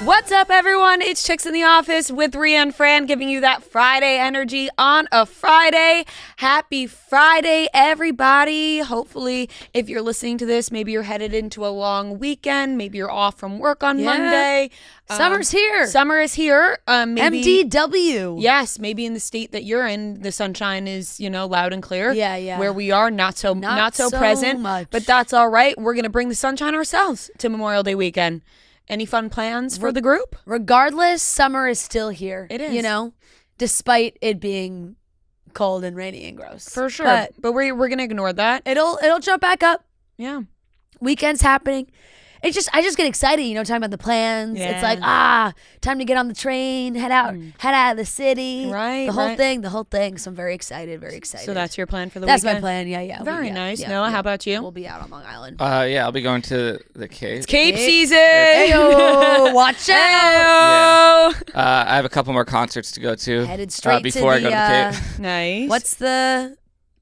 What's up, everyone? It's Chicks in the Office with Ria and Fran, giving you that Friday energy on a Friday. Happy Friday, everybody. Hopefully, if you're listening to this, maybe you're headed into a long weekend. Maybe you're off from work on Monday. Summer's here. Summer is here. Maybe, MDW. Yes, maybe in the state that you're in, the sunshine is, loud and clear. Yeah. Where we are, not so present. Much. But that's all right. We're going to bring the sunshine ourselves to Memorial Day weekend. Any fun plans for the group? Regardless, summer is still here. It is. Despite it being cold and rainy and gross. For sure. But we're going to ignore that. It'll jump back up. Yeah. Weekend's happening. I just get excited, talking about the plans. Yeah. It's like, time to get on the train, head out of the city. Right. The whole thing. So I'm very excited. So that's your plan for the weekend? weekend? That's my plan, yeah. Very nice. Noah, how about you? We'll be out on Long Island. Yeah, I'll be going to the Cape. It's Cape season. Ayo, watch out. Ayo. I have a couple more concerts to go to. Headed straight before to the, I go to Cape. Nice. What's the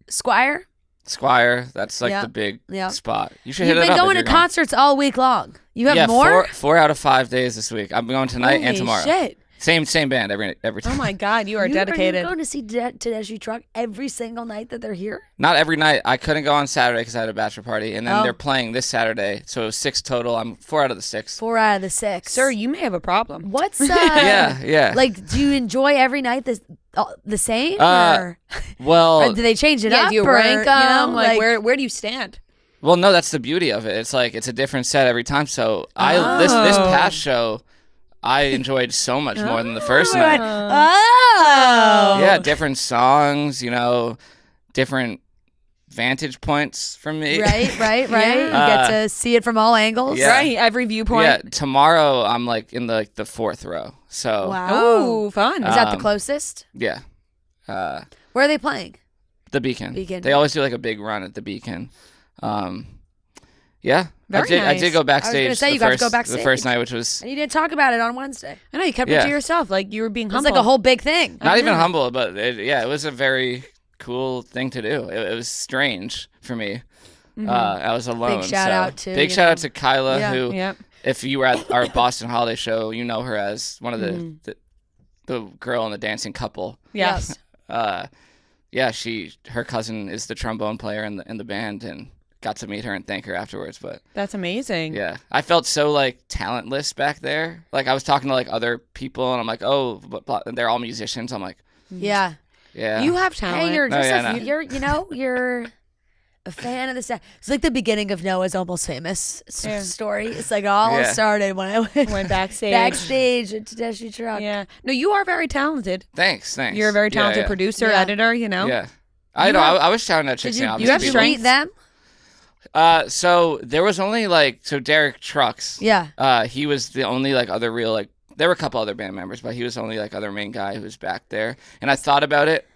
Squire? Squire, that's like the big spot. You should hit it up. You've been going to concerts all week long. You have more? Four out of 5 days this week. I'm going tonight and tomorrow. Shit. Same band every time. Oh my God, you are dedicated. Are you going to see Tedeschi Truck every single night that they're here? Not every night. I couldn't go on Saturday because I had a bachelor party, and then they're playing this Saturday, so it was 6 total. I'm 4 out of the 6. 4 out of the 6. Sir, you may have a problem. What's yeah. Like, do you enjoy every night the same? Well, or do they change it up? Do you rank them? Like where do you stand? Well, no, that's the beauty of it. It's like it's a different set every time. So this past show, I enjoyed so much more than the first night. Oh. Yeah, different songs, different vantage points from me. Right. You get to see it from all angles. Yeah. Right, every viewpoint. Yeah, tomorrow I'm like in the 4th row. So Wow. Oh, fun. Is that the closest? Yeah. Where are they playing? The Beacon. Beacon. They always do like a big run at the Beacon. Yeah. Very I did go backstage. I was gonna say, you got to go backstage. The first night, which was And you didn't talk about it on Wednesday. I know, you kept it to yourself. Like you were being It was humble. like a whole big thing. not even humble, but it was a very cool thing to do. It was strange for me. I was alone. Big shout out to Big shout out to Kyla, who, Yep. if you were at our Boston Holiday show, you know her as one of the girl in the dancing couple. Yes. Her cousin is the trombone player in the band, and got to meet her and thank her afterwards. But That's amazing. yeah, I felt so like talentless back there. Like I was talking to like other people, and I'm like, oh, but they're all musicians. I'm like, Yeah. yeah, You have talent. Hey, you're No, just yeah, no. you're a fan of the set. It's like the beginning of Noah's Almost Famous story. It's like all started when I went backstage. backstage at Tedeschi Truck. Yeah. No, you are very talented. Thanks. You're a very talented Yeah. producer, Yeah. editor, Yeah, I know. I was shouting at Chicks in the Office. you have Did you strength? meet them? So there was only Derek Trucks. Yeah. He was the only other real there were a couple other band members, but he was the only other main guy who was back there. And I thought about it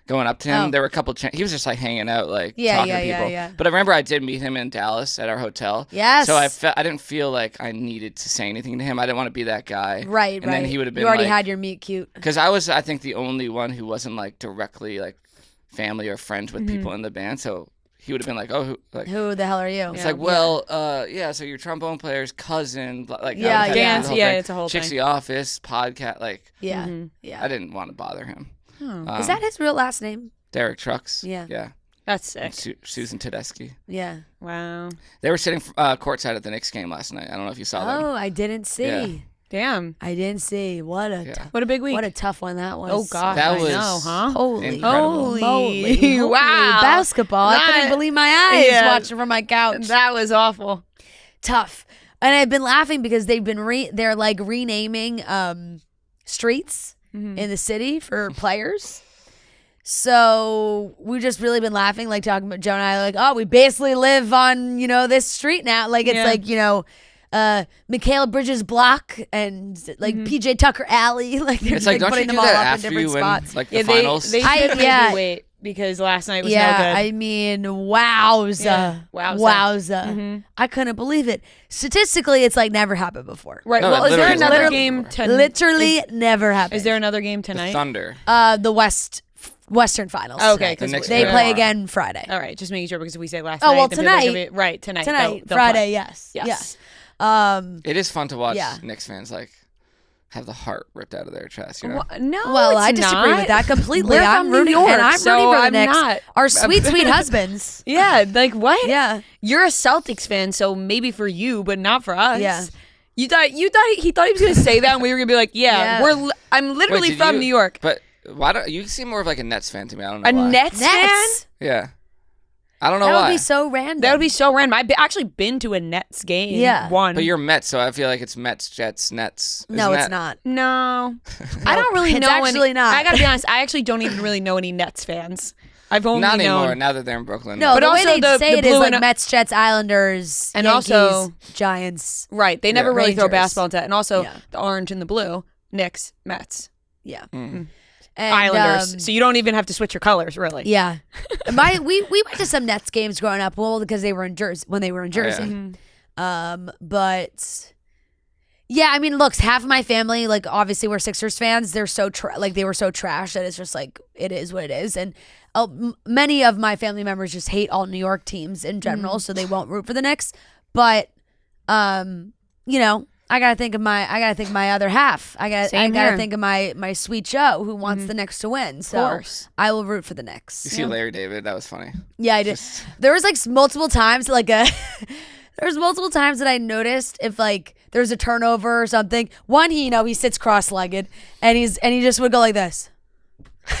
going up to him. Oh. There were a couple he was just hanging out talking to yeah, people. yeah. But I remember I did meet him in Dallas at our hotel. Yes. So I didn't feel like I needed to say anything to him. I didn't want to be that guy. Right. And then he would have been You already had your meet cute. because I was, I think, the only one who wasn't directly family or friends with people in the band. So he would have been like, oh, Who the hell are you? it's so your trombone player's cousin, Yeah, dance, the whole thing. it's a whole Chicks thing. the Office podcast, Yeah. Mm-hmm. Yeah. I didn't want to bother him. Is that his real last name? Derek Trucks? Yeah. Yeah. That's And sick. Susan Tedeschi. Yeah. Wow. They were sitting courtside at the Knicks game last night. I don't know if you saw them. Oh, I didn't see. Yeah. Damn. I didn't see. What a What a big week. what a tough one that was. Oh God. That I was- know, huh? Holy Incredible. moly. Wow. Basketball. I couldn't That- believe my eyes Yeah. watching from my couch. That was awful. Tough. And I've been laughing because they've been they're renaming streets in the city for players. So we've just really been laughing, talking about Joe and I, oh, we basically live on, this street now. It's Mikhail Bridges Block and PJ Tucker Alley. They're It's don't putting you them do all that up in after different you win spots. the finals? They should maybe wait because last night was no good. I mean, wowza. Yeah. Wowza. I couldn't believe it. Statistically, it's never happened before. Right. No, Well, it is there literally another never game happened tonight? Literally never happened. Is there another game The tonight? Thunder. The Western Finals? Oh, okay, tonight. 'cause The Knicks they play play tomorrow. again Friday. All right, just making sure because if we say last Oh, night. well, then people are gonna tonight- be- right, tonight. Tonight, they'll Friday, play. yes. Yes. Yeah. It is fun to watch Yeah. Knicks fans have the heart ripped out of their chest. You know? No, Well, it's I disagree not. with that completely. We're I'm from New rooting, York, and I'm so rooting for the I'm Knicks. not. Our sweet, sweet husbands. Yeah, like what? Yeah. You're a Celtics fan, so maybe for you, but not for us. Yeah. You thought he thought he was gonna say that, and we were gonna be like, yeah. I'm literally Wait, from New York. But why don't you seem more of like a Nets fan to me? I don't know A why. Nets fan? Nets. Yeah. I don't know That why. would be so random. That would be so random. I've actually been to a Nets game. Yeah. One. But you're Mets, so I feel like it's Mets, Jets, Nets. No, Isn't it's that- not. No. I don't really it's know actually not. I gotta be honest, I actually don't even really know any Nets fans. I've only Not anymore. known Now that they're in Brooklyn. No, But the way also they the say it blue is like and- Mets, Jets, Islanders, And Yankees, also- Giants. Right. They never really throw Rangers. basketball into that. And also Yeah. the orange and the blue. Knicks, Mets, Yeah. Mm. And, Islanders. So you don't even have to switch your colors, really. yeah. we went to some Nets games growing up, well, because they were in Jersey when they were in Jersey. But yeah, I mean, look, half of my family, like, obviously we're Sixers fans. They're so they were so trash that it's just like it is what it is. And many of my family members just hate all New York teams in general, so they won't root for the Knicks. But you know, I gotta think of my other half. I gotta here. think of my sweet Joe who wants the Knicks to win. So course. I will root for the Knicks. You see Larry David? That was funny. Yeah, I did. There was like multiple times, there's multiple times that I noticed if like there's a turnover or something. One, he sits cross-legged and he just would go like this.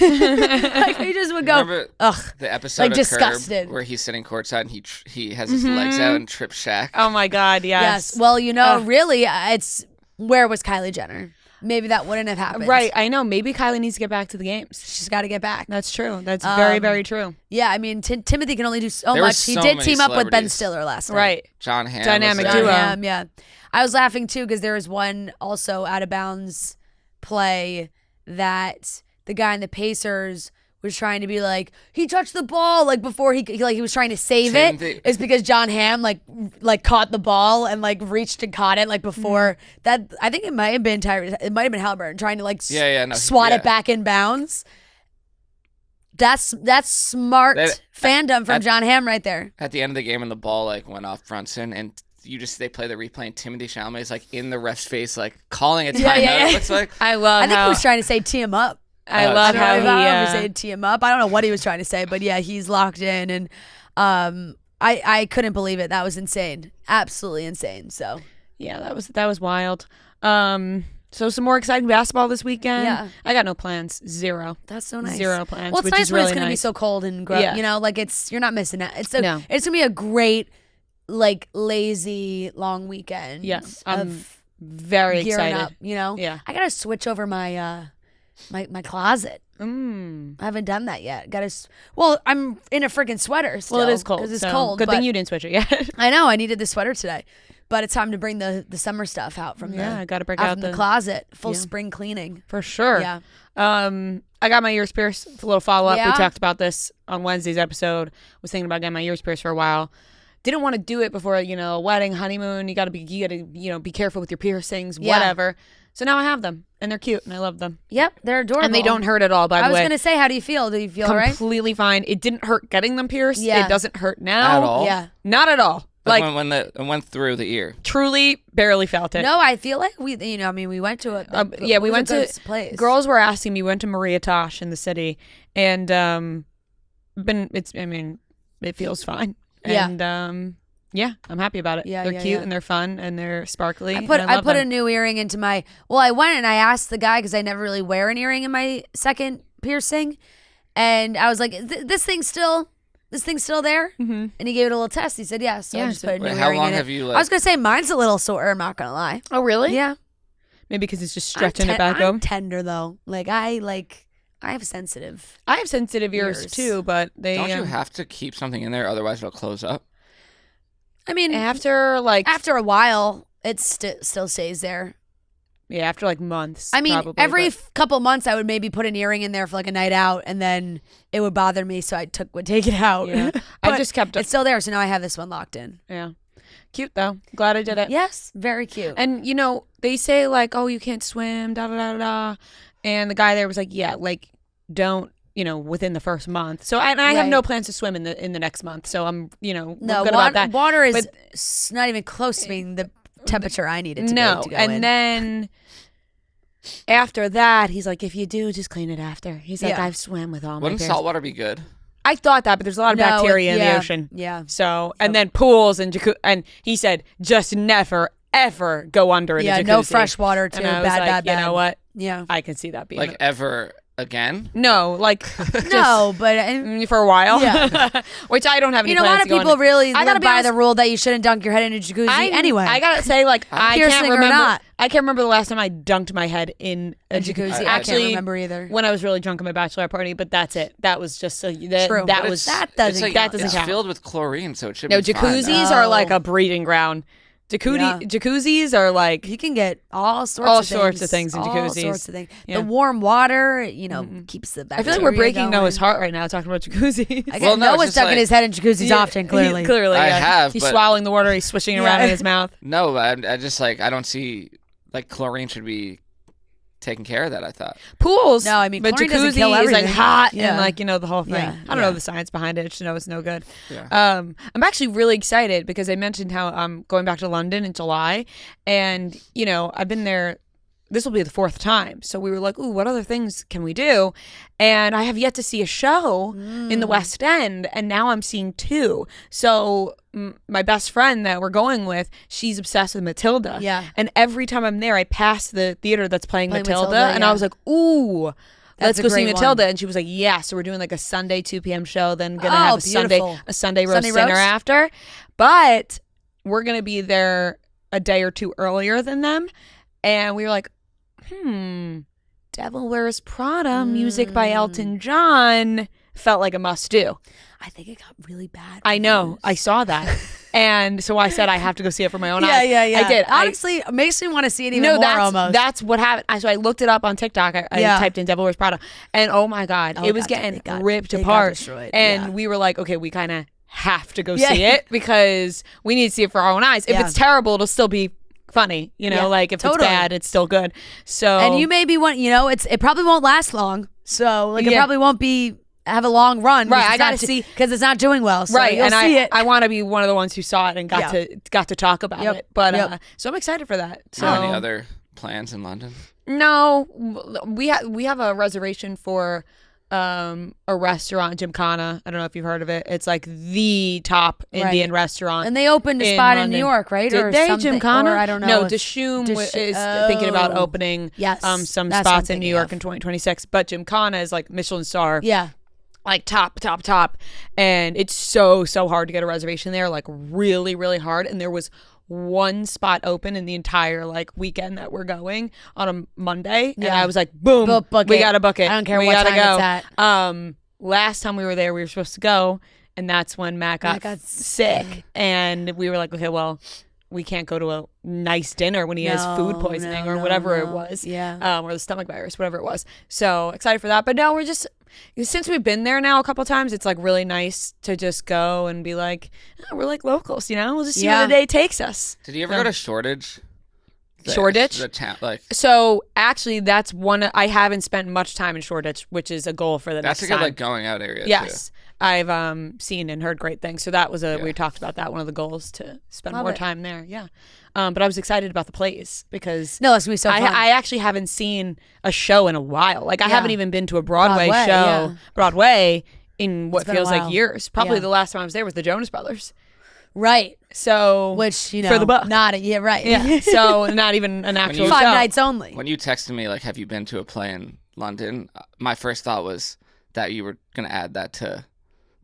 Like he just would go, Remember ugh, the episode like of disgusted. Curb where he's sitting courtside and he has his legs out and trips Shaq? Oh my God, yes. Yes. Well, really, it's where was Kylie Jenner? Maybe that wouldn't have happened. Right. I know. Maybe Kylie needs to get back to the games. She's got to get back. That's true. That's very, very true. Yeah, I mean, Timothy can only do so There were much. He so did many team up with Ben celebrities. Stiller last night. Right. John Hamm. Dynamic was duo. there. Yeah. I was laughing too because there was one also out of bounds play that the guy in the Pacers was trying to be like, he touched the ball like before he was trying to save Same it. thing. It's because John Hamm like caught the ball and like reached and caught it like before that. I think it might have been Halliburton trying to like swat it back in bounds. That's smart fandom from John Hamm right there. At the end of the game, when the ball like went off Brunson, and they play the replay, and Timothy Chalamet's like in the ref's face, like calling a timeout. It looks like I love I think how he was trying to say tee him up. I love how I don't know if he. he said tee him up. I don't know what he was trying to say, but yeah, he's locked in, and I couldn't believe it. That was insane, absolutely insane. So Yeah, that was wild. So some more exciting basketball this weekend. Yeah. I got no plans. Zero. that's so nice. Zero plans. Well, it's which nice is when really it's gonna be nice. so cold and Yeah. like you're not missing it. It's No. it's gonna be a great like lazy long weekend. Yes, I'm of very gearing excited. up. You know. Yeah. I gotta switch over my my closet. Mm. I haven't done that yet. Well, I'm in a freaking sweater still. Well, it is cold. because it's so cold. Good but thing you didn't switch it yet. I know I needed the sweater today, but it's time to bring the summer stuff out from I got to break out out from the closet. Full spring cleaning. for sure. Yeah. I got my ears pierced. A little follow up. We Yeah? talked about this on Wednesday's episode. Was thinking about getting my ears pierced for a while. Didn't want to do it before a wedding, honeymoon. You gotta be careful with your piercings, Yeah. whatever. So now I have them, and they're cute, and I love them. Yep, they're adorable. And they don't hurt at all. By the I was way, gonna say, how do you feel? Do you feel all right? completely fine. It didn't hurt getting them pierced. Yeah. It doesn't hurt now. At all? Yeah. Not at all. Like Like when it went through the ear. truly, barely felt it. No, I feel like we went to we went to place. Girls were asking me. We went to Maria Tosh in the city, and it feels fine. Yeah. And yeah, I'm happy about it. Yeah, They're yeah, cute yeah. and they're fun and they're sparkly. I put love a them. new earring into my. Well, I went and I asked the guy because I never really wear an earring in my second piercing, and I was like, "This thing's still there?" Mm-hmm. And he gave it a little test. He said, "Yes." So I just put a new Wait, earring how long in have it. you I was gonna say mine's a little sore. I'm not gonna lie. Oh really? Yeah, Maybe because it's just stretching it I'm back up. tender though. I have sensitive. I have sensitive ears Ears. too, but they Don't you have to keep something in there, otherwise it'll close up? I mean, after a while, it still stays there. after months. I mean, probably, every but- couple months, I would maybe put an earring in there for like a night out, and then it would bother me, so I would take it out. Yeah. I But just kept it. it's still there, so now I have this one locked in. Yeah, cute though. Glad I did it. Yes, very cute. And they say oh, you can't swim, da da da da, and the guy there was like, yeah, don't within the first month. So I have Right. no plans to swim in the next month. So I'm no, good about that. water is But- not even close to being the temperature I needed to No, go and in. then after that, he's like, if you do, just clean it after. He's like, Yeah. I've swam with all my Wouldn't parents. saltwater be good? I thought that, but there's a lot of No, bacteria in the yeah, ocean. yeah. So, and then pools and jacuzzi. And he said, just never, ever go under in a jacuzzi. no fresh water too. And I was Bad, like, bad, bad. you know what? Yeah. I can see that being Like ever again? no, like No, but for a while. Yeah. Which I don't have any you know, a plans lot of to go people into. really I live gotta be by honest, the rule that you shouldn't dunk your head in a jacuzzi anyway. I gotta say, like, I Piercing can't or remember. not. I can't remember the last time I dunked my head in a jacuzzi. I Actually, can't remember either. when I was really drunk at my bachelor party, but that's it. That was just so that, True. that But was that doesn't It's like, that doesn't it's count. filled with chlorine, so it should No, be fine. jacuzzis are like a breeding ground. Yeah. Jacuzzis are like You can get all sorts of things in All jacuzzis. sorts of things. Yeah. The warm water, keeps the I bacteria feel like we're breaking going. Noah's heart right now talking about jacuzzis. I guess Well, no, it's Noah's just stuck in like- his head in jacuzzis often, clearly. Clearly, I yeah. have, He's but- swallowing the water. He's swishing it around in his mouth. No, I just like I don't see like chlorine should be taking care of that. I thought. Pools. No, I mean, but chlorine jacuzzi doesn't kill is like everything. hot Yeah. and like the whole thing. Yeah, I don't yeah. know the science behind it. I just know it's no good. Yeah. I'm actually really excited because I mentioned how I'm going back to London in July, and I've been there. This will be the 4th time. So we were like, ooh, what other things can we do? And I have yet to see a show in the West End, and now I'm seeing 2. So my best friend that we're going with, she's obsessed with Matilda. Yeah. And every time I'm there, I pass the theater that's playing Matilda, and yeah. I was like, ooh. That's Let's a go see great Matilda. one. And she was like, yeah. So we're doing like a Sunday 2 p.m. show, then going to have a beautiful. Sunday roast Sunday dinner roast? after. But we're going to be there a day or 2 earlier than them. And we were like, Devil Wears Prada, music by Elton John, felt like a must do. I think it got really bad. I know. I saw that. And so I said, I have to go see it for my own eyes. Yeah. I did. Honestly, it makes me want to see it even No, more almost. that's what happened. So I looked it up on TikTok. I typed in Devil Wears Prada, and oh my God, it was getting ripped apart. Destroyed. And we were like, okay, we kind of have to go see it because we need to see it for our own eyes. If it's terrible, it'll still be funny, like if totally. it's bad, it's still good. So And you may be one, it probably won't last long. So it Yeah. probably won't have a long run. Right, I gotta see- because it's not doing well. So right, you'll and see it. I want to be one of the ones who saw it and got to talk about Yep, it. But yep. so I'm excited for that. So Any other plans in London? no, we have a reservation for a restaurant, Gymkhana. I don't know if you've heard of it. It's like the top Indian restaurant. And they opened a in spot in London. New York, right? Did or they something, Gymkhana? or I don't know. No, if- Dishoom Dish- is thinking about Oh. opening Yes, some that's spots what I'm in New thinking York of. in 2026. But Gymkhana is like Michelin star, Yeah. like top, and it's so hard to get a reservation there, like really, really hard. And there was one spot open in the entire like weekend that we're going on a Monday, and I was like, boom, Book we it. gotta book it. I don't care we what gotta time go. it's at. Last time we were there, we were supposed to go, and that's when Matt got sick, and we were like, okay, well, we can't go to a nice dinner when he has food poisoning or whatever it was, or the stomach virus, whatever it was. So excited for that. But no, we're just, since we've been there now a couple times, it's like really nice to just go and be like, oh, we're like locals, we'll just see where the day takes us. Did you ever go to Shoreditch? Shoreditch? The town, like So actually, that's one. I haven't spent much time in Shoreditch, which is a goal for the that's next a good time. like going out area. Yes, I've seen and heard great things. So that was we talked about that. One of the goals to spend more it. time there. Yeah, but I was excited about the plays because No, it's gonna be so fun. I actually haven't seen a show in a while. Like I haven't even been to a Broadway show. yeah. Broadway in what been a feels like while. years. Probably Yeah. the last time I was there was the Jonas Brothers. right. So Which for the buck. not right. Yeah. So not even an actual you- Five show. nights only. when you texted me like, have you been to a play in London? My first thought was that you were gonna add that to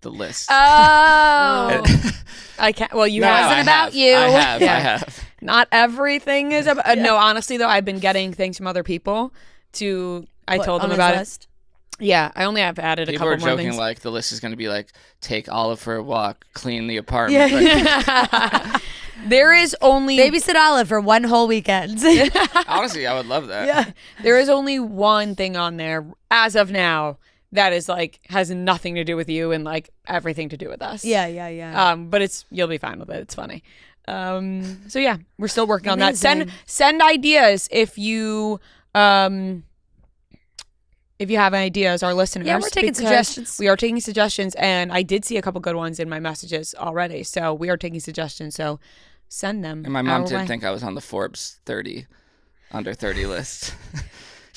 the list. Oh, I can't. Well, you No, have. I about have. you. I have. Yeah. I have. Not everything is about. No, honestly though, I've been getting things from other people. I told them about it. Yeah, I only have added People a are couple more joking things. like the list is gonna be like take Olive for a walk, clean the apartment. Like, There is only Babysit Olive for one whole weekend. honestly, I would love that. there is only one thing on there as of now that is like has nothing to do with you and like everything to do with us. yeah. But you'll be fine with it. It's funny. So yeah, we're still working on that. Amazing. Send ideas if you have ideas, our listeners. Yeah, we're taking because suggestions. We are taking suggestions, and I did see a couple good ones in my messages already. So we are taking suggestions. So send them. And my mom our did way. think I was on the Forbes 30 under 30 list.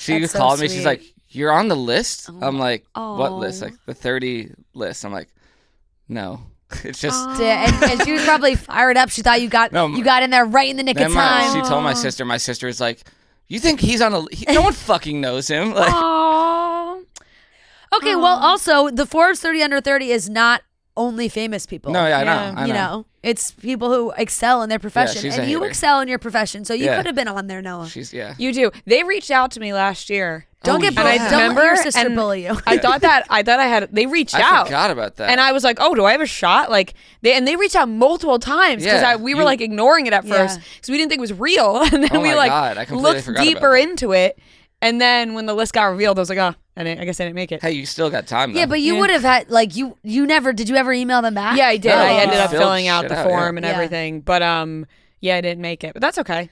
She That's so called me. She's sweet. like, "You're on the list." Oh. I'm like, Oh. "What list?" Like the 30 list. I'm like, "No." It's just. And she was probably fired up. She thought you got in there right in the nick of Then time. she told my sister. My sister was like, "You think he's on a? No one fucking knows him." Like, Aww. Okay, well, also the Forbes 30 under 30 is not only famous people. no, yeah, I Yeah. know. I You know. know, it's people who excel in their profession, she's a and you hater. excel in your profession, so you Yeah. could have been on there, Noah. She's yeah. You do. They reached out to me last year. Don't get yeah. bullied. And I Don't remember, let your sister and bully you. I thought I had. They reached I out. forgot about that. And I was like, "Oh, do I have a shot?" Like they reached out multiple times because Yeah, we were you- like ignoring it at Yeah. first because we didn't think it was real, and then Oh we my like God, I completely looked forgot about deeper that. into it. And then when the list got revealed, I was like, "Oh, I guess I didn't make it." Hey, you still got time though. Yeah, but you would have had like you never did you ever email them back? Yeah, I did. Oh, I you ended up filled filling out shit the out, form yeah. and Yeah. everything, but yeah, I didn't make it. But that's okay.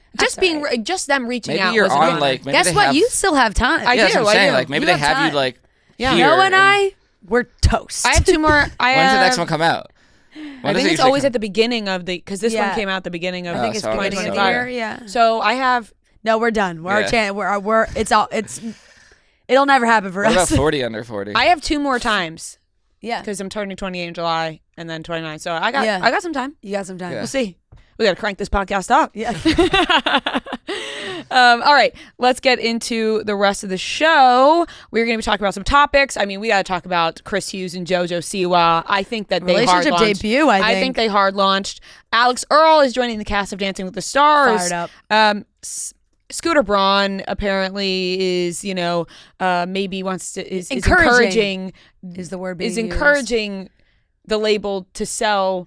Just them reaching maybe out. you're was an on honor. like. Maybe Guess they what? have- You still have time. I yeah, that's do, what I'm I saying. do. Like maybe You they have have you time. like. Yeah. Here, Noah and I, we're toast. I have two more. When's the next one come out? I When does think it it's usually always come- at the beginning of because this one Yeah. came out the beginning of I think it's so beginning of the 2025. year. Yeah. So I have No, we're done. We're Yeah. we're it'll never happen for What about us. 40 under 40? I have two more times Yeah. because I'm turning 28 in July and then 29. So I got Yeah. I got some time. You got some time. Yeah. We'll see. We got to crank this podcast up. Yeah. All right, let's get into the rest of the show. We're going to be talking about some topics. I mean, we got to talk about Chris Hughes and JoJo Siwa. I think that they Relationship hard launched. debut, I think. they hard launched. Alix Earle is joining the cast of Dancing with the Stars. Fired up. Scooter Braun apparently is, maybe wants to is Encouraging is the word being used. encouraging the label to sell.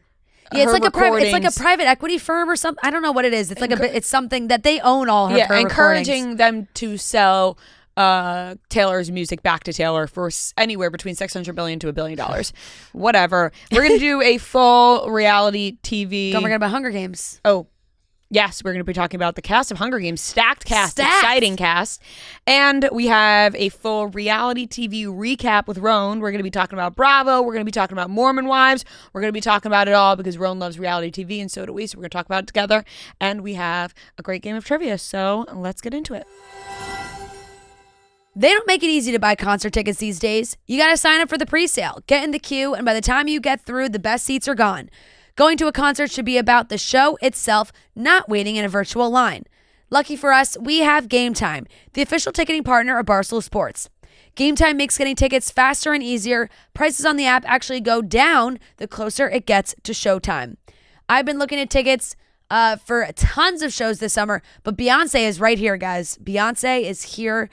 Yeah, it's her like a recordings. private equity firm or something. I don't know what it is. It's like it's something that they own all her. Yeah, her encouraging recordings. them to sell Taylor's music back to Taylor for anywhere between $600 million to $1 billion. Whatever. We're gonna do a full reality TV. Don't forget about Hunger Games. Oh, yes, we're going to be talking about the cast of Hunger Games, stacked cast, Stacked. exciting cast. And we have a full reality TV recap with Rone. We're going to be talking about Bravo. We're going to be talking about Mormon Wives. We're going to be talking about it all because Rone loves reality TV and so do we. So we're going to talk about it together. And we have a great game of trivia. So let's get into it. They don't make it easy to buy concert tickets these days. You got to sign up for the pre-sale, get in the queue, and by the time you get through, the best seats are gone. Going to a concert should be about the show itself, not waiting in a virtual line. Lucky for us, we have Game Time, the official ticketing partner of Barstool Sports. Game Time makes getting tickets faster and easier. Prices on the app actually go down the closer it gets to showtime. I've been looking at tickets for tons of shows this summer, but Beyonce is right here, guys. Beyonce is here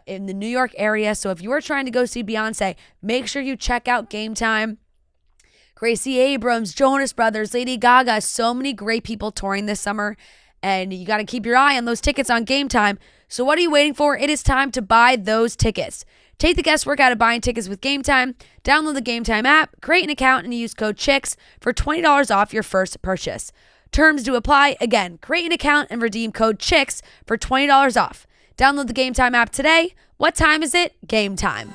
in the New York area. So if you are trying to go see Beyonce, make sure you check out Game Time. Gracie Abrams, Jonas Brothers, Lady Gaga, so many great people touring this summer. And you got to keep your eye on those tickets on Game Time. So what are you waiting for? It is time to buy those tickets. Take the guesswork out of buying tickets with Game Time. Download the Game Time app, create an account, and use code CHICKS for $20 off your first purchase. Terms do apply. Again, create an account and redeem code CHICKS for $20 off. Download the Game Time app today. What time is it? Game time.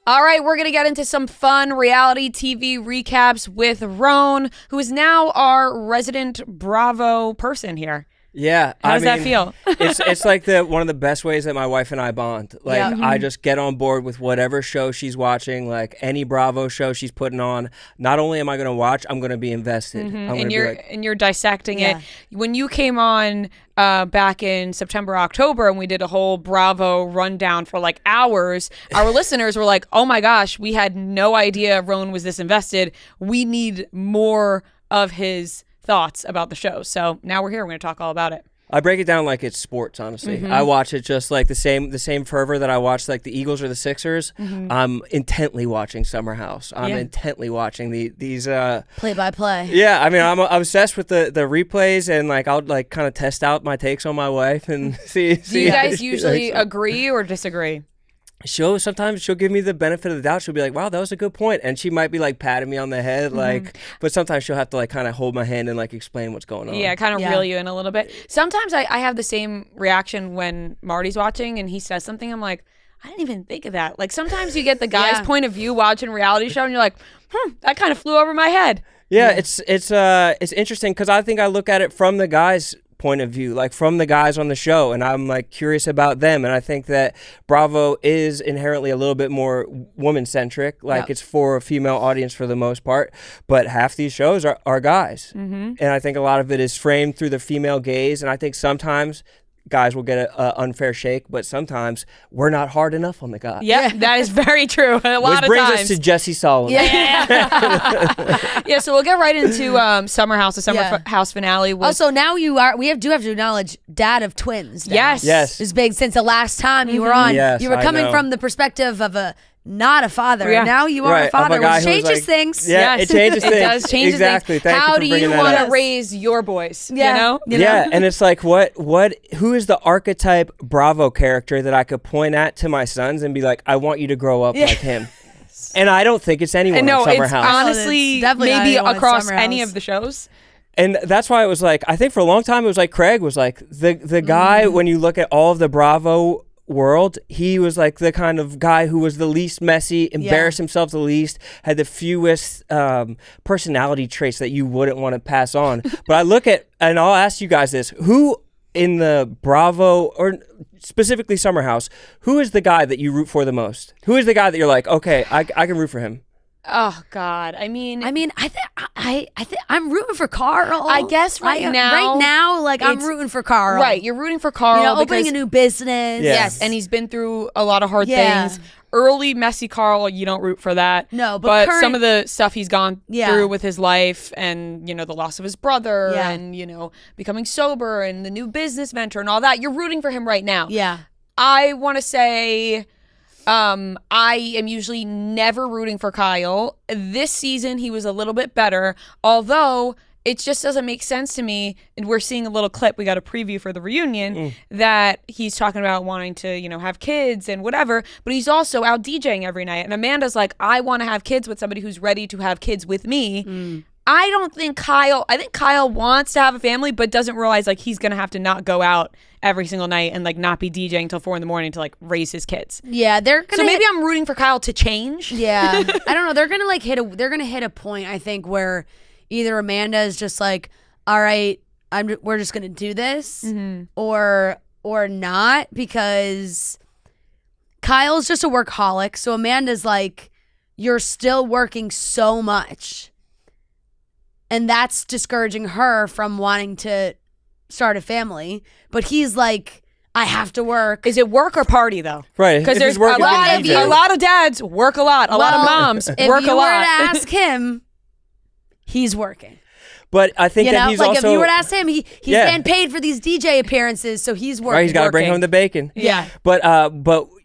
All right, we're going to get into some fun reality TV recaps with Rone, who is now our resident Bravo person here. Yeah. How does that feel? it's like one of the best ways that my wife and I bond. Like Yeah. I just get on board with whatever show she's watching, like any Bravo show she's putting on. Not only am I going to watch, I'm going to be invested. I'm gonna And be you're like, and you're dissecting Yeah. it. When you came on back in September, October, and we did a whole Bravo rundown for like hours, our listeners were like, "Oh my gosh, we had no idea Rone was this invested. We need more of his thoughts about the show." So now we're here. We're going to talk all about it. I break it down like it's sports, honestly. I watch it just like the same fervor that I watch like the Eagles or the Sixers. I'm intently watching Summer House. I'm Yeah. intently watching these Play-by-play. yeah, I mean, I'm obsessed with the replays, and like I'll like kind of test out my takes on my wife and see. Do you guys usually agree or disagree? Sometimes she'll give me the benefit of the doubt. She'll be like, "Wow, that was a good point," and she might be like patting me on the head, like. But sometimes she'll have to like kind of hold my hand and like explain what's going on. Yeah, kind of Yeah. reel you in a little bit. Sometimes I have the same reaction when Marty's watching and he says something. I'm like, I didn't even think of that. Like sometimes you get the guy's Yeah. point of view watching a reality show and you're like, that kind of flew over my head. Yeah, it's interesting because I think I look at it from the guy's point of view, like from the guys on the show, and I'm like curious about them. And I think that Bravo is inherently a little bit more woman centric, like it's for a female audience for the most part, but half these shows are guys. And I think a lot of it is framed through the female gaze, and I think sometimes guys will get an unfair shake, but sometimes we're not hard enough on the guys. Yeah, that is very true. A lot Which of brings times. us to Jesse Sullivan. Yeah, so we'll get right into Summer House, the Summer House finale. Also, now we do have to acknowledge dad of twins. Now. Yes. It's big since the last time you were on. Yes, you were I coming know. from the perspective of not a father. Yeah. Now you are Right, a of father, a guy which who was changes like- things. Yeah, Yes. it changes It things. does change exactly. things. Thank How you for do bringing you that want up. to raise your boys? Yeah. You know? Yeah, and it's like who is the archetype Bravo character that I could point at to my sons and be like, I want you to grow up like him. And I don't think it's anyone And no, on Summer it's House. honestly It's definitely not maybe anyone on across Summer any House. of the shows. And that's why it was like, I think for a long time it was like Craig was like the guy, when you look at all of the Bravo world, he was like the kind of guy who was the least messy, embarrassed himself the least, had the fewest personality traits that you wouldn't want to pass on. But I look at, and I'll ask you guys this, who in the Bravo, or specifically Summer House, who is the guy that you root for the most? Who is the guy that you're like, okay, I can root for him? Oh God! I mean, I think I'm rooting for Carl. I guess right now, like I'm it's- rooting for Carl. right? You're rooting for Carl. You know, opening because- a new business. Yeah. Yes, and he's been through a lot of hard Yeah. things. Early messy Carl, you don't root for that. No, but some of the stuff he's gone Yeah. through with his life, and the loss of his brother, Yeah. and becoming sober, and the new business venture, and all that. You're rooting for him right now. Yeah. I want to say, I am usually never rooting for Kyle. This season, he was a little bit better, although it just doesn't make sense to me. And we're seeing a little clip. We got a preview for the reunion that he's talking about wanting to, have kids and whatever, but he's also out DJing every night. And Amanda's like, I want to have kids with somebody who's ready to have kids with me. I think Kyle wants to have a family, but doesn't realize like he's going to have to not go out every single night and like not be DJing till 4 a.m. to like raise his kids. Yeah, they're gonna. So maybe I'm rooting for Kyle to change. Yeah, I don't know. They're gonna like They're gonna hit a point, I think, where either Amanda is just like, all right, we're just gonna do this, or not, because Kyle's just a workaholic. So Amanda's like, you're still working so much, and that's discouraging her from wanting to start a family. But he's like, I have to work. Is it work or party though? Right. Because if there's he's working, a lot then of he does. a lot of dads work a lot. A lot of moms if work you a were lot. to ask him, he's working. But I think that he's like also if you were to ask him, he's Yeah. getting paid for these DJ appearances, so he's working. right. He's got to bring working. home the bacon. Yeah. But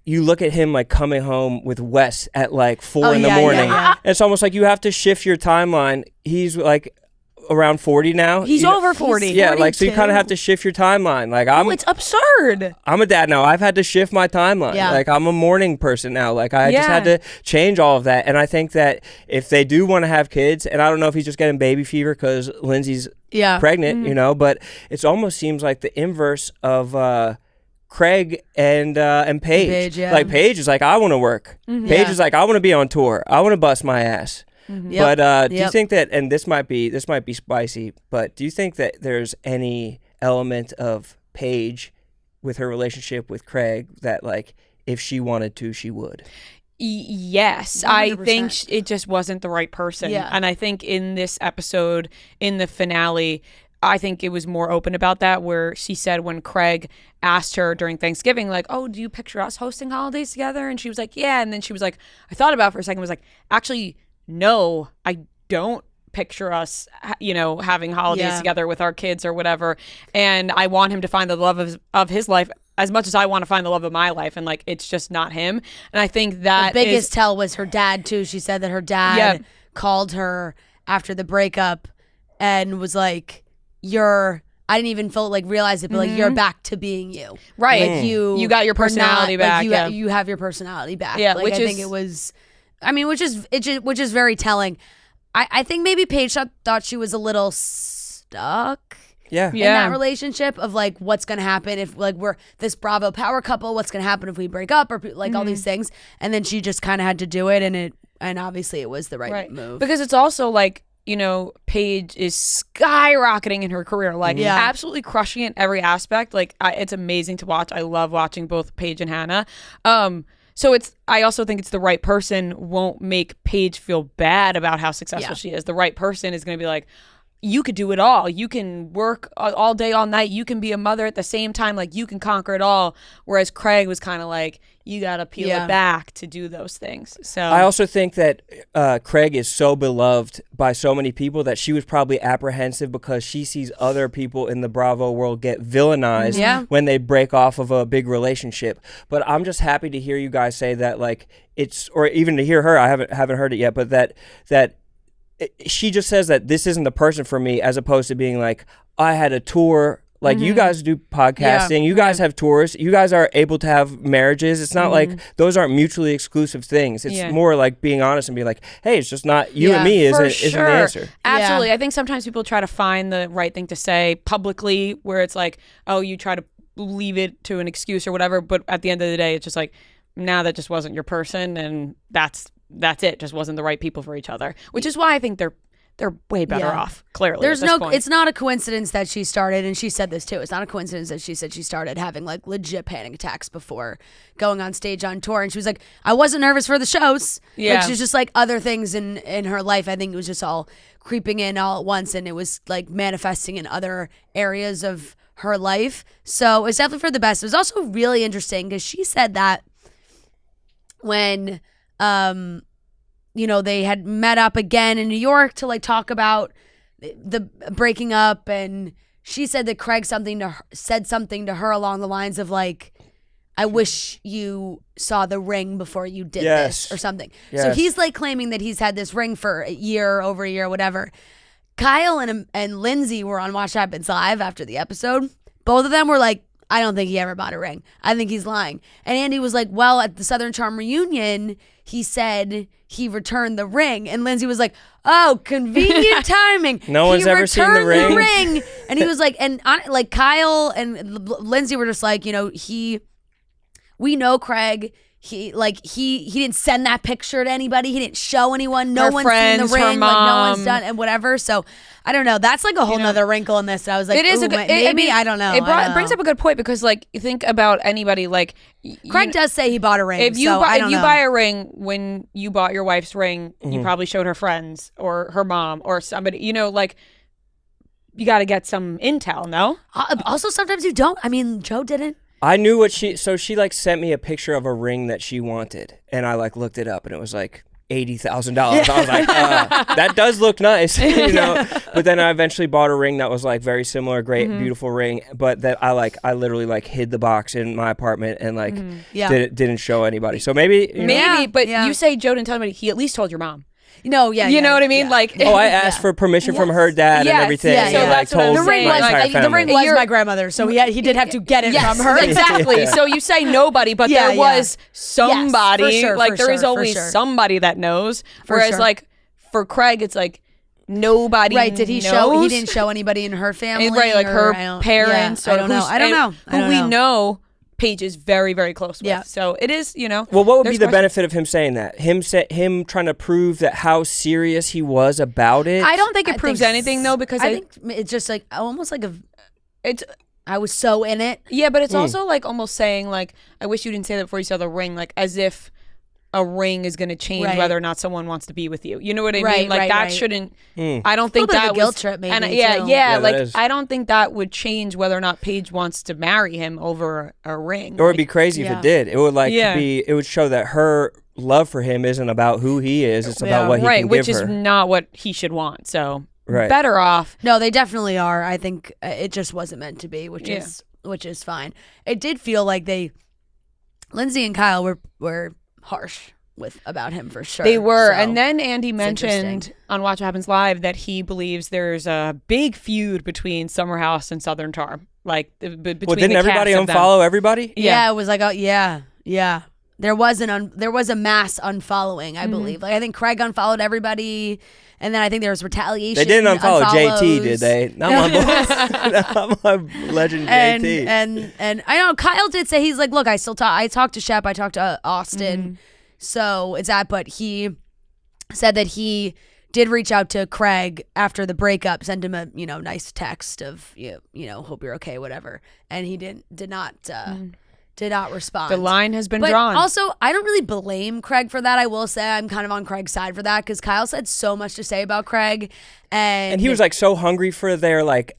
you look at him like coming home with Wes at like 4 in the yeah, yeah, morning. yeah. It's almost like you have to shift your timeline. He's like around 40 now. He's over 40. Yeah, like so you kind of have to shift your timeline. Like I'm It's absurd. a dad now. I've had to shift my timeline. Yeah. Like I'm a morning person now. Like I just had Yeah. to change all of that. And I think that if they do want to have kids, and I don't know if he's just getting baby fever because Lindsay's pregnant, but it almost seems like the inverse of Craig and Paige. Paige, yeah. Like Paige is like, I want to work. Paige Yeah. is like, I want to be on tour. I want to bust my ass. Yep. But do you Yep. think that, and this might be spicy, but do you think that there's any element of Paige with her relationship with Craig that like if she wanted to, she would? Yes, I 100%. think it just wasn't the right person. Yeah. And I think in this episode, in the finale, I think it was more open about that, where she said when Craig asked her during Thanksgiving, like, oh, do you picture us hosting holidays together? And she was like, yeah. And then she was like, I thought about it for a second, was like, actually, no, I don't picture us, having holidays together with our kids or whatever. And I want him to find the love of his life as much as I want to find the love of my life. And like, it's just not him. And I think that The biggest tell was her dad too. She said that her dad called her after the breakup and was like, I didn't even realize it, but like you're back to being you. Right. Like you got your are not- personality back, you, yeah. you have your personality back. Yeah, Like, which I think is- it was, which is very telling. I think maybe Paige thought she was a little stuck Yeah. in Yeah. that relationship of like what's gonna happen if like we're this Bravo power couple, what's gonna happen if we break up, or like all these things. And then she just kind of had to do it, and obviously it was the right move. Because it's also like Paige is skyrocketing in her career, like absolutely crushing it in every aspect. Like it's amazing to watch. I love watching both Paige and Hannah. So I also think it's the right person won't make Paige feel bad about how successful she is. The right person is going to be like, you could do it all. You can work all day, all night. You can be a mother at the same time. Like you can conquer it all. Whereas Craig was kind of like, you got to peel it back to do those things. So I also think that Craig is so beloved by so many people that she was probably apprehensive because she sees other people in the Bravo world get villainized when they break off of a big relationship. But I'm just happy to hear you guys say that, like, or even to hear her. I haven't heard it yet, but that she just says that this isn't the person for me, as opposed to being like, I had a tour. Like you guys do podcasting, you guys have tours, you guys are able to have marriages. It's not like those aren't mutually exclusive things. It's more like being honest and being like, hey, it's just not you and me isn't the answer. Absolutely. Yeah. I think sometimes people try to find the right thing to say publicly where it's like, oh, you try to leave it to an excuse or whatever. But at the end of the day, it's just like, nah, that just wasn't your person. And that's it. Just wasn't the right people for each other, which is why I think they're way better off, clearly. It's not a coincidence that she started, and she said this too, it's not a coincidence that she said she started having like legit panic attacks before going on stage on tour. And she was like, I wasn't nervous for the shows. Like, she was just like other things in her life. I think it was just all creeping in all at once, and it was like manifesting in other areas of her life. So it's definitely for the best. It was also really interesting because she said that when they had met up again in New York to like talk about the breaking up, and she said that Craig said something to her along the lines of like, I wish you saw the ring before you did this or something. Yes. So he's like claiming that he's had this ring for over a year, whatever. Kyle and Lindsay were on Watch What Happens Live after the episode. Both of them were like, I don't think he ever bought a ring. I think he's lying. And Andy was like, well, at the Southern Charm reunion, he said he returned the ring. And Lindsay was like, oh, convenient timing. No one's ever seen the ring. And he was like, like Kyle and Lindsay were just like, we know Craig. He didn't send that picture to anybody. He didn't show anyone. No one's seen the ring. Like no one's done and whatever. So I don't know. That's like a whole nother wrinkle in this. I was like, it is maybe I don't know. It brings up a good point because like you think about anybody like Craig does say he bought a ring. If you buy a ring, when you bought your wife's ring, you probably showed her friends or her mom or somebody. Like you got to get some intel. No. Also, sometimes you don't. I mean, Joe didn't. I knew what she like sent me a picture of a ring that she wanted, and I like looked it up, and it was like $80,000. I was like, that does look nice, But then I eventually bought a ring that was like very similar, great, beautiful ring, but that I literally like hid the box in my apartment and like didn't show anybody. So maybe, you say Joe didn't tell anybody. He at least told your mom. No, you know what I mean? Yeah. Like, I asked for permission from her dad and everything. Yeah, so that's told the ring was my grandmother, so he did have to get it from her. Exactly. So you say nobody, but there was somebody. Yes, for sure, there is always somebody that knows. Whereas like for Craig, it's like nobody. Right? Did he show? He didn't show anybody in her family. Right, like her parents. I don't know. Who we know. Paige is very, very close with. Yeah. So it is, Well, what would be the benefit of him saying that? Him trying to prove that how serious he was about it? I don't think it proves anything, though, because I think it's just like almost like I was so in it. Yeah, but it's also like almost saying like, I wish you didn't say that before you saw the ring, like as if a ring is going to change whether or not someone wants to be with you. You know what I mean? Like that shouldn't. I don't think that was a guilt trip. Maybe. And like I don't think that would change whether or not Paige wants to marry him over a ring. Or it'd be crazy if it did. It would It would show that her love for him isn't about who he is. It's about what he can give her. Which is not what he should want. So better off. No, they definitely are. I think it just wasn't meant to be, which is fine. It did feel like Lindsay and Kyle were harsh about him for sure. They were. So, and then Andy mentioned on Watch What Happens Live that he believes there's a big feud between Summer House and Southern Charm. Like between didn't everybody unfollow everybody? Yeah, it was like yeah. There was a mass unfollling, I believe. Like I think Craig unfollowed everybody, and then I think there was retaliation. They didn't unfollow JT, did they? Not my legend JT. And I know Kyle did say he's like, look, I talked to Shep, I talked to Austin, so it's that. But he said that he did reach out to Craig after the breakup, sent him a nice text of hope you're okay, whatever, and he did not respond. The line has been but drawn. Also, I don't really blame Craig for that. I will say I'm kind of on Craig's side for that because Kyle said so much to say about Craig, and he was like so hungry for their like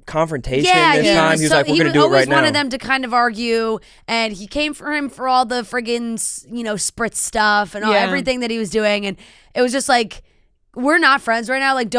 confrontation this time. He was like, "We're gonna do it right now." He always wanted them to kind of argue, and he came for him for all the friggin' spritz stuff and everything that he was doing, and it was just like, we're not friends right now. Like,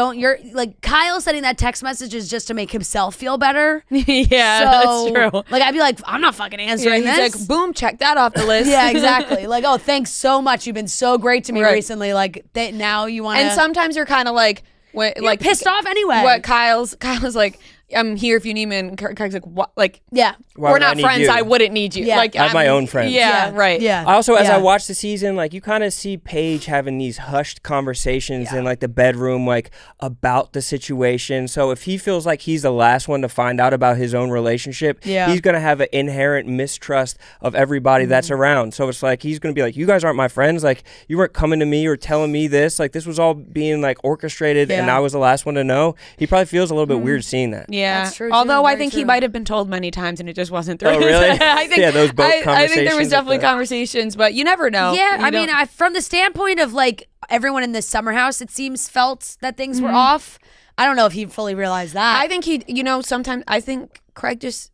Kyle sending that text message is just to make himself feel better. That's true. Like, I'd be like, I'm not fucking answering this. He's like, boom, check that off the list. Yeah, exactly. Like, oh, thanks so much. You've been so great to me recently. Like, now you want to. And sometimes you're kind of like, pissed off anyway. What Kyle's like, I'm here if you need me, and Craig's like, what? Like, why we're not friends. I wouldn't need you. Yeah. Like, I have my own friends. Yeah, right. Yeah. Also, as I watch the season, like, you kind of see Paige having these hushed conversations in like the bedroom, like about the situation. So if he feels like he's the last one to find out about his own relationship, he's gonna have an inherent mistrust of everybody that's around. So it's like he's gonna be like, you guys aren't my friends. Like, you weren't coming to me or telling me this. Like, this was all being like orchestrated, and I was the last one to know. He probably feels a little bit weird seeing that. Yeah, that's true. Although I think he might have been told many times, and it just wasn't through. Oh, really? I think, those boat conversations. I think there was definitely conversations, but you never know. Yeah, I mean, from the standpoint of like everyone in the summer house, it seems felt that things were off. I don't know if he fully realized that. I think he, sometimes I think Craig just.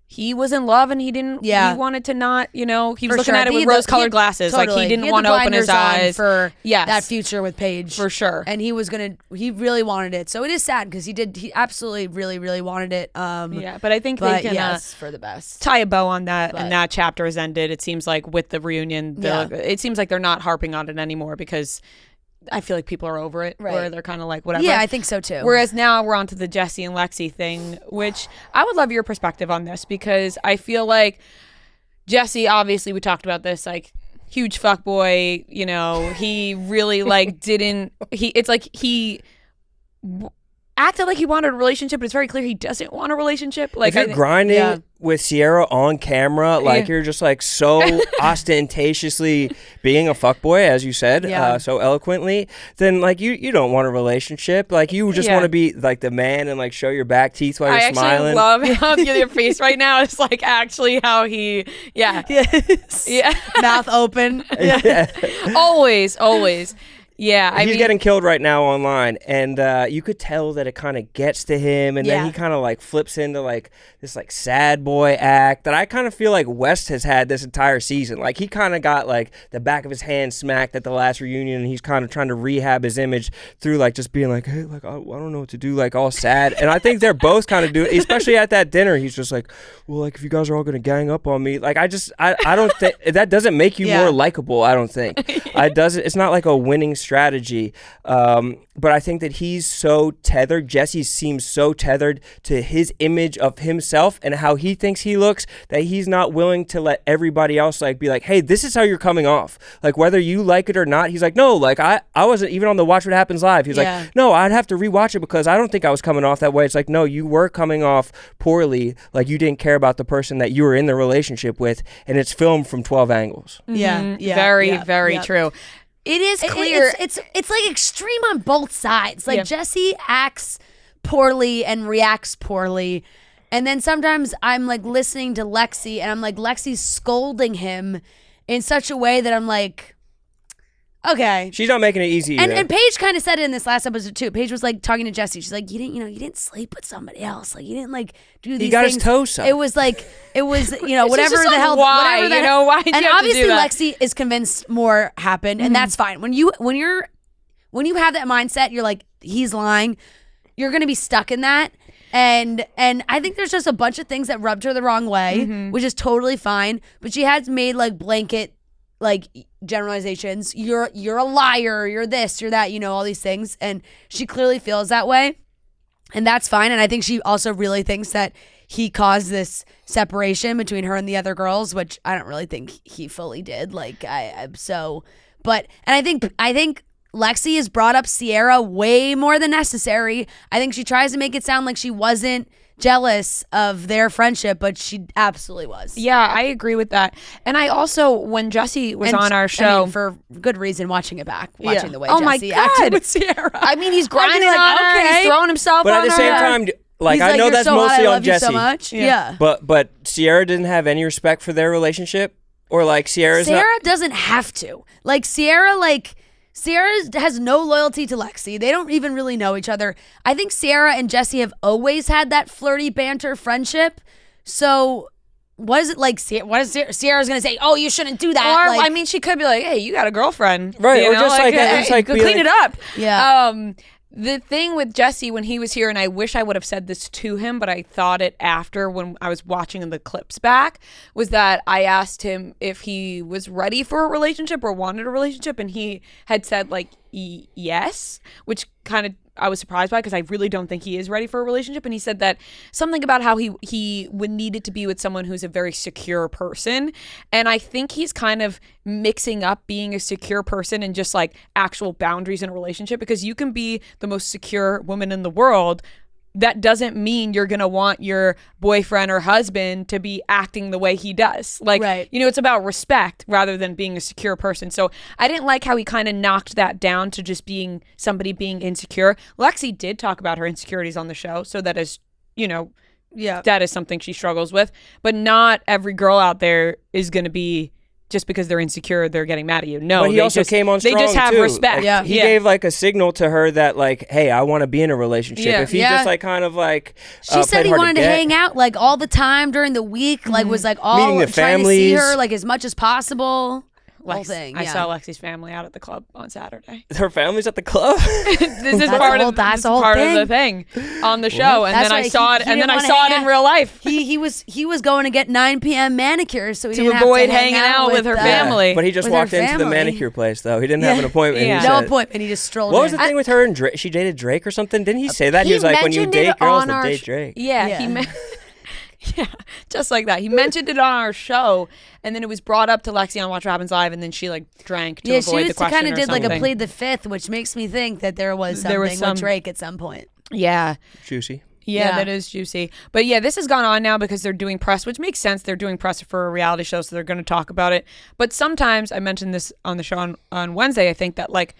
He was in love and he didn't. Yeah. He wanted to not. He was For looking sure. at it with rose-colored glasses. Totally. Like he didn't had want the to open his blinders on eyes for yes. that future with Paige for sure. And he was gonna. He really wanted it. So it is sad because he absolutely really really wanted it. But I think they can for the best. tie a bow on that, and that chapter has ended. It seems like with the reunion, it seems like they're not harping on it anymore because I feel like people are over it, or they're kind of like whatever. Yeah, I think so too. Whereas now we're on to the Jesse and Lexi thing, which I would love your perspective on this because I feel like Jesse, obviously we talked about this, like huge fuckboy, he really like it's like he acted like he wanted a relationship, but it's very clear he doesn't want a relationship. Like if you're grinding with Sierra on camera, like you're just like so ostentatiously being a fuckboy, as you said, so eloquently, then like you don't want a relationship. Like you just want to be like the man and like show your back teeth while you're smiling. I actually love how your face right now is like actually how he, mouth open. Always. Yeah, he's getting killed right now online, and you could tell that it kind of gets to him, and then he kind of like flips into like this like sad boy act that I kind of feel like West has had this entire season. Like he kind of got like the back of his hand smacked at the last reunion, and he's kind of trying to rehab his image through like just being like, hey, like I don't know what to do, like all sad. And I think they're both kind of doing, especially at that dinner. He's just like, well, like if you guys are all gonna gang up on me, like I don't think that doesn't make you more likable. I don't think it's not like a winning strategy, but I think that he's so tethered. Jesse seems so tethered to his image of himself and how he thinks he looks that he's not willing to let everybody else like be like, hey, this is how you're coming off, like whether you like it or not. He's like, no, like I wasn't even on the Watch What Happens Live. He's like, no, I'd have to rewatch it because I don't think I was coming off that way. It's like, no, you were coming off poorly, like you didn't care about the person that you were in the relationship with, and it's filmed from 12 angles. Very true. It is clear. It's like extreme on both sides. Like Jesse acts poorly and reacts poorly. And then sometimes I'm like listening to Lexi and I'm like, Lexi's scolding him in such a way that I'm like, okay. She's not making it easy either. And Paige kind of said it in this last episode too. Paige was like talking to Jesse. She's like, you didn't sleep with somebody else. Like you didn't like do these things. He got his toes up. It was whatever the hell. Why? Whatever the hell. Why did and you have obviously to do that? Lexi is convinced more happened, and that's fine. When you have that mindset, you're like, he's lying. You're gonna be stuck in that. And I think there's just a bunch of things that rubbed her the wrong way, which is totally fine. But she has made like blanket like generalizations. You're a liar. You're this. You're that. All these things, and she clearly feels that way, and that's fine. And I think she also really thinks that he caused this separation between her and the other girls, which I don't really think he fully did. Like I think Lexi has brought up Sierra way more than necessary. I think she tries to make it sound like she wasn't jealous of their friendship, but she absolutely was. Yeah, I agree with that. And I also, when Jessie was on our show, I mean, for good reason, watching it back, watching the way oh my Jessie God. acted with Sierra. I mean, he's grinding like, on her. okay. He's throwing himself But on at the her. same time, like, He's I know "You're that's so hot, mostly I on love you Jessie. so much. Yeah. But Sierra didn't have any respect for their relationship, or like Sierra doesn't have to. Like Sierra has no loyalty to Lexi. They don't even really know each other. I think Sierra and Jessie have always had that flirty banter friendship. So what is it like? What is Sierra's gonna say? Oh, you shouldn't do that. Or, like, I mean, she could be like, hey, you got a girlfriend. Right, You or know? just like, hey, it's like go be clean like- it up. Yeah. The thing with Jessie when he was here, and I wish I would have said this to him, but I thought it after when I was watching the clips back, was that I asked him if he was ready for a relationship or wanted a relationship, and he had said like yes, which kind of I was surprised by because I really don't think he is ready for a relationship. And he said that something about how he would need it to be with someone who's a very secure person. And I think he's kind of mixing up being a secure person and just like actual boundaries in a relationship, because you can be the most secure woman in the world. That doesn't mean you're going to want your boyfriend or husband to be acting the way he does. Like, Right. you know, it's about respect rather than being a secure person. So I didn't like how he kind of knocked that down to just being somebody being insecure. Lexi did talk about her insecurities on the show. So that is, you know, yeah. that is something she struggles with. But not every girl out there is going to be, just because they're insecure, they're getting mad at you. No, But he also came on strong, they just have too. respect. Like, he gave like a signal to her that like, hey, I want to be in a relationship. Yeah. If he Yeah. just like kind of like She said played he hard wanted to get, hang out like all the time during the week, like was like all Meeting the trying to see families. her like as much as possible. Whole thing. I Yeah. saw Lexi's family out at the club on Saturday. her family's at the club. This is That's part the whole- of that's this the whole part of the thing. thing on the show, and That's then I right. saw He it, and then didn't I wanna saw hang it in out. real life He was going to get 9 p.m. manicures so he to didn't avoid have to hanging out with her the- family. But he just With her walked into the family. manicure place though. He didn't have an appointment. Yeah. He No said- appointment. He just strolled What was in. the thing with her and Drake? She dated Drake or something? Didn't he say that? He was like, when you mentioned date it girls, on then our date Drake. Yeah, Yeah. Yeah, just like that. He mentioned it on our show, and then it was brought up to Lexi on Watch What Happens Live, and then she like drank to Yeah, avoid she the was question kind of or did like a something. plead the fifth, which makes me think that there was something with Drake at some point. Yeah. Juicy. Yeah, Yeah. that is juicy. But yeah, this has gone on now because they're doing press, which makes sense. They're doing press for a reality show, so they're going to talk about it. But sometimes, I mentioned this on the show on Wednesday, I think that like,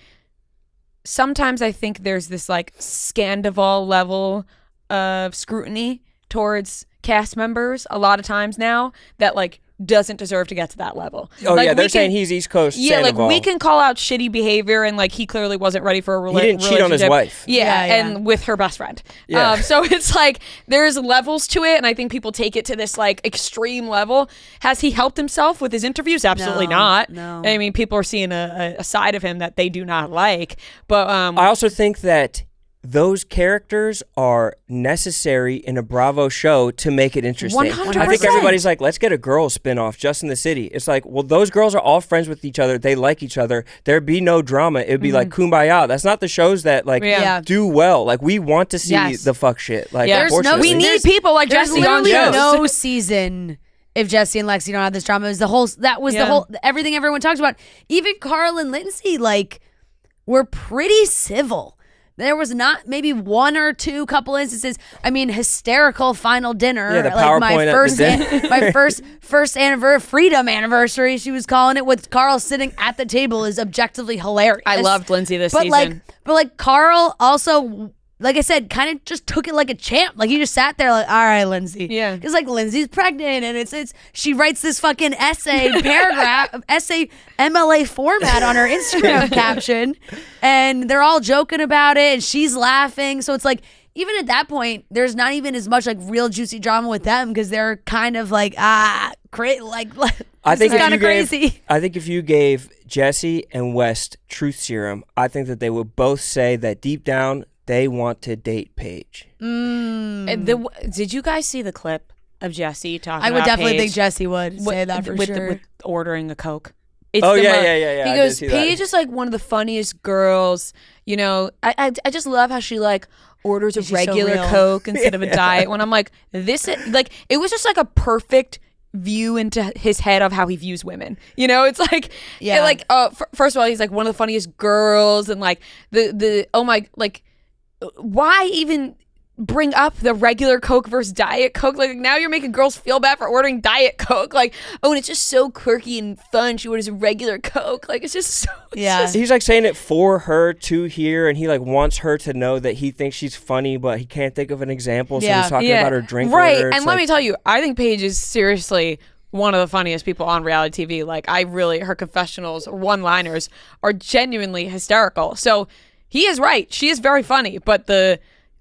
sometimes I think there's this like Scandival level of scrutiny towards cast members a lot of times now that like doesn't deserve to get to that level. Oh Like, yeah, they're we saying can- he's East Coast. Yeah, like Sandoval. we can call out shitty behavior and like he clearly wasn't ready for a He didn't cheat on his relationship. wife. Yeah, Yeah, and with her best friend. Yeah. So it's like there's levels to it, and I think people take it to this like extreme level. Has he helped himself with his interviews? Absolutely No, not. no. I mean, people are seeing a side of him that they do not like. But I also think that those characters are necessary in a Bravo show to make it interesting. 100%. I think everybody's like, let's get a girl spinoff just in the city. It's like, well, those girls are all friends with each other. They like each other. There'd be no drama. It'd be like kumbaya. That's not the shows that like Yeah. do well. Like we want to see Yes. the fuck shit. Like Yeah. There's no- unfortunately. we need There's- people like There's Jesse on literally shows. no season if Jesse and Lexi don't have this drama. It was the whole Yeah. the whole everything everyone talks about. Even Carl and Lindsay like were pretty civil. There was not maybe one or two couple instances. I mean, hysterical final dinner. Yeah, the like my PowerPoint at first the dinner. my first freedom anniversary. She was calling it with Carl sitting at the table is objectively hilarious. I loved Lindsay this but season. like Carl also, like I said, kind of just took it like a champ. Like he just sat there like, all right, Lindsay. Yeah. Because like Lindsay's pregnant and it's she writes this fucking essay MLA format on her Instagram caption, and they're all joking about it and she's laughing. So it's like even at that point, there's not even as much like real juicy drama with them because they're kind of like I think kind if of you crazy. gave, I think if you gave Jesse and West truth serum, I think that they would both say that deep down they want to date Paige. Did you guys see the clip of Jesse talking I would about definitely Paige? think Jesse would say that for sure. With ordering a Coke. It's Oh, the yeah, mo- yeah. I He did goes, see that. Paige is like one of the funniest girls. You know, I just love how she like orders a She's so regular real. Coke instead of a diet one. I'm like, like it was just like a perfect view into his head of how he views women. You know, it's like, Yeah. like first of all, he's like one of the funniest girls, and like the oh my, like why even bring up the regular Coke versus Diet Coke. Like, now you're making girls feel bad for ordering Diet Coke. Like, oh, and it's just so quirky and fun. She orders a regular Coke. Like, it's just so... He's like saying it for her to hear, and he like wants her to know that he thinks she's funny, but he can't think of an example, so he's talking about her drink right. order. And let me tell you, I think Paige is seriously one of the funniest people on reality TV. Like, her confessionals, one-liners are genuinely hysterical. So he is right. She is very funny, but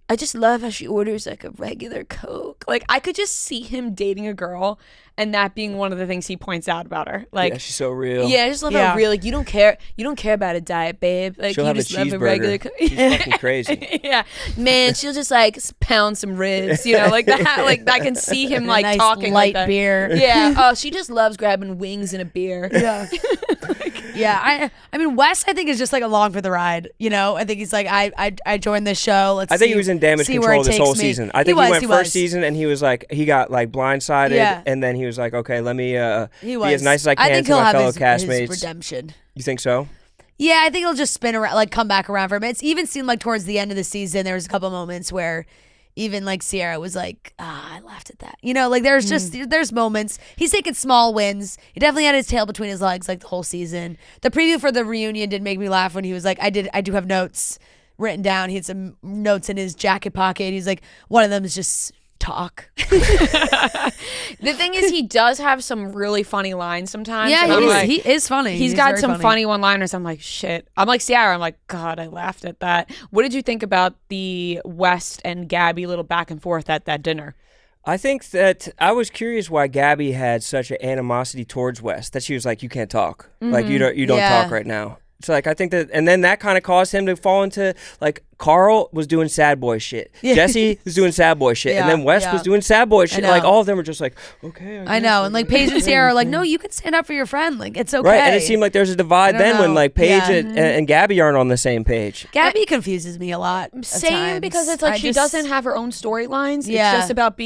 I just love how she orders like a regular Coke. Like, I could just see him dating a girl and that being one of the things he points out about her. Like, yeah, she's so real. Yeah, I just love how real. Like, you don't care about a diet, babe. Like, she'll you have just a love a regular Coke. She's fucking crazy. Yeah, man, she'll just like pound some ribs, like that. Like, I can see him like nice talking light like that. beer. Yeah. Oh, she just loves grabbing wings and a beer. Yeah. Yeah, I mean, Wes, I think, is just like along for the ride. I think he's like, I joined this show. I think he was in damage control this whole season. I think he went first season, and he was like, he got like blindsided, and then he was like, okay, let me be as nice as I can to my fellow castmates. His redemption. You think so? Yeah, I think he'll just spin around, like come back around for him. It's even seemed like towards the end of the season, there was a couple moments where even like Sierra was like, I laughed at that. Like there's there's moments. He's taking small wins. He definitely had his tail between his legs like the whole season. The preview for the reunion did make me laugh when he was like, I do have notes written down. He had some notes in his jacket pocket. He's like, one of them is just talk. The thing is, he does have some really funny lines sometimes. Yeah, he is funny. He's got some funny one-liners. I'm like, shit. I'm like Sierra. I'm like, God, I laughed at that. What did you think about the West and Gabby little back and forth at that dinner? I think that I was curious why Gabby had such an animosity towards West, that she was like, you can't talk. Like, you don't talk right now. So like, I think that, and then that kind of caused him to fall into like, Carl was doing sad boy shit. Jesse was doing sad boy shit. And then Wes was doing sad boy shit. Like, all of them were just like, okay. I know. And like Paige and Sierra are like, no, you can stand up for your friend. Like, it's okay. Right. And it seemed like there's a divide then when like Paige and Gabby aren't on the same page. Gabby confuses me a lot. Same, because it's like she doesn't have her own storylines. Yeah. It's just about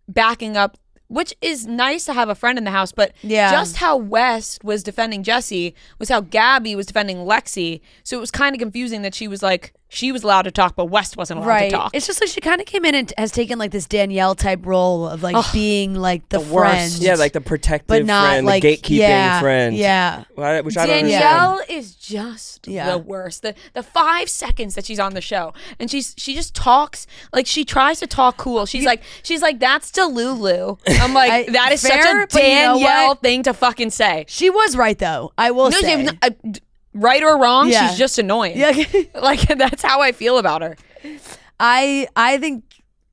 backing up, which is nice to have a friend in the house, but just how West was defending Jesse was how Gabby was defending Lexi. So it was kind of confusing that she was like, she was allowed to talk, but West wasn't allowed to talk. It's just like she kind of came in and has taken like this Danielle type role of like being like the friend. Worst. Yeah, like the protective but not friend, like, the gatekeeping friend. Yeah. Which I don't understand. Danielle is just the worst. The 5 seconds that she's on the show, and she just talks like she tries to talk cool. She's like that's Delulu. I'm like, that is such a Danielle thing to fucking say. She was right though. I will say. Right or wrong, she's just annoying. Yeah. Like, that's how I feel about her. I think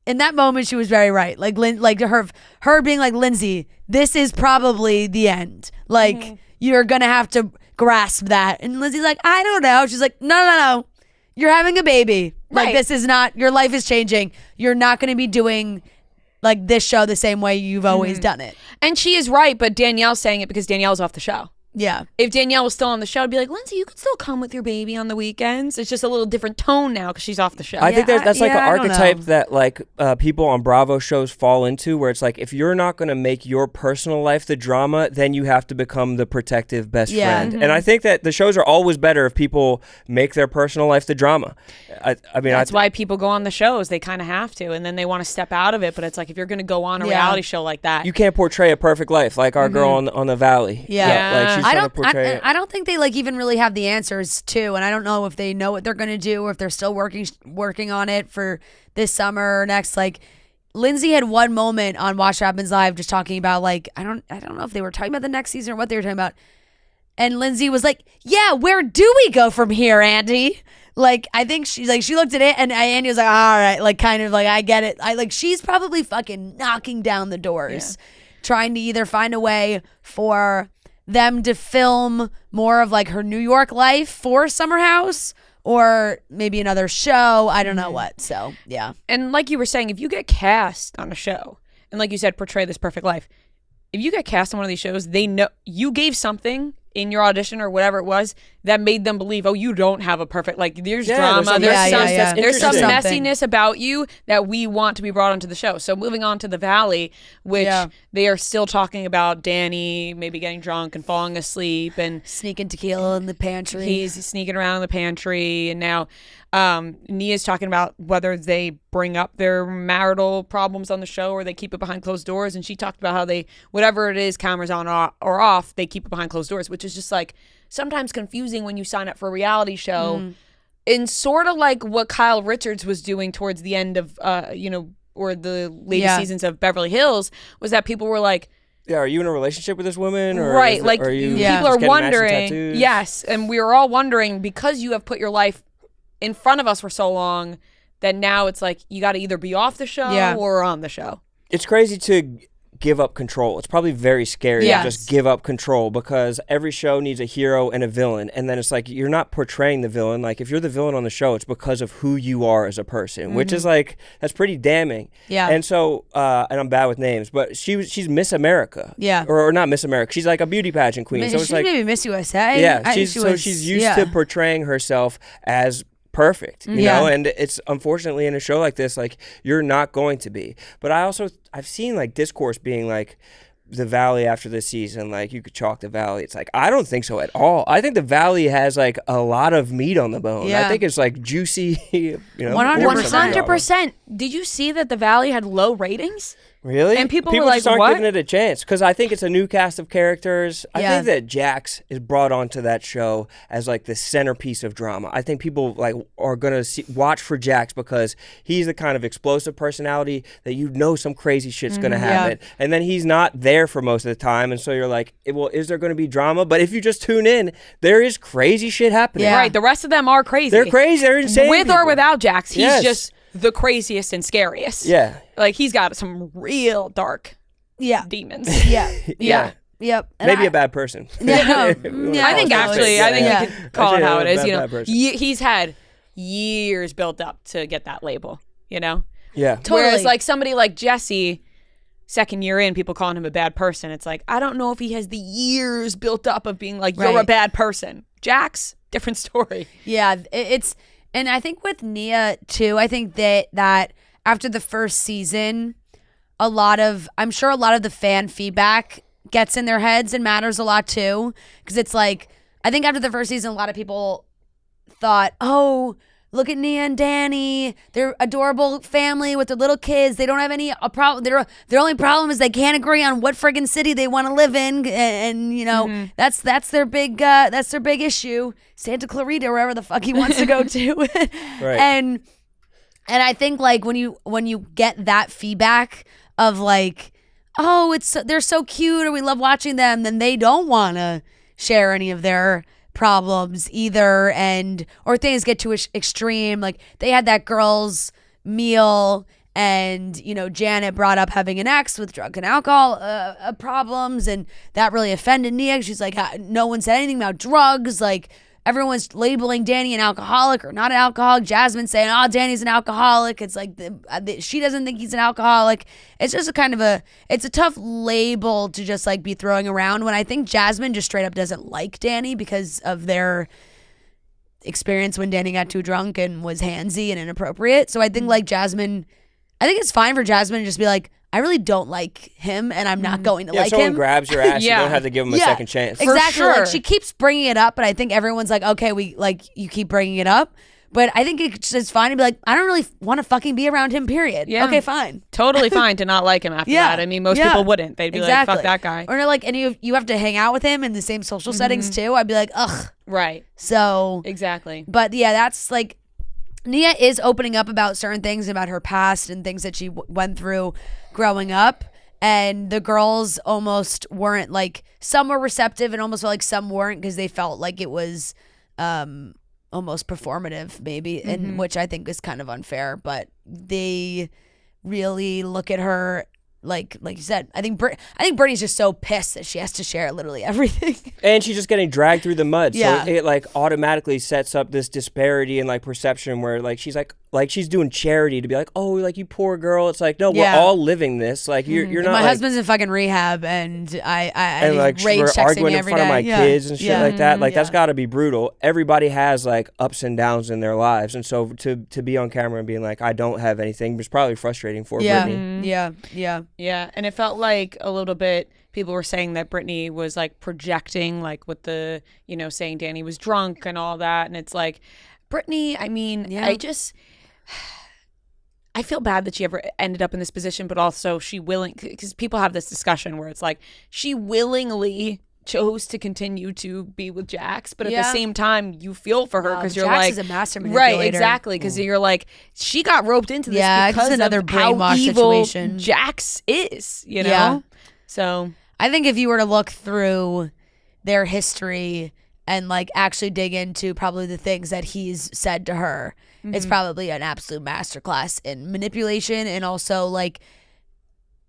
in that moment she was very right. Like her being like, Lindsay, this is probably the end. Like, you're gonna have to grasp that. And Lindsay's like, I don't know. She's like, no. You're having a baby. Like, this is not, your life is changing. You're not gonna be doing like this show the same way you've always done it. And she is right, but Danielle's saying it because Danielle's off the show. Yeah. If Danielle was still on the show, I'd be like, Lindsay, you could still come with your baby on the weekends. It's just a little different tone now because she's off the show. I think that's like an archetype that like people on Bravo shows fall into, where it's like, if you're not going to make your personal life the drama, then you have to become the protective best friend. And I think that the shows are always better if people make their personal life the drama. I mean, that's why people go on the shows. They kind of have to, and then they want to step out of it. But it's like, if you're going to go on a reality show like that, you can't portray a perfect life like our girl on the Valley. Like, I don't think they like even really have the answers too, and I don't know if they know what they're gonna do or if they're still working on it for this summer or next. Like, Lindsay had one moment on Watch What Happens Live just talking about like, I don't know if they were talking about the next season or what they were talking about, and Lindsay was like, yeah, where do we go from here, Andy? Like, I think she's like, she looked at it and Andy was like, all right, like, kind of like, I get it. She's probably fucking knocking down the doors, trying to either find a way for them to film more of like her New York life for Summer House, or maybe another show. I don't know what. So yeah. And like you were saying, if you get cast on a show and like you said, portray this perfect life, if you get cast on one of these shows, they know you gave something in your audition or whatever it was. that made them believe, oh, you don't have a perfect, like, there's Yeah, drama, there's there's some interesting. messiness about you that we want to be brought onto the show. So moving on to the Valley, which they are still talking about Danny maybe getting drunk and falling asleep and sneaking tequila in the pantry. he's sneaking around in the pantry. And now Nia's talking about whether they bring up their marital problems on the show or they keep it behind closed doors. And she talked about how they, whatever it is, cameras on or off, they keep it behind closed doors, which is just like sometimes confusing when you sign up for a reality show. And sort of like what Kyle Richards was doing towards the end of, or the latest seasons of Beverly Hills, was that people were like, yeah, are you in a relationship with this woman? Or right, like are you people just are getting matching wondering. tattoos? Yes, and we were all wondering, because you have put your life in front of us for so long, that now it's like you got to either be off the show or on the show. It's crazy to give up control. It's probably very scary to just give up control, because every show needs a hero and a villain, and then it's like you're not portraying the villain. Like if you're the villain on the show, it's because of who you are as a person, which is like, that's pretty damning. And so and I'm bad with names, but she's Miss America, or not Miss America, she's like a beauty pageant queen. So it's She's like maybe Miss USA. yeah, she's used to portraying herself as perfect, you know, and it's unfortunately in a show like this, like you're not going to be. But I've seen like discourse being like, the Valley after this season, like you could chalk the Valley. It's like, I don't think so at all. I think the Valley has like a lot of meat on the bone. I think it's like juicy, 100%. Did you see that the Valley had low ratings? Really? And people were just like, aren't what? giving it a chance, because I think it's a new cast of characters. I think that Jax is brought onto that show as like the centerpiece of drama. I think people like are gonna watch for Jax because he's the kind of explosive personality that some crazy shit's gonna happen, and then he's not there for most of the time, and so you're like, well, is there gonna be drama? But if you just tune in, there is crazy shit happening. Right. The rest of them are crazy. They're crazy. They're insane. With people. or without Jax, he's just the craziest and scariest. Yeah. Like he's got some real dark demons. Yep. And Maybe a bad person. I think we could call it how it is. He's had years built up to get that label, Yeah. Totally. Whereas like somebody like Jesse, second year in, people calling him a bad person. It's like, I don't know if he has the years built up of being like, you're a bad person. Jax, different story. Yeah, and I think with Nia too, I think that after the first season, I'm sure a lot of the fan feedback gets in their heads and matters a lot too. Because it's like, I think after the first season, a lot of people thought, oh, look at Nia and Danny. They're adorable family with their little kids. They don't have any problem. Their only problem is they can't agree on what friggin' city they want to live in, and that's their big issue. Santa Clarita, wherever the fuck he wants to go to. Right. And I think like when you get that feedback of like, oh, they're so cute or we love watching them, then they don't want to share any of their problems either, or things get too extreme. Like they had that girls' meal, and Janet brought up having an ex with drug and alcohol problems, and that really offended Nia. She's like, no one said anything about drugs. Like everyone's labeling Danny an alcoholic or not an alcoholic. Jasmine saying, oh, Danny's an alcoholic. It's like she doesn't think he's an alcoholic. It's just it's a tough label to just like be throwing around, when I think Jasmine just straight up doesn't like Danny because of their experience when Danny got too drunk and was handsy and inappropriate. So I think like Jasmine, I think it's fine for Jasmine to just be like, I really don't like him, and I'm not going to like him. If someone grabs your ass, you don't have to give him a second chance. Exactly. For sure. Like she keeps bringing it up, but I think everyone's like, okay, you keep bringing it up. But I think it's just fine to be like, I don't really want to fucking be around him, period. Yeah. Okay, fine. Totally fine to not like him after that. I mean, most people wouldn't. They'd be like, fuck that guy. Or they're like, and you have to hang out with him in the same social settings too. I'd be like, ugh. Right. So. Exactly. But yeah, that's like, Nia is opening up about certain things about her past and things that she went through growing up. And the girls almost weren't, like, some were receptive and almost felt like some weren't, because they felt like it was almost performative, maybe, and which I think is kind of unfair. But they really look at her like you said. I think Brittany's just so pissed that she has to share literally everything. And she's just getting dragged through the mud. Yeah. So it like automatically sets up this disparity in like perception where like she's like, like she's doing charity to be like, oh, like you poor girl. It's like, no, Yeah. we're all living this. Like you're not. My like, husband's in fucking rehab, and and like rage we're texting arguing me in every front of day. my Yeah. kids and shit like that. Like that's Yeah. got to be brutal. Everybody has like ups and downs in their lives, and so to be on camera and being like, I don't have anything, was probably frustrating for Brittany. Yeah, and it felt like a little bit. People were saying that Brittany was like projecting, like with the saying Danny was drunk and all that, and it's like Brittany. I mean, I feel bad that she ever ended up in this position, but also because people have this discussion where it's like she willingly chose to continue to be with Jax, but at the same time you feel for her because you're Jax like is a master manipulator. right, exactly, because you're like she got roped into this because it's another of how brainwash evil situation. Jax is, Yeah. So I think if you were to look through their history and like actually dig into probably the things that he's said to her, it's probably an absolute masterclass in manipulation and also like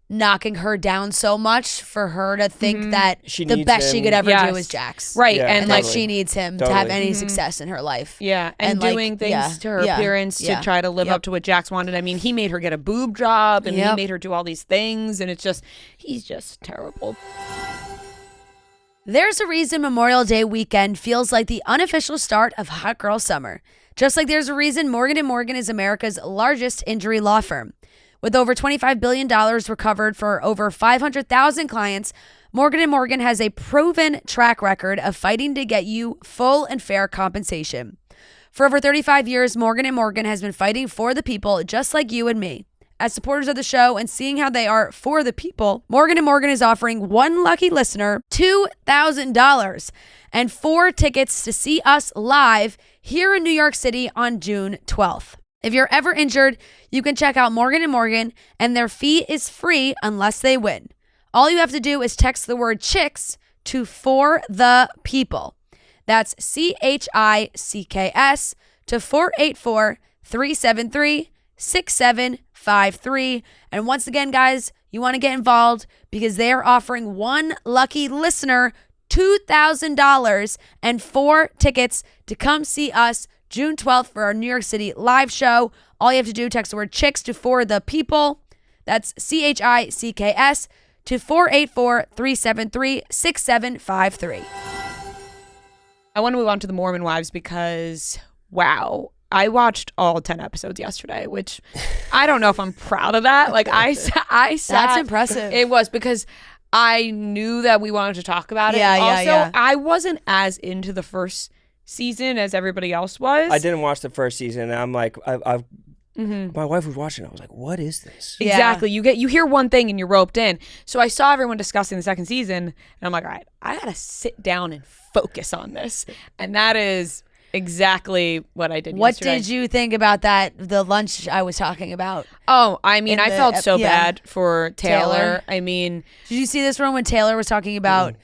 knocking her down so much for her to think that She the needs best she him. could ever Yes. do is Jax. right, Yeah, and And like that she needs him to have Totally. any success in her life. yeah, and like, doing things yeah, to her yeah, appearance yeah. to try to live Yep. up to what Jax wanted. I mean, he made her get a boob job and he Yep. made her do all these things, and it's just he's just terrible. There's a reason Memorial Day weekend feels like the unofficial start of hot girl summer. Just like there's a reason Morgan & Morgan is America's largest injury law firm. With over $25 billion recovered for over 500,000 clients, Morgan & Morgan has a proven track record of fighting to get you full and fair compensation. For over 35 years, Morgan & Morgan has been fighting for the people just like you and me. As supporters of the show and seeing how they are for the people, Morgan & Morgan is offering one lucky listener $2,000 and 4 tickets to see us live here in New York City on June 12th. If you're ever injured, you can check out Morgan & Morgan, and their fee is free unless they win. All you have to do is text the word CHICKS to For the People. That's CHICKS to 484-373-6753. And once again, guys, you want to get involved because they are offering one lucky listener $2,000 and 4 tickets to come see us June 12th for our New York City live show. All you have to do, text the word CHICKS to For the People. That's CHICKS to 484-373-6753. I want to move on to the Mormon wives because, wow, I watched all 10 episodes yesterday, which I don't know if I'm proud of that. Like I sat. That's impressive. It was because I knew that we wanted to talk about it. Yeah, yeah, also, yeah. I wasn't as into the first season as everybody else was. I didn't watch the first season. And I'm like, my wife was watching. I was like, what is this? Yeah. Exactly. You hear one thing and you're roped in. So I saw everyone discussing the second season and I'm like, all right, I gotta sit down and focus on this. And that is exactly what I did What yesterday. did you think about that, the lunch I was talking about? Oh, I mean, in I the felt so yeah. bad for Taylor. Taylor? I mean, Did you see this one when Taylor was talking about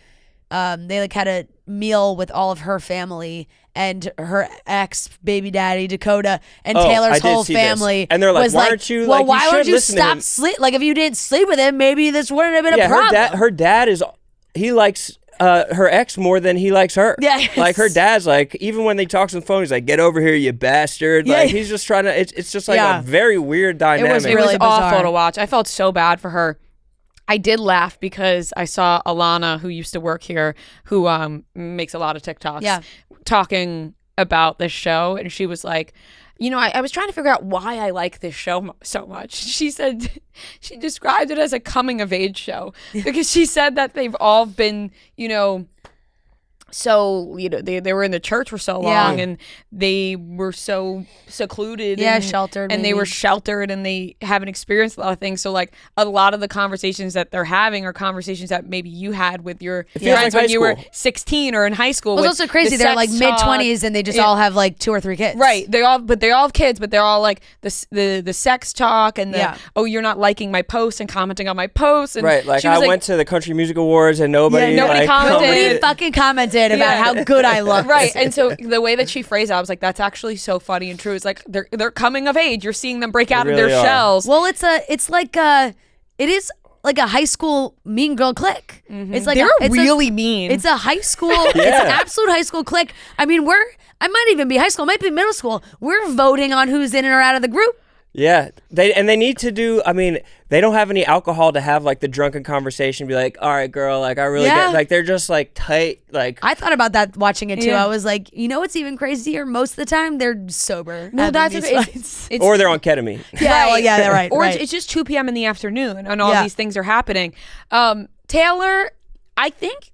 they like had a meal with all of her family and her ex baby daddy Dakota and Oh, I Taylor's did whole see this. family And they're like, was why like, aren't you, well, like, you why should don't you listen to stop him. sleep? Like if you didn't sleep with him, maybe this wouldn't have been a Yeah, problem. her dad is, he likes her ex more than he likes her. Yes. Like her dad's like, even when they talks on the phone, he's like, get over here, you bastard. Yeah. Like he's just trying to, it's just like Yeah. a very weird dynamic. it was really awful bizarre. to watch. I felt so bad for her. I did laugh because I saw Alana, who used to work here, who makes a lot of TikToks, talking about this show. And she was like, you know, I was trying to figure out why I like this show so much. She said, she described it as a coming of age show because she said that they've all been, you know, so, you know, they were in the church for so long and they were so secluded and sheltered and they maybe. were sheltered and they haven't experienced a lot of things. So like a lot of the conversations that they're having are conversations that maybe you had with your feels friends like when high you were school. 16 or in high school. Well, with it's also crazy. the They're like sex mid-20s talk. and they just Yeah. all have like 2 or 3 kids. Right, they all have kids, but they're all like the sex talk and the oh, you're not liking my post and commenting on my posts and Right, like she was I went to the Country Music Awards and nobody, nobody like, commented. Nobody fucking commented about how good I look. Right, and so the way that she phrased it, I was like, that's actually so funny and true. It's like they're coming of age. You're seeing them break out of really their are. shells. Well, it is like like a high school mean girl clique. It's like They're really mean. It's a high school. It's an absolute high school clique. I mean, I might even be high school, might be middle school. We're voting on who's in or out of the group. Yeah, they need to do. I mean, they don't have any alcohol to have like the drunken conversation. Be like, all right, girl, like I really get. Like they're just like tight. Like I thought about that watching it too. I was like, you know what's even crazier? Most of the time they're sober. No, that's it's or they're on ketamine. Yeah, well, yeah, they're right. Or right. it's just 2 p.m. in the afternoon, and all these things are happening. Taylor, I think,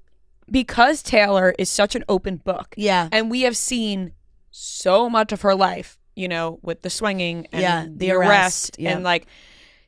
because Taylor is such an open book. Yeah, and we have seen so much of her life. You know, with the swinging and the arrest. And like,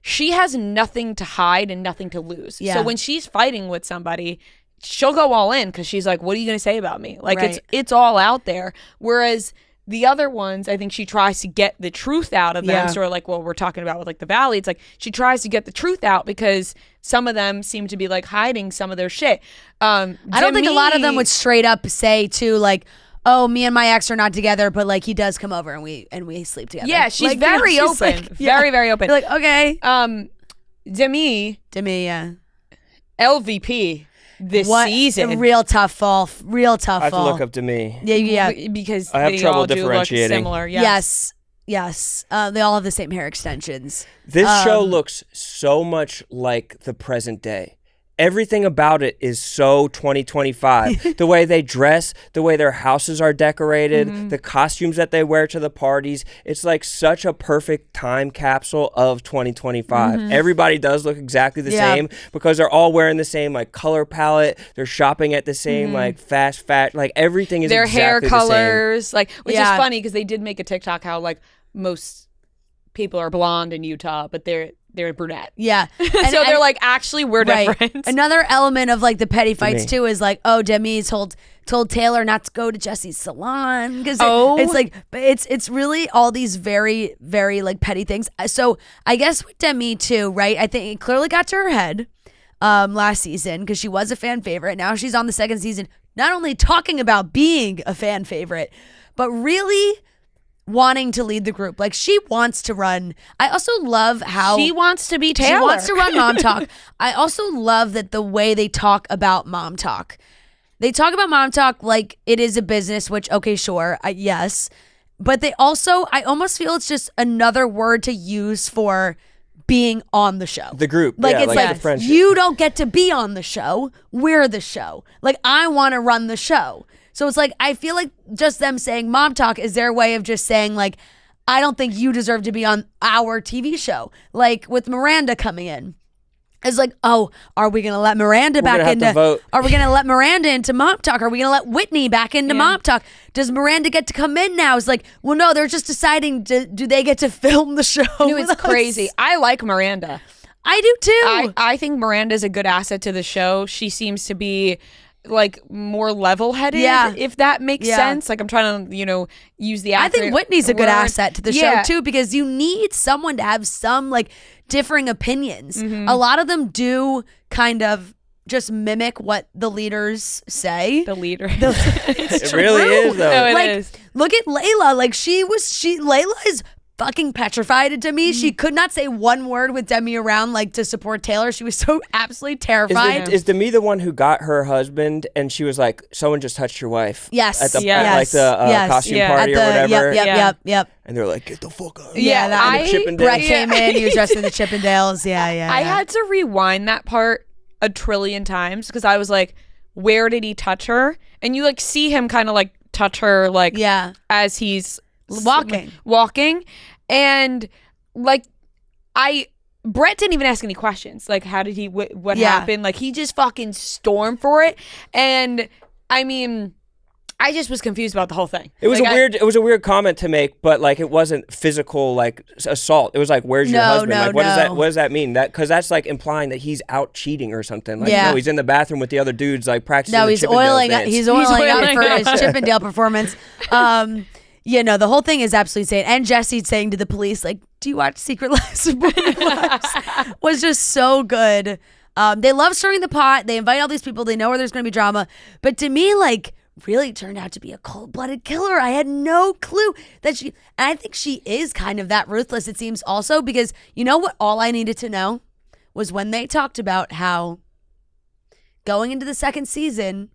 she has nothing to hide and nothing to lose. Yeah. So when she's fighting with somebody, she'll go all in because she's like, what are you going to say about me? Like, it's all out there. Whereas the other ones, I think she tries to get the truth out of them. Yeah. Sort of like what we're talking about with like the Valley. It's like she tries to get the truth out because some of them seem to be like hiding some of their shit. I don't think a lot of them would straight up say too, like, oh, me and my ex are not together, but like he does come over and we sleep together. Yeah, she's like, very she's open. like, very, very open. You're like, okay. Demi, yeah. LVP this season. Real tough fall. I have to look up to me. Yeah. Because I have they trouble all do look differentiating. similar. Yes. Yes. They all have the same hair extensions. This show looks so much like the present day. Everything about it is so 2025. The way they dress, the way their houses are decorated, the costumes that they wear to the parties. It's like such a perfect time capsule of 2025. Everybody does look exactly the same because they're all wearing the same like color palette. They're shopping at the same like fast fashion. Like everything is their exactly hair colors, like which is Yeah. funny because they did make a TikTok how like most people are blonde in Utah, but they're brunette. Yeah. So they're like, actually, we're different. Another element of like the petty fights Me. too is like, oh, Demi told Taylor not to go to Jesse's salon because it's like, but it's really all these very, very like petty things. So I guess with Demi too, right? I think it clearly got to her head last season because she was a fan favorite. Now she's on the second season, not only talking about being a fan favorite, but really wanting to lead the group. Like she wants to run. I also love how she wants to be Taylor. She wants to run Mom Talk. I also love that the way they talk about Mom Talk. They talk about Mom Talk like it is a business, which, okay, sure, yes. But they also, I almost feel it's just another word to use for being on the show. The group. Like, yeah, it's like like, the friendship. you don't get to be on the show. We're the show. Like, I want to run the show. So it's like, I feel like just them saying Mom Talk is their way of just saying, like, I don't think you deserve to be on our TV show. Like, with Miranda coming in. It's like, oh, are we going to let Miranda back into... Are we going to let Miranda into Mom Talk? Are we going to let Whitney back into Mom Talk? Does Miranda get to come in now? It's like, well, no, they're just deciding, do they get to film the show? No, it's crazy. I like Miranda. I do too. I think Miranda's a good asset to the show. She seems to be like more level-headed, if that makes sense. Like I'm trying to, use the I think Whitney's a good asset to the show too, because you need someone to have some like differing opinions. A lot of them do kind of just mimic what the leaders say. The leader. It really is though. No, it like, is. Look at Layla. Like Layla is fucking petrified to me. She could not say one word with Demi around, like to support Taylor. She was so absolutely terrified. Is Demi the one who got her husband and she was like, someone just touched your wife? Yes. At the costume party or whatever. Yep. And they're like, get the fuck out. Brett came in. He was dressed in the Chippendales. I had to rewind that part a trillion times because I was like, where did he touch her? And you like see him kind of like touch her like as he's walking, and like Brett didn't even ask any questions. Like, how did he? What happened? Like, he just fucking stormed for it. And I mean, I just was confused about the whole thing. It was It was a weird comment to make, but like it wasn't physical like assault. It was like, where's your husband? Like, what does that mean? That because that's like implying that he's out cheating or something. Like, no, he's in the bathroom with the other dudes like practicing. No, he's oiling up for his Chippendale performance. The whole thing is absolutely insane. And Jesse saying to the police, like, do you watch Secret Lives of Broken Wives? Was just so good. They love stirring the pot. They invite all these people. They know where there's going to be drama. But to me, like, really turned out to be a cold-blooded killer. I had no clue that and I think she is kind of that ruthless, it seems also, because you know what all I needed to know? was when they talked about how going into the second season,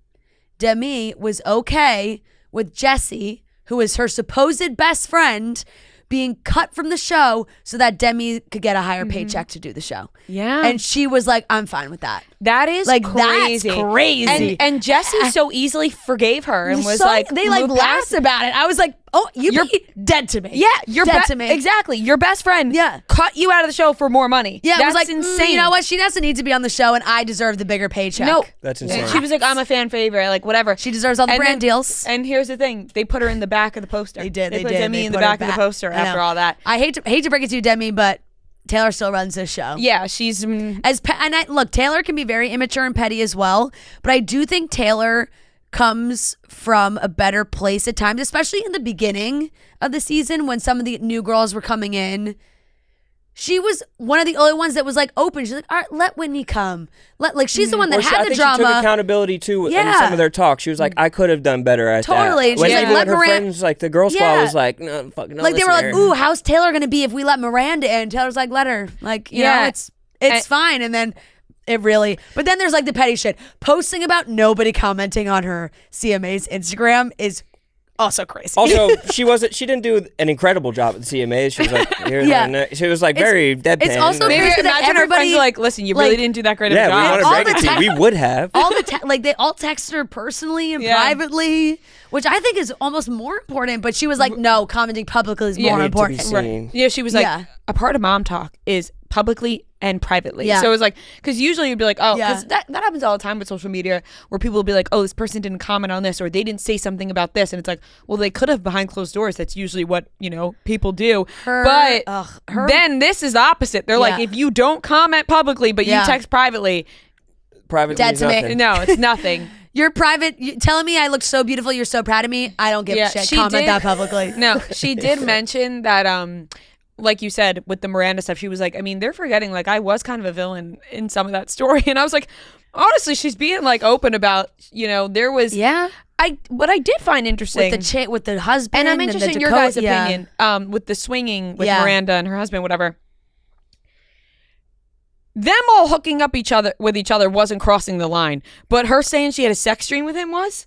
Demi was okay with Jesse, who is her supposed best friend, being cut from the show so that Demi could get a higher paycheck to do the show. Yeah. And she was like, I'm fine with that. That is like crazy. That's crazy. And Jesse so easily forgave her and was So like, they like moved past laughed about it. I was like, oh, you're dead to me. Yeah, you're dead to me. Exactly. Your best friend cut you out of the show for more money. Yeah, that's it was like, insane. you know what? She doesn't need to be on the show, and I deserve the bigger paycheck. No. That's insane. She was like, I'm a fan favorite, like whatever. She deserves all the And brand then- deals. And here's the thing: they put her in the back of the poster. They did. They put did. Demi They in the put her back of the poster I know. after all that. I hate to break it to you, Demi, but Taylor still runs this show. Yeah, she's Look, Taylor can be very immature and petty as well, but I do think Taylor comes from a better place at times, especially in the beginning of the season when some of the new girls were coming in. She was one of the only ones that was like open. She's like, all right, let Whitney come. She's the one that I had the think drama. she took accountability too in Yeah. some of their talks. She was like, I could have done better at Totally. that. And When she's like, even let when her Miranda- friends, like the girl squad, Yeah. was like, no, fuck, no. Like they were listen like, to her. ooh, how's Taylor gonna be if we let Miranda in? Taylor's like, let her. Like, you know, it's fine. And then but then there's like the petty shit. Posting about nobody commenting on her CMA's Instagram is also crazy. Also, she didn't do an incredible job at the CMAs. She was like, here, she was like very deadpan. it's also maybe crazy that imagine her friends everybody are like, listen, you really didn't do that great of a yeah, job. we wanted all to break the it to you. We would have. all they all texted her personally and privately, which I think is almost more important. But she was like, no, commenting publicly is more Need to be important. seen. Yeah, she was like, Yeah. a part of mom talk is publicly and privately. Yeah. So it was like, because usually you'd be like, oh, Yeah. because that happens all the time with social media where people will be like, oh, this person didn't comment on this or they didn't say something about this. And it's like, well, they could have behind closed doors. That's usually what, people do. But then this is the opposite. They're like, if you don't comment publicly, but you text privately, Private Dead means to me. nothing. no, it's nothing. You're private. Telling me I look so beautiful. You're so proud of me. I don't give a shit. she Comment did- that publicly. No, she did mention that, like you said, with the Miranda stuff, she was like, I mean, they're forgetting, like, I was kind of a villain in some of that story. And I was like, honestly, she's being, like, open about, there was... Yeah. What I did find interesting... With the husband. and I'm and interested the in your Dakota- guys' opinion, with the swinging with Miranda and her husband, whatever. Them all hooking up with each other wasn't crossing the line, but her saying she had a sex dream with him was.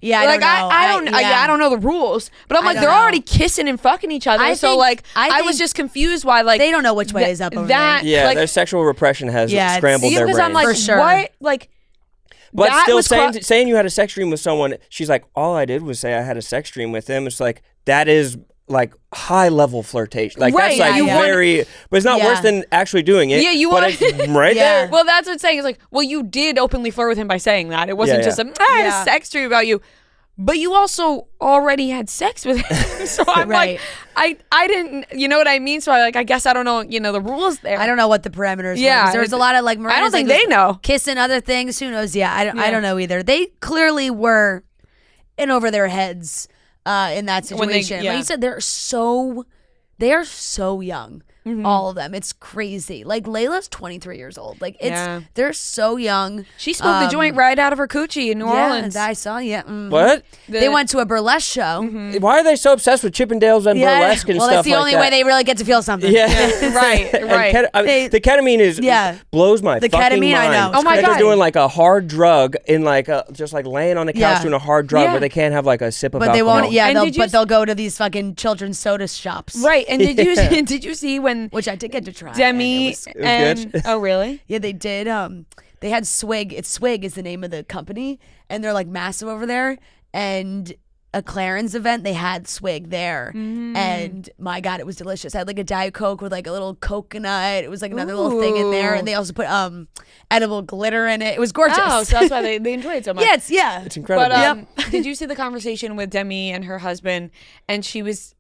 Yeah, I like don't know. I don't know the rules, but I'm I like don't they're know. already kissing and fucking each other. I So think- like I I was think just confused why like they don't know which way is up over that Yeah, like, their sexual repression has Yeah, scrambled their because brains. I'm like For sure. what like. But that still was saying you had a sex dream with someone, she's like, all I did was say I had a sex dream with him. It's like, that is like high level flirtation. Like Right, that's like yeah, yeah. very, but it's not Yeah. worse than actually doing it. Yeah, you but want- it's right Yeah. there. Well, that's what it's saying. It's like, well, you did openly flirt with him by saying that. It wasn't Yeah, just yeah. I had Yeah. a sex dream about you. But you also already had sex with him. So I'm Right. like, I didn't, you know what I mean? So I guess I don't know, the rules there. I don't know what the parameters Yeah, were. 'Cause there was a lot of like I don't Miranda's, think like, they know. kissing other things. Who knows? Yeah, I Yeah. don't know either. They clearly were in over their heads in that When they- situation. yeah. Like you said, they are so young. Mm-hmm. All of them. It's crazy. Like Layla's 23 years old. Like they're so young. She smoked the joint right out of her coochie in New Orleans. I saw. Yeah. What? They went to a burlesque show. Why are they so obsessed with Chippendales and burlesque and well, stuff that's the like only that? way they really get to feel something. Yeah. Right, And right. the ketamine is blows my The fucking ketamine, I mind. know. Oh my Like God. they're doing like a hard drug in like just like laying on the couch Yeah. doing a hard drug Yeah. where they can't have like a sip of But they alcohol. won't. Yeah, And did you they'll go to these fucking children's soda shops. Right. And did Yeah. did you see when Which I did get to try. and Demi it was- and good. oh really? Yeah, they did. They had Swig. It's Swig is the name of the company, and they're like massive over there. And a Clarence event, they had Swig there, and my God, it was delicious. I had like a Diet Coke with like a little coconut. It was like another little thing in there, and they also put edible glitter in it. It was gorgeous. Oh, so that's why they enjoyed it so much. yeah. It's incredible. But did you see the conversation with Demi and her husband? And she was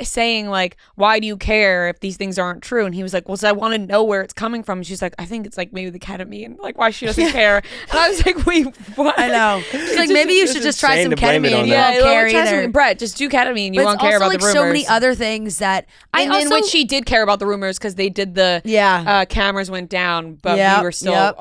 saying like, "Why do you care if these things aren't true?" And he was like, "Well, so I want to know where it's coming from." And she's like, "I think it's like maybe the ketamine, like why she doesn't care." And I was like, "Wait, what?" I know. She's like, maybe you should just try insane some to blame it ketamine. on You that. won't care try either. some- Brett, just do ketamine. You But won't it's care also about like the rumors. so many other things that And then when she did care about the rumors because they did the cameras went down, but we were still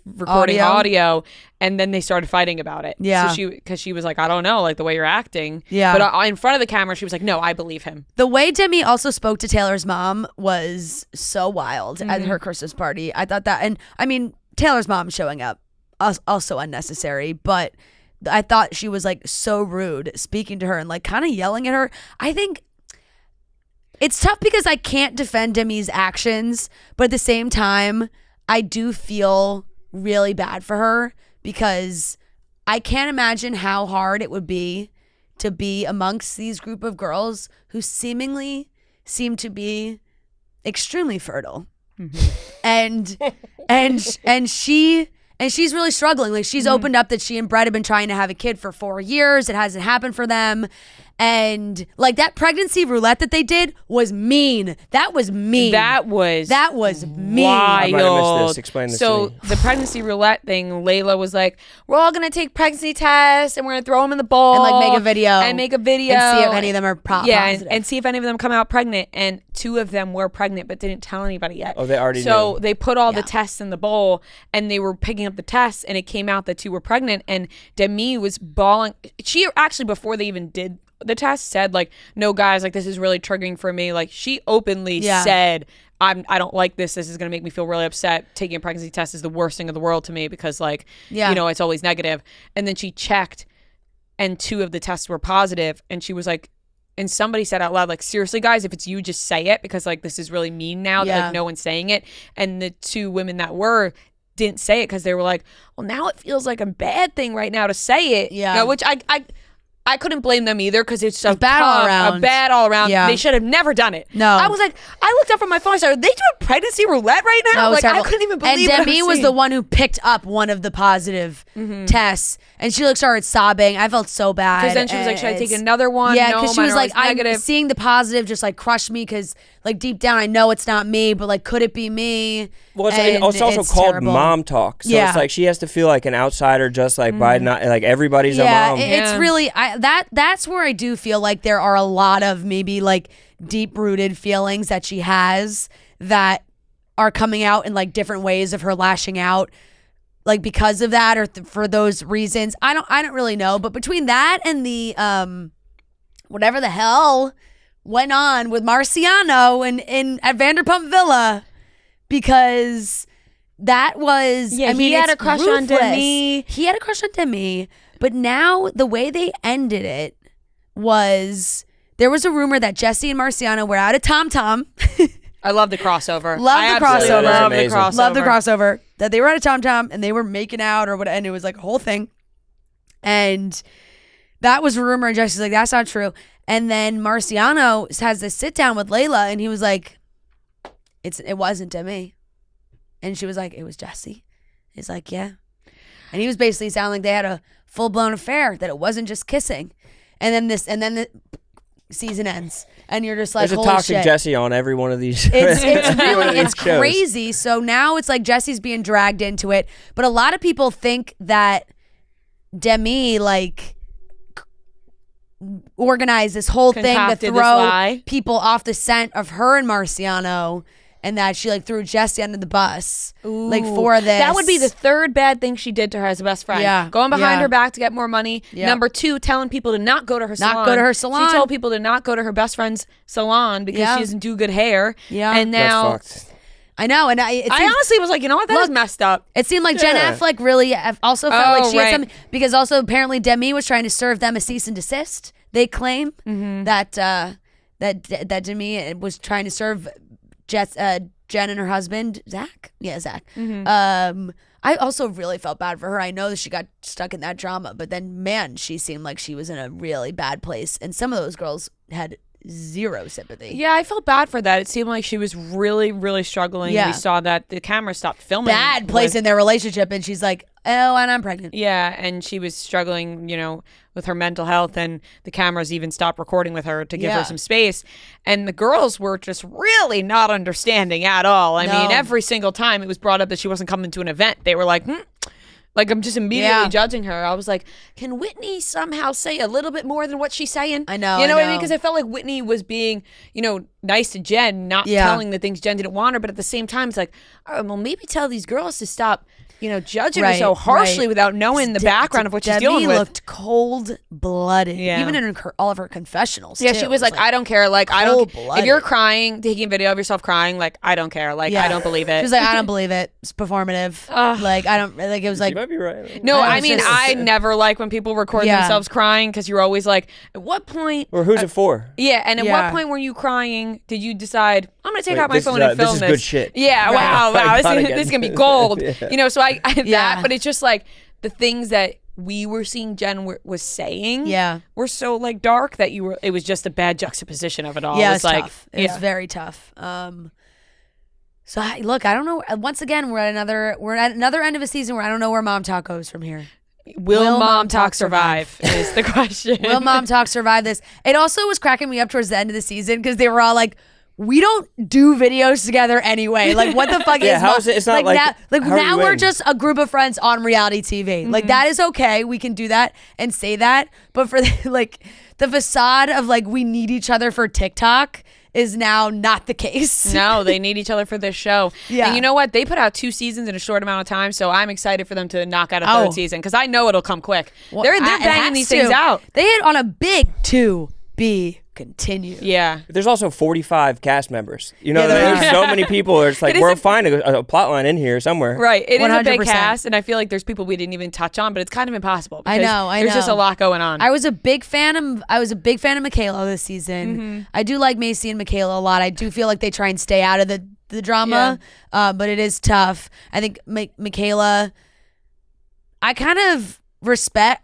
recording audio. And then they started fighting about it. Yeah. So because she was like, I don't know, like the way you're acting. Yeah. But in front of the camera, she was like, no, I believe him. The way Demi also spoke to Taylor's mom was so wild at her Christmas party. I thought that, and I mean, Taylor's mom showing up, also unnecessary, but I thought she was like so rude speaking to her and like kind of yelling at her. I think it's tough because I can't defend Demi's actions, but at the same time, I do feel really bad for her because I can't imagine how hard it would be to be amongst these group of girls who seemingly seem to be extremely fertile. And she's really struggling. Like she's opened up that she and Brett have been trying to have a kid for 4 years. It hasn't happened for them. And like that pregnancy roulette that they did was mean. That was mean. That was mean. wild. I might have missed this. Explain this So to me. the pregnancy roulette thing, Layla was like, we're all going to take pregnancy tests and we're going to throw them in the bowl. And like make a video. And see if any of them are positive. And see if any of them come out pregnant. And 2 of them were pregnant but didn't tell anybody yet. Oh, they already So knew. they put all the tests in the bowl and they were picking up the tests and it came out that 2 were pregnant. And Demi was bawling. She actually, before they even did the test, said like, no guys, like this is really triggering for me. Like she openly said, I don't like this. This is going to make me feel really upset. Taking a pregnancy test is the worst thing in the world to me because like, you know, it's always negative. And then she checked and 2 of the tests were positive. And she was like, and somebody said out loud, like, seriously guys, if it's you, just say it because like, this is really mean now that like no one's saying it. And the 2 women that were didn't say it because they were like, well, now it feels like a bad thing right now to say it. Yeah. You know, which I couldn't blame them either because it's a bad all around. A bad all around. Yeah. They should have never done it. No. I was like, I looked up from my phone. I said, are they doing pregnancy roulette right now? No, it was like terrible. I couldn't even believe And what I Demi was seeing. the one who picked up one of the positive tests, and she like started sobbing. I felt so bad Because then she was like, should I take It's- another one? Yeah, No, because she mine was are like, always I'm negative. seeing the positive just like crushed me because like deep down I know it's not me, but like could it be me? Well, it's, And it's also it's called terrible. mom talk. So Yeah. it's like she has to feel like an outsider just like by not like everybody's a Yeah, mom. it's really that's where I do feel like there are a lot of maybe like deep rooted feelings that she has that are coming out in like different ways of her lashing out like because of that or for those reasons. I don't really know, but between that and the whatever the hell went on with Marciano in at Vanderpump Villa, because that was I mean he had it's a crush on ruthless. Demi. He had a crush on Demi, but now the way they ended it was there was a rumor that Jesse and Marciano were out of Tom Tom. I love the crossover. Love I the absolutely crossover. Love the Amazing. crossover. Love the crossover. That they were at a Tom Tom and they were making out or what, and it was like a whole thing. And that was a rumor, and Jesse's like, that's not true. And then Marciano has this sit down with Layla, and he was like, it wasn't Demi. And she was like, it was Jesse. He's like, yeah. And he was basically sounding like they had a full blown affair, that it wasn't just kissing. And then the season ends, and you're just like, There's a holy toxic shit. Jesse on every one of these. It's every one of really these it's shows. crazy. So now it's like Jesse's being dragged into it, but a lot of people think that Demi like organized this whole thing to Concocted this throw lie. people off the scent of her and Marciano, and that she like threw Jesse under the bus like for this. That would be the 3rd bad thing she did to her as a best friend. Yeah. Going behind Yeah. her back to get more money. Yeah. Number 2, telling people to not go to her salon. Not go to her salon. She told people to not go to her best friend's salon because Yeah. she doesn't do good hair. Yeah. And now That's fucked. I know, and I honestly was like, you know what? That is Look, messed up. It seemed like Jen Yeah. Affleck really also felt Oh, like she had right. something, because also apparently Demi was trying to serve them a cease and desist. They claim that Demi was trying to serve Jen and her husband Zach. Yeah, Zach. I also really felt bad for her. I know that she got stuck in that drama, but then man, she seemed like she was in a really bad place, and some of those girls had zero sympathy. Yeah, I felt bad for that. It seemed like she was really, really struggling. Yeah. We saw that the camera stopped filming. Bad place with- in their relationship, and she's like, oh, and I'm pregnant. Yeah, and she was struggling, you know, with her mental health, and the cameras even stopped recording with her to give Yeah. her some space. And the girls were just really not understanding at all. I mean, No. every single time it was brought up that she wasn't coming to an event, they were like, Like, I'm just immediately Yeah. judging her. I was like, can Whitney somehow say a little bit more than what she's saying? I know, You know I what I mean? know. Because I felt like Whitney was being, you know, nice to Jen, not Yeah. telling the things Jen didn't want her. But at the same time, it's like, all right, well, maybe tell these girls to stop judging her so harshly without knowing the background of what she's dealing with. Looked cold-blooded, even in all of her confessionals. Yeah, too. she was like, I don't care. Like, I don't. If you're crying, taking a video of yourself crying, like, I don't care. Like, I don't believe it. She was like, I don't believe it. It's performative. Like, I don't. Like, it was like. You might be right. No, I mean, I never like when people record themselves crying because you're always like, at what point? Or who's it for? Yeah, and at what point were you crying? Did you decide I'm gonna take out my phone and film this? This is good shit. Yeah, wow, this is gonna be gold. Yeah. So I that, but it's just like the things that we were seeing Jen was saying. Yeah, were so like dark that it was just a bad juxtaposition of it all. Yeah, it was like tough. It was very tough. So look, I don't know. Once again, we're at another end of a season where I don't know where Mom Talk goes from here. Will Mom Talk survive is the question. Will Mom Talk survive this? It also was cracking me up towards the end of the season because they were all like, we don't do videos together anyway. Like, what the fuck is how is it? It's not now we're just a group of friends on reality TV. Like, that is okay. We can do that and say that. But for the facade of like we need each other for TikTok is now not the case. No, they need each other for this show. Yeah. And you know what? They put out 2 seasons in a short amount of time, so I'm excited for them to knock out a 3rd season because I know it'll come quick. Well, they're banging these things out. They hit on a big to be continued. Yeah. There's also 45 cast members. There's so many people. It's like we're finding a plot line in here somewhere. Right. It 100%. Is a big cast, and I feel like there's people we didn't even touch on, but it's kind of impossible. I know. There's just a lot going on. I was a big fan of Michaela this season. Mm-hmm. I do like Macy and Michaela a lot. I do feel like they try and stay out of the drama, but it is tough. I think Michaela, I kind of respect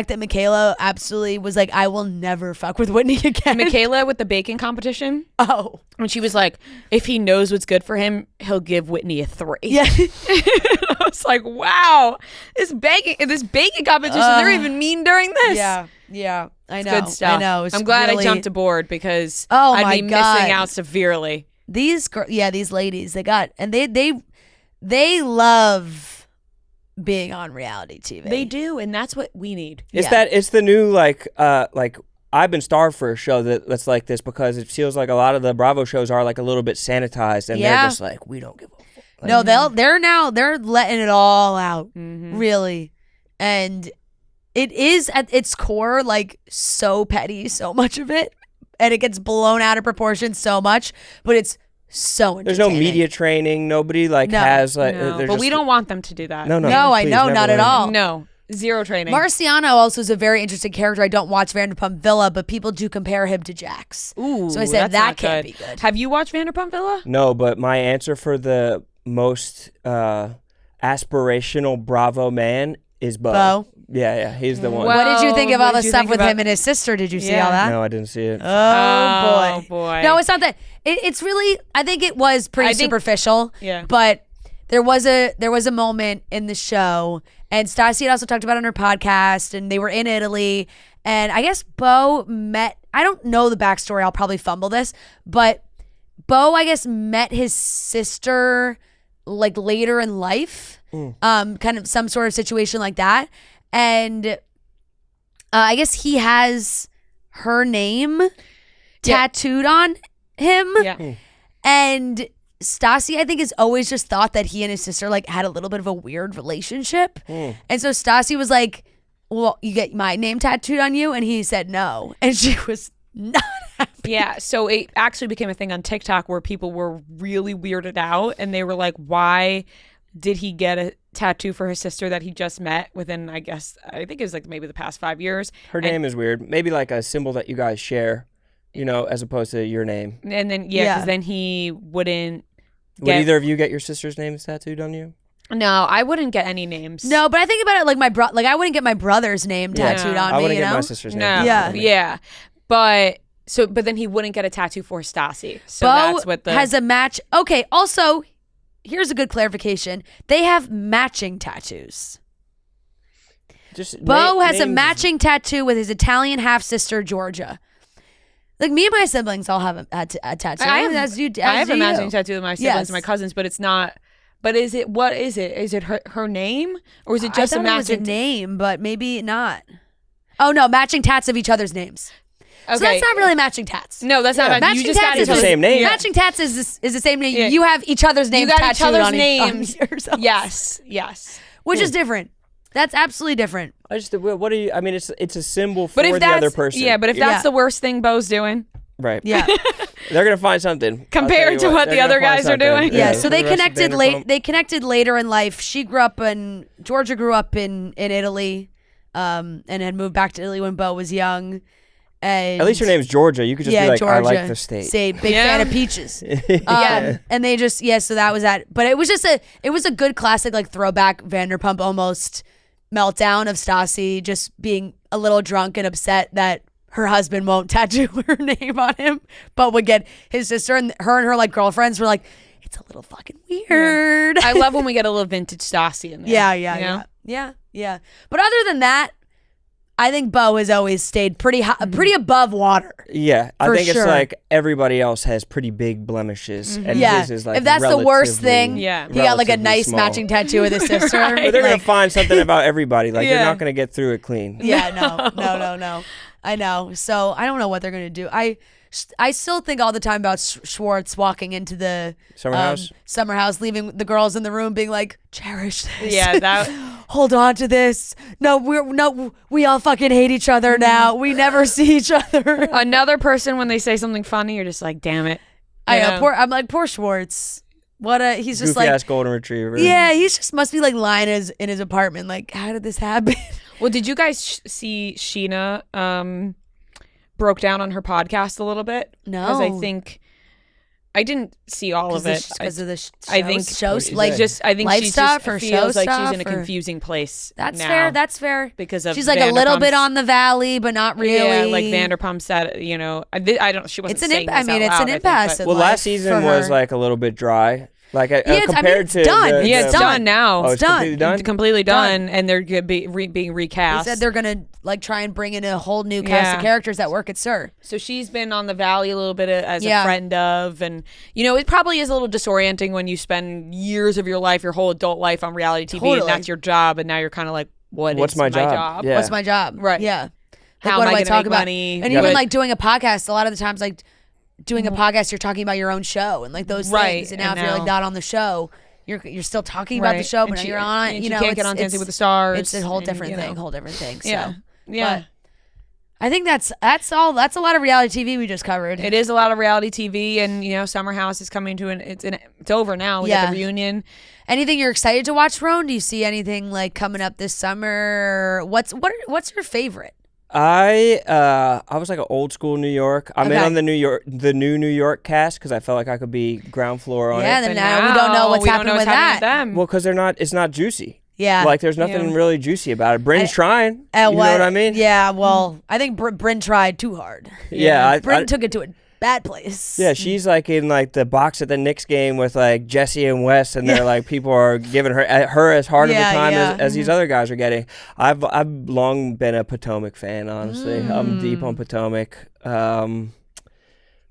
that Michaela absolutely was like, I will never fuck with Whitney again. Michaela with the baking competition. Oh. When she was like, if he knows what's good for him, he'll give Whitney a 3. Yeah. I was like, wow, this baking competition, they're even mean during this. Yeah. I know. It's good stuff. I know. I'm glad I jumped aboard because I'd be missing out severely. These ladies, they love being on reality TV. They do, and that's what we need. It's the new like I've been starved for a show that's like this because it feels like a lot of the Bravo shows are like a little bit sanitized and they're just like, we don't give a fuck. No, they're letting it all out, really, and it is at its core like so petty, so much of it, and it gets blown out of proportion so much, but it's so entertaining. There's no media training. Nobody has like. No. But we don't want them to do that. No, I know, not at all. No, zero training. Marciano also is a very interesting character. I don't watch Vanderpump Villa, but people do compare him to Jax. Ooh, so I said that can't be good. Have you watched Vanderpump Villa? No, but my answer for the most aspirational Bravo man is Bo. Yeah, he's the one. What did you think of all the stuff with him and his sister? Did you see all that? No, I didn't see it. Oh boy. No, it's not that. It's really. I think it was pretty superficial. Yeah. But there was a moment in the show, and Stassi had also talked about it on her podcast, and they were in Italy, and I guess Bo met. I don't know the backstory. I'll probably fumble this, but Bo, I guess, met his sister like later in life, kind of some sort of situation like that. And I guess he has her name tattooed on him. Yeah. And Stassi, I think, has always just thought that he and his sister like had a little bit of a weird relationship. And so Stassi was like, well, you get my name tattooed on you? And he said no. And she was not happy. Yeah. So it actually became a thing on TikTok where people were really weirded out and they were like, why did he get a tattoo for his sister that he just met within, I think it was like maybe the past 5 years. Her name is weird. Maybe like a symbol that you guys share, as opposed to your name. And then, because then he wouldn't Would either of you get your sister's name tattooed on you? No, I wouldn't get any names. No, but I think about it like I wouldn't get my brother's name tattooed on me. I wouldn't get my sister's name. Yeah. But then he wouldn't get a tattoo for Stassi. So Bo that's what has a match. Okay, also, here's a good clarification. They have matching tattoos. Bo has a matching tattoo with his Italian half-sister, Georgia. Like, me and my siblings all have a tattoo. I have a matching tattoo with my siblings and my cousins, but it's not. But what is it? Is it her name? Or is it just a matching name, but maybe not. Oh, no, matching tats of each other's names. So that's not really matching tats. No, that's not matching you just tats got is the same name. Matching tats is the same name. Yeah. You have each other's names You got each tattooed other's on names. on yourselves. Yes. Which is different. That's absolutely different. I just what do you? I mean, it's a symbol for But if the that's other person. yeah, but if that's the worst thing Bo's doing, right. Yeah. They're gonna find something Compared to what they're the gonna other find guys are something. doing. Yeah, so for they the rest of connected Vanderpump. They connected later in life. Georgia grew up in Italy, and had moved back to Italy when Bo was young. And At least her name's Georgia. You could just be like, Georgia. I like the state. Say big fan of peaches. Yeah. And they just so that was that. But it was a good classic like throwback Vanderpump almost meltdown of Stassi just being a little drunk and upset that her husband won't tattoo her name on him, but would get his sister and her like girlfriends were like, it's a little fucking weird. I love when we get a little vintage Stassi in there. Yeah. But other than that, I think Bo has always stayed pretty above water. Yeah, I For think sure. it's like everybody else has pretty big blemishes, and Yeah. his is like If that's the worst thing, Yeah. he got like a relatively nice small. matching tattoo with his sister. But they're gonna Like, find something about everybody. Like Yeah. they're not gonna get through it clean. yeah, no. I know. So I don't know what they're gonna do. I still think all the time about Schwartz walking into the summer house, leaving the girls in the room, being like, "Cherish this. Yeah, that Hold on to this. We all fucking hate each other now. We never see each other." another person when they say something funny, you're just like, damn it. You know? I'm like, poor Schwartz. He's just Goofy like, ass golden retriever. yeah, he just must be like lying in his apartment. Like, how did this happen? Well, did you guys see Sheena broke down on her podcast a little bit? No. Because I think I didn't see all of it. Because of the I think shows, like, I think life she stuff just or feels show like she's stuff in a or- confusing place. That's now fair. That's fair. because of She's like a little bit Vanderpump's- on the valley, but not really. Yeah, like Vanderpump said, I don't. She wasn't. It's an saying I this mean, out it's loud, an I think, impasse. but- in Well, life last season for was her. like a little bit dry. Like compared it's to done. Yeah, it's done. done now. Oh, It's it's done. completely done. Completely done, and they're gonna be being They recast. said they're gonna like try and bring in a whole new cast of characters that work at SUR. So she's been on the Valley a little bit as Yeah. a friend of, and it probably is a little disorienting when you spend years of your life, your whole adult life on reality TV, Totally. and that's your job, and now you're kind of like, What's is my job? Yeah. What's my job? Right. Yeah. Like, How what am do I I gonna talk make about? money? And Yeah. even But- like doing a podcast, a lot of the times like doing a podcast, you're talking about your own show and like those Right, things. And now and if you're like now- not on the show, you're still talking about the Right. show, but And now she- you're on it. and You she know, can't get on Dancing with the Stars. It's a whole and, different thing. Whole different thing. So. Yeah. Yeah. But I think that's all. That's a lot of reality TV we just covered. It is a lot of reality TV, and Summer House is coming to it's over now. We got the reunion. Anything you're excited to watch, Rone? Do you see anything like coming up this summer? What's your favorite? I was like an old school New York. I'm in Okay. on the new New York cast because I felt like I could be ground floor on Yeah, it. then But now we don't know what's we don't happening know with what's happening that. them. Well, because it's not juicy. Yeah. Like there's nothing Yeah. really juicy about it. Bryn's trying. You know what I mean? Yeah, well, I think Bryn tried too hard. Yeah. Bryn took it to a bad place. Yeah, she's like in like the box at the Knicks game with like Jesse and Wes, and they're like people are giving her as hard of a Yeah, time yeah. as these other guys are getting. I've long been a Potomac fan, honestly. I'm deep on Potomac.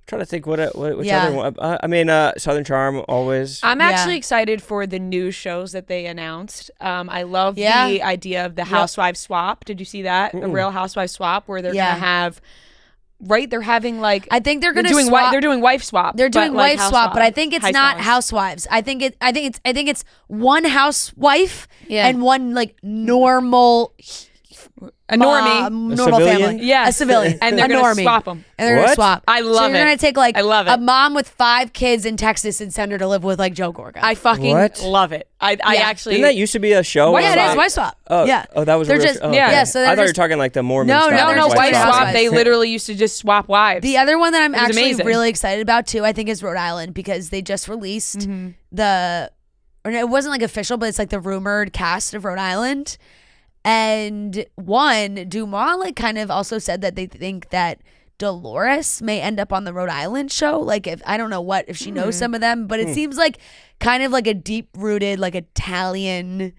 Trying to think which other one. I mean, Southern Charm always. I'm Yeah. actually excited for the new shows that they announced. I love the Yeah. idea of the Housewives swap. Did you see that? The Real Housewives swap, where they're Yeah. gonna have. Right, they're having like I think they're they're gonna doing swap. they're doing wife swap. They're doing but, like, wife house swap, but I think it's not housewives. housewives. I think it's one housewife Yeah. and one like normal A normie. normal civilian? family. Yes. A civilian. And they're a gonna normie. swap 'em. And they're gonna What? swap. I So love you're it. gonna take like I love a it. mom with 5 kids in Texas and send her to live with like Joe Gorga. I fucking What? love it. I actually Didn't that used to be a show? Wife yeah, it swap. is wife swap. Oh, yeah. Oh, that was They're a real just- show. yeah. Okay. Yeah, so they're I thought you were just- talking like the Mormon No, stuff. no, no, Wife wife swap. Housewives. They literally used to just swap wives. The other one that I'm was actually amazing. really excited about too, I think, is Rhode Island because they just released or it wasn't like official, but it's like the rumored cast of Rhode Island. And Dumas like kind of also said that they think that Dolores may end up on the Rhode Island show. Like if she knows some of them, but it seems like kind of like a deep rooted like Italian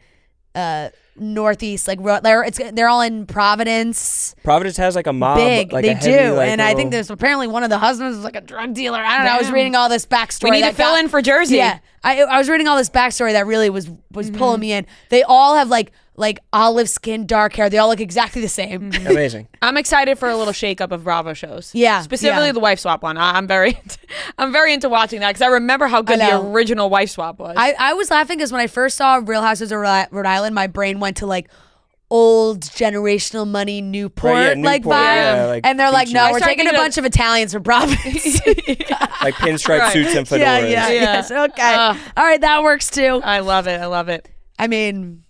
Northeast, like they're all in Providence. Providence has like a mob. Big, like they a heavy, do, like, and I think little- there's apparently one of the husbands is like a drug dealer. I don't know. I was Damn. reading all this backstory. we need to that fill got- in for Jersey. Yeah, I was reading all this backstory that really was pulling me in. They all have like like olive skin, dark hair. They all look exactly the same. Amazing. I'm excited for a little shakeup of Bravo shows. Yeah, specifically yeah. the wife swap one. I'm very into watching that because I remember how good the original wife swap was. I was laughing because when I first saw Real Houses of Rhode Island, my brain went to like old generational money Newport, Right, yeah, like Newport, vibe. yeah, like And they're like, beachy. no, I we're started taking a thinking bunch of Italians from Providence. Like pinstripe Right. suits and fedoras. yeah. Yes. Okay. All right, that works too. I love it. I mean,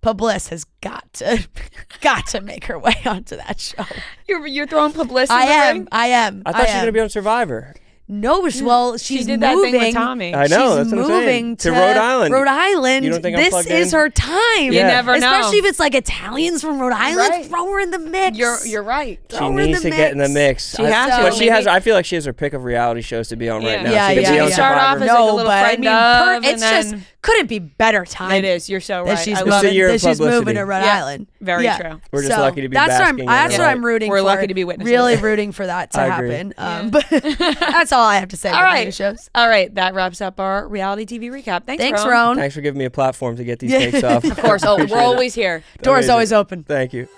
Publis has got to make her way onto that show. You're throwing publicity. I am. I thought she was gonna be on Survivor. No, well, she's She did moving. that thing with Tommy. I know. She's That's what I'm saying. moving To Rhode Island. Rhode Island. You don't think I'm this plugged is in? her time. You never know. Especially if it's like Italians from Rhode Island. Right. Throw her in the mix. You're right. She Throw her in needs the to get in the mix. She has to. But she has. Maybe- I feel like she has her pick of reality shows to be on right now. Yeah, She could yeah, be yeah. on Start off Survivor. as like a No, little but friend I of, mean, it's and just then- couldn't be better time. It is. You're so right. That she's I Just love a it. year of that she's publicity. moving to Rhode Yeah. Island. Very Yeah. true. We're just lucky to be that's basking in what it. I'm rooting We're for. lucky to be witnesses. Really rooting for that to I agree. happen. But that's all I have to say All about right. the shows. All right. That wraps up our reality TV recap. Thanks, Ron. Rone. Thanks for giving me a platform to get these takes off. Of course. Oh, we're always here. Door's Amazing. always open. Thank you.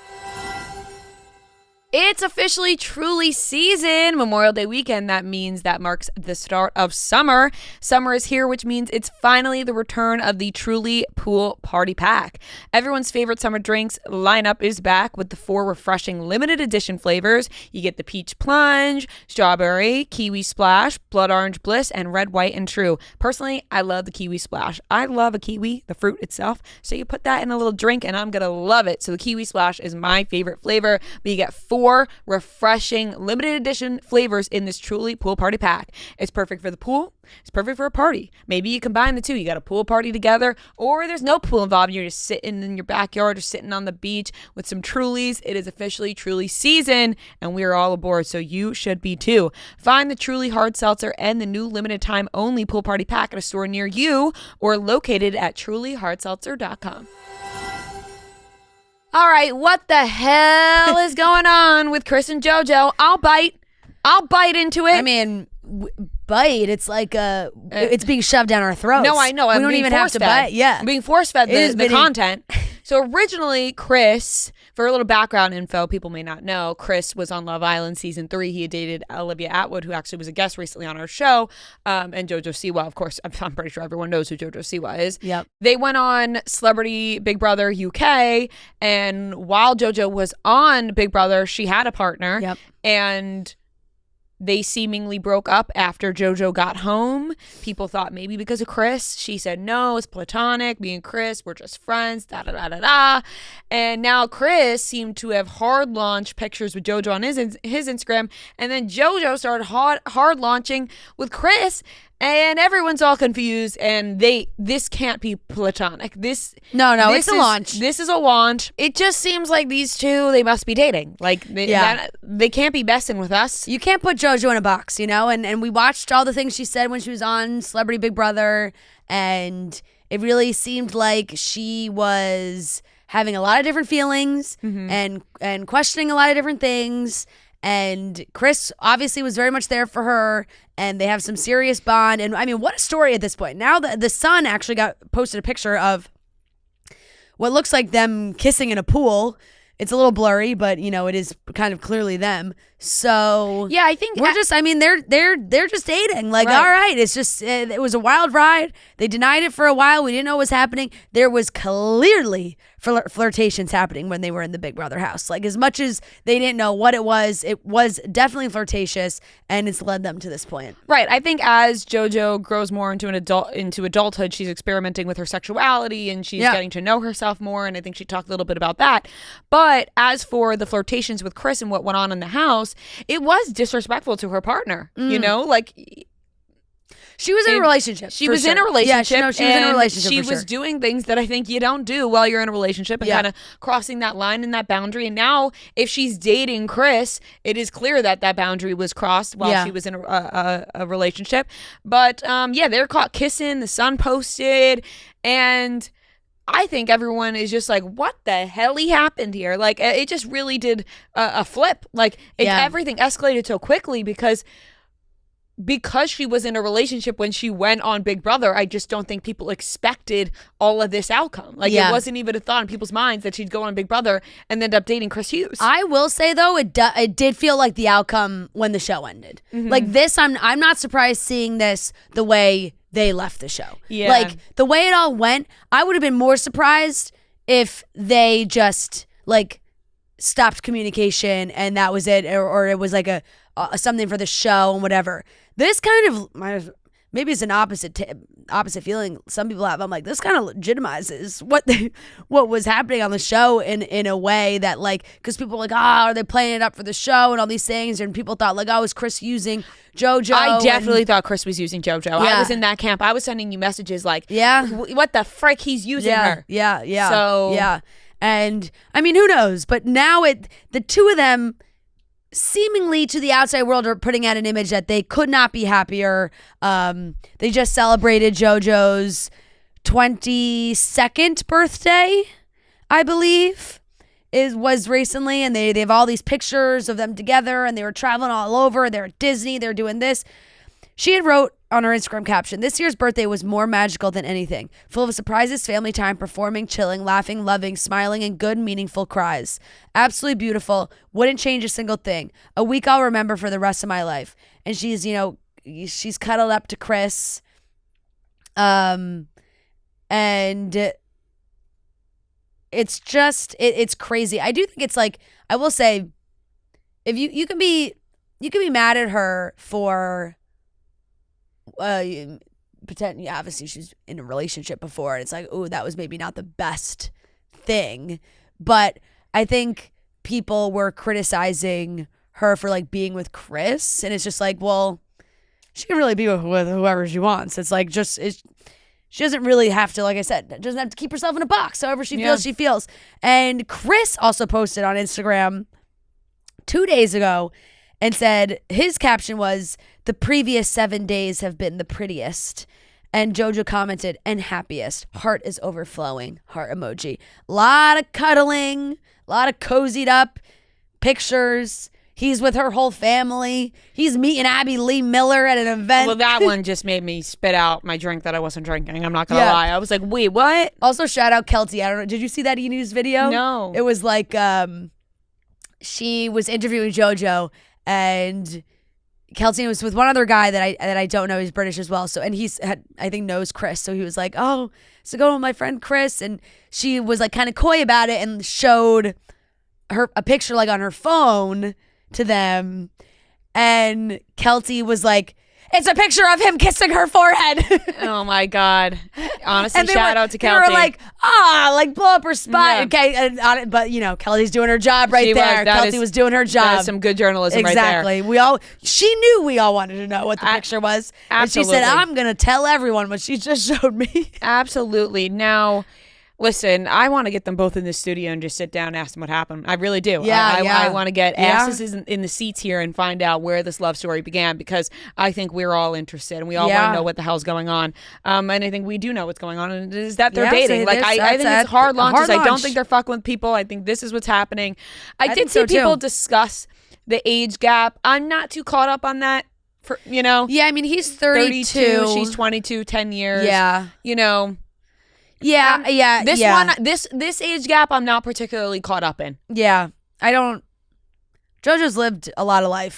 It's officially Truly season, Memorial Day weekend. That means that marks the start of summer. Summer is here, which means it's finally the return of the Truly Pool Party Pack. Everyone's favorite summer drinks lineup is back with the 4 refreshing limited edition flavors. You get the Peach Plunge, Strawberry, Kiwi Splash, Blood Orange Bliss, and Red, White, and True. Personally, I love the Kiwi Splash. I love a kiwi, the fruit itself. So you put that in a little drink and I'm going to love it. So the Kiwi Splash is my favorite flavor, but you get 4 refreshing limited edition flavors in this Truly Pool Party Pack. It's perfect for the pool. It's perfect for a party. Maybe you combine the two. You got a pool party together, or there's no pool involved. You're just sitting in your backyard or sitting on the beach with some Trulies. It is officially Truly season, and we are all aboard, so you should be too. Find the Truly Hard Seltzer and the new limited time only Pool Party Pack at a store near you or located at trulyhardseltzer.com. All right, what the hell is going on with Chris and JoJo? I'll bite into it. I mean, bite. It's like it's being shoved down our throats. No, I know. We I'm don't being even have to force-fed. bite. Yeah. I'm being force-fed It has the been content. So originally, Chris, for a little background info, people may not know, Chris was on Love Island season 3. He had dated Olivia Atwood, who actually was a guest recently on our show, and JoJo Siwa. Of course, I'm pretty sure everyone knows who JoJo Siwa is. Yep. They went on Celebrity Big Brother UK, and while JoJo was on Big Brother, she had a partner. Yep. And they seemingly broke up after JoJo got home. People thought maybe because of Chris. She said, no, it's platonic. Me and Chris, we're just friends, da-da-da-da-da. And now Chris seemed to have hard launched pictures with JoJo on his Instagram. And then JoJo started hard launching with Chris. And everyone's all confused, and this can't be platonic. No, this it's a is- launch. This is a launch. It just seems like these two, they must be dating. Like, they can't be messing with us. You can't put JoJo in a box, you know? And we watched all the things she said when she was on Celebrity Big Brother, and it really seemed like she was having a lot of different feelings and questioning a lot of different things. And Chris obviously was very much there for her, and they have some serious bond. And I mean, what a story at this point. Now the Sun actually posted a picture of what looks like them kissing in a pool. It's a little blurry, but you know, it is kind of clearly them. So Yeah, I think we're just, I mean, they're just dating. Like, Right. all right, it's just, it was a wild ride. They denied it for a while. We didn't know what was happening. There was clearly flirtations happening when they were in the Big Brother house. Like, as much as they didn't know what it was definitely flirtatious, and it's led them to this point. Right. I think as JoJo grows more into adulthood, she's experimenting with her sexuality and she's getting to know herself more. And I think she talked a little bit about that. But as for the flirtations with Chris and what went on in the house, it was disrespectful to her partner. You know, like She was in a relationship. She for was sure. in a relationship. Yeah, she was in a and relationship. She for was sure. doing things that I think you don't do while you're in a relationship and kind of crossing that line and that boundary. And now, if she's dating Chris, it is clear that that boundary was crossed while she was in a relationship. But they're caught kissing. The Sun posted, and I think everyone is just like, what the hell happened here? Like, it just really did a flip. Like, everything escalated so quickly because because she was in a relationship when she went on Big Brother, I just don't think people expected all of this outcome. Like, it wasn't even a thought in people's minds that she'd go on Big Brother and end up dating Chris Hughes. I will say, though, it did feel like the outcome when the show ended. Like, this, I'm not surprised seeing this the way they left the show. Yeah. Like, the way it all went, I would have been more surprised if they just, like, stopped communication and that was it, or it was like a something for the show and whatever. This kind of, maybe it's an opposite feeling some people have. I'm like, this kind of legitimizes what was happening on the show in a way that, like, because people were like, are they playing it up for the show and all these things, and people thought like, is Chris using JoJo? I definitely thought Chris was using JoJo. Yeah. I was in that camp. I was sending you messages like, what the frick, he's using her. Yeah. So yeah. And I mean, who knows? But now the two of them seemingly to the outside world are putting out an image that they could not be happier. They just celebrated JoJo's 22nd birthday, I believe, was recently, and they have all these pictures of them together, and they were traveling all over. They're at Disney. They're doing this. She had wrote on her Instagram caption, "This year's birthday was more magical than anything. Full of surprises, family time, performing, chilling, laughing, loving, smiling, and good, meaningful cries. Absolutely beautiful. Wouldn't change a single thing. A week I'll remember for the rest of my life." And she's cuddled up to Chris. And it's just, it's crazy. I do think it's like, I will say, if you can be mad at her for, obviously she's in a relationship before, and it's like, that was maybe not the best thing, but I think people were criticizing her for like being with Chris, and it's just like, well, she can really be with whoever she wants. It's like, she doesn't really have to, like I said, doesn't have to keep herself in a box. However she feels, she feels. And Chris also posted on Instagram 2 days ago and said his caption was, "The previous 7 days have been the prettiest." And JoJo commented, "And happiest. Heart is overflowing." Heart emoji. A lot of cuddling, a lot of cozied up pictures. He's with her whole family. He's meeting Abby Lee Miller at an event. Well, that one just made me spit out my drink that I wasn't drinking. I'm not going to lie. I was like, wait, what? Also, shout out Kelty. I don't know. Did you see that E-News video? No. It was like she was interviewing JoJo, and Kelty was with one other guy that I don't know. He's British as well. So, and I think knows Chris. So he was like, "Oh, so go with my friend Chris," and she was like kind of coy about it and showed her a picture like on her phone to them, and Kelty was like, "It's a picture of him kissing her forehead." Oh my God. Honestly, shout out to Kelty. They were like, like blow up her spot. Okay, but Kelty's doing her job right there. Kelty was doing her job. That is some good journalism right there. Exactly. She knew we all wanted to know what the picture was. Absolutely. And she said, "I'm going to tell everyone what she just showed me." Absolutely. Now, listen, I want to get them both in the studio and just sit down and ask them what happened. I really do. I want to get asses in the seats here and find out where this love story began, because I think we're all interested and we all want to know what the hell's going on. And I think we do know what's going on, and it is that they're dating. Like, I think it's hard launches. I don't think they're fucking with people. I think this is what's happening. I did see people discuss the age gap. I'm not too caught up on that. Yeah, I mean, he's 32. She's 22, 10 years. Yeah. Yeah. This age gap I'm not particularly caught up in. Yeah. JoJo's lived a lot I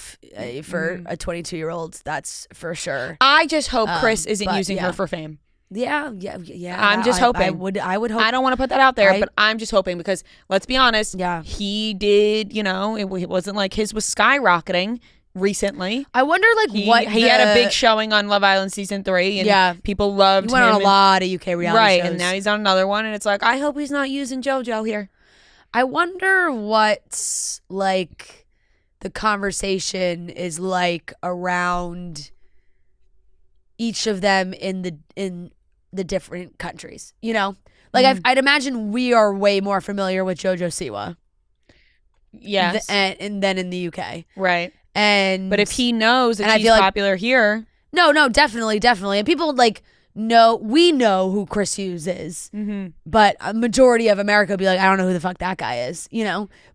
for a 22-year-old, that's for sure. I just hope Chris isn't using her for fame. Yeah. I'm just hoping. I would hope. I don't want to put that out there, but I'm just hoping, because let's be honest. Yeah. He did. It wasn't like his was skyrocketing recently. I wonder, what he had a big showing on Love Island season 3, and people loved him. He went on a lot of UK reality shows. And now he's on another one, and it's like, I hope he's not using JoJo here. I wonder what the conversation is like around each of them in the different countries. I'd imagine we are way more familiar with JoJo Siwa. Yes. And then in the UK. Right. But if he knows that she's popular here. No, definitely. And people we know who Chris Hughes is. Mm-hmm. But a majority of America would be like, I don't know who the fuck that guy is,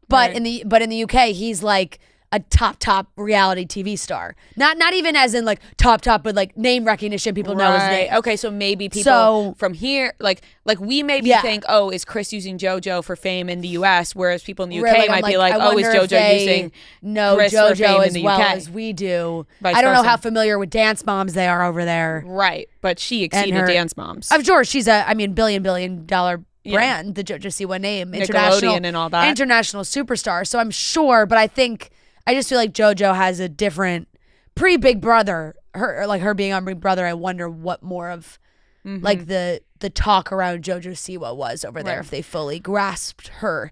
But in the UK, he's like a top reality TV star. Not even as in like top, but like name recognition. People know his name. Okay, so maybe people from here, like we maybe think, oh, is Chris using JoJo for fame in the U.S., whereas people in the UK might be like, oh, is JoJo using Chris for fame JoJo in the as well UK? as we do. Vice I don't know versa. how familiar with Dance Moms they are over there. Right, but she exceeded Dance Moms. Of course, she's a billion dollar brand, the JoJo Siwa name, Nickelodeon and all that. international superstar. So I'm sure, but I just feel like JoJo has a different pre-Big Brother. Her being on Big Brother, I wonder what more of like the talk around JoJo Siwa was over there, if they fully grasped her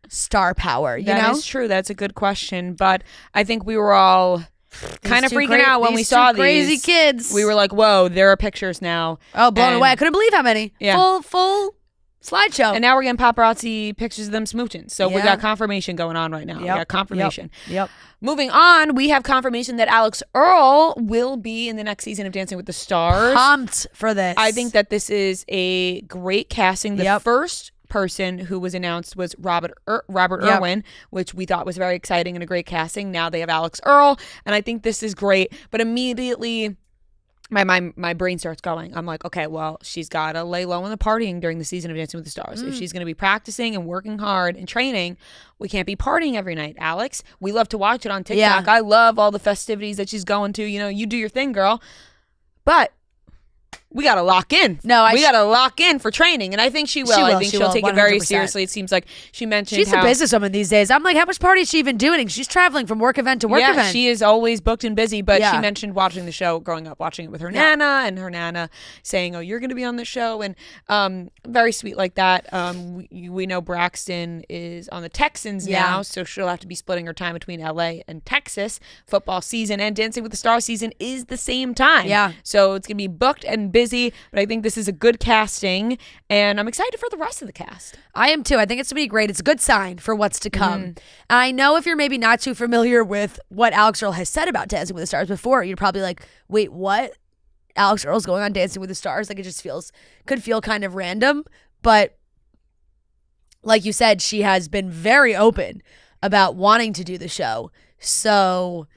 star power. That is true. That's a good question, but I think we were all kind of freaking out when we saw these crazy kids. We were like, "Whoa, there are pictures now!" Oh, blown away! I couldn't believe how many. Yeah. Full slideshow. And now we're getting paparazzi pictures of them smooching. So we got confirmation going on right now. Yep. We got confirmation. Yep. Moving on, we have confirmation that Alix Earle will be in the next season of Dancing with the Stars. Pumped for this. I think that this is a great casting. The first person who was announced was Robert Irwin, which we thought was very exciting and a great casting. Now they have Alix Earle, and I think this is great. But immediately my brain starts going. I'm like, okay, well, she's got to lay low on the partying during the season of Dancing with the Stars. If she's going to be practicing and working hard and training, we can't be partying every night, Alix. We love to watch it on TikTok. Yeah. I love all the festivities that she's going to. You know, you do your thing, girl. But we got to lock in. We got to lock in for training. And I think she will. I think she'll take it very 100%. seriously. It seems like she mentioned she's a businesswoman these days. I'm like, how much party is she even doing? She's traveling from work event to work event. Yeah, she is always booked and busy. But she mentioned watching the show growing up, watching it with her Nana, and her Nana saying, oh, you're going to be on the show. And very sweet like that. We know Braxton is on the Texans now, so she'll have to be splitting her time between LA and Texas. Football season and Dancing with the Stars season is the same time. Yeah. So it's going to be booked and busy, but I think this is a good casting, and I'm excited for the rest of the cast. I am too. I think it's going to be great. It's a good sign for what's to come. And I know if you're maybe not too familiar with what Alix Earle has said about Dancing with the Stars before, you're probably like, wait, what? Alix Earle's going on Dancing with the Stars? Like, it just could feel kind of random. But like you said, she has been very open about wanting to do the show. So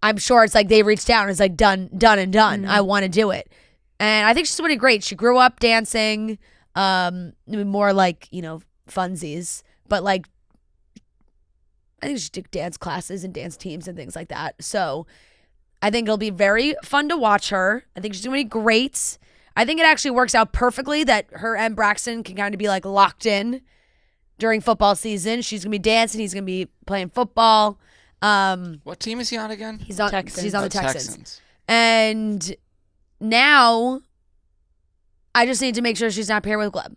I'm sure it's like they reached out and it's like done and done. I want to do it. And I think she's somebody great. She grew up dancing, more like, funsies, but like, I think she took dance classes and dance teams and things like that. So I think it'll be very fun to watch her. I think she's going to be great. I think it actually works out perfectly that her and Braxton can kind of be like locked in during football season. She's going to be dancing. He's going to be playing football. What team is he on again? He's on Texans. He's on the Texans. Texans. And now I just need to make sure she's not paired with Gleb.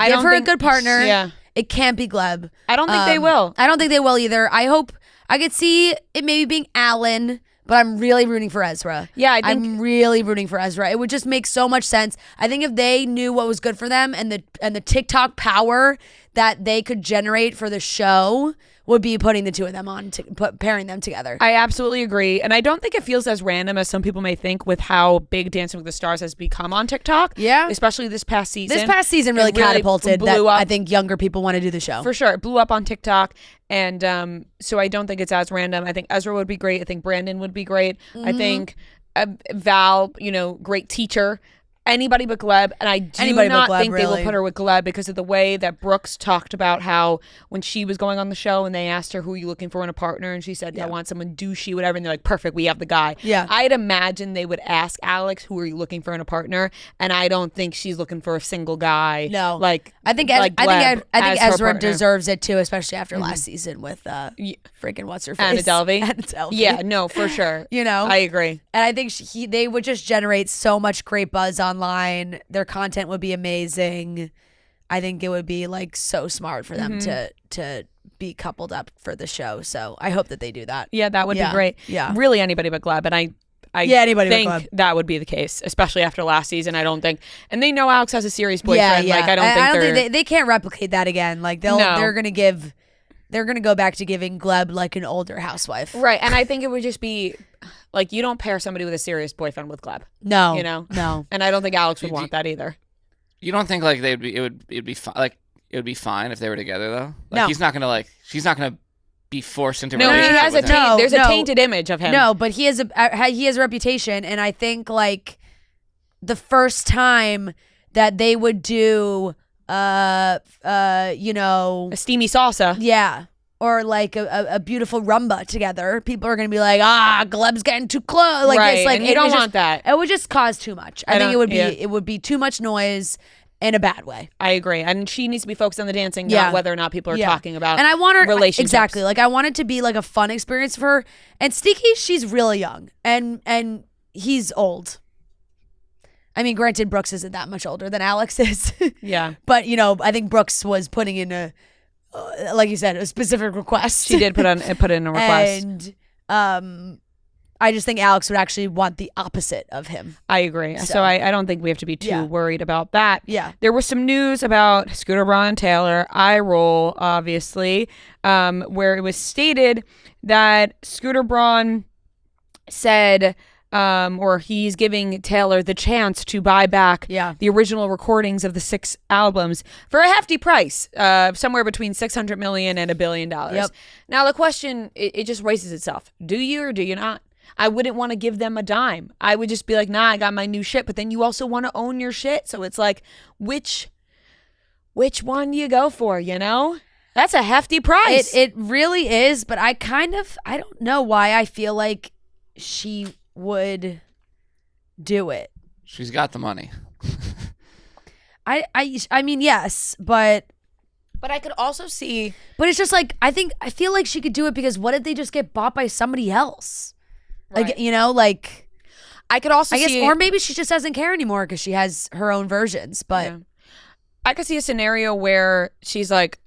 Give her a good partner. Yeah. It can't be Gleb. I don't think they will. I don't think they will either. I hope I could see it maybe being Alan, but I'm really rooting for Ezra. Yeah, I'm really rooting for Ezra. It would just make so much sense. I think if they knew what was good for them and the TikTok power that they could generate for the show would be putting the two of them on, pairing them together. I absolutely agree. And I don't think it feels as random as some people may think with how big Dancing with the Stars has become on TikTok. Yeah. Especially this past season. This past season really catapulted that I think younger people want to do the show. For sure. It blew up on TikTok. And so I don't think it's as random. I think Ezra would be great. I think Brandon would be great. I think Val, great teacher. Anybody but Gleb, and I do not think they will put her with Gleb because of the way that Brooks talked about how when she was going on the show and they asked her, who are you looking for in a partner? And she said, I want someone douchey, whatever. And they're like, perfect, we have the guy. Yeah. I'd imagine they would ask Alix, who are you looking for in a partner? And I don't think she's looking for a single guy. No. I think Ezra deserves it too, especially after last season with freaking what's her face? Anna Delvey. Anna Delvey. Yeah, no, for sure. I agree. And I think they would just generate so much great buzz online. Their content would be amazing. I think it would be like so smart for them to be coupled up for the show. So I hope that they do that. Yeah, that would be great. Yeah. Really anybody but Gleb. And I anybody think but Gleb. that would be the case, especially after last season. I don't think, and they know Alix has a serious boyfriend. Like I don't think they can't replicate that again. Like they're gonna go back to giving Gleb like an older housewife. Right. And I think it would just be like, you don't pair somebody with a serious boyfriend with Gleb. No. No. And I don't think Alix would want that either. You don't think like it would be fine if they were together though? Like no. she's not gonna be forced into No, he relationship has with him. there's a tainted image of him. No, but he has a reputation, and I think like the first time that they would do a steamy salsa. yeah, or like a beautiful rumba together, people are gonna be like, Gleb's getting too close. Like Right, it's like and you don't want that. It would just cause too much. I think don't- it would be too much noise in a bad way. I agree. And she needs to be focused on the dancing, Yeah. not whether or not people are talking about And I want her relationships. exactly. Like I want it to be like a fun experience for her. And Sneaky, she's really young, and he's old. I mean, granted, Brooks isn't that much older than Alix is. Yeah. But I think Brooks was putting in like you said, a specific request. She did put in a request. And I just think Alix would actually want the opposite of him. I agree. So, So- I don't think we have to be too worried about that. Yeah. There was some news about Scooter Braun and Taylor, eye roll, obviously, where it was stated that Scooter Braun said, or he's giving Taylor the chance to buy back the original recordings of the 6 albums for a hefty price, somewhere between $600 million and $1 billion. Yep. Now, the question, it just raises itself. Do you or do you not? I wouldn't want to give them a dime. I would just be like, nah, I got my new shit. But then you also want to own your shit. So it's like, which one do you go for, That's a hefty price. It really is, but I don't know why I feel like she would do it. She's got the money. I mean, yes, but I could also see. But it's just like, I feel like she could do it because what if they just get bought by somebody else? Right. Like, I could also I guess, see. or maybe she just doesn't care anymore because she has her own versions. But Yeah. I could see a scenario where she's like,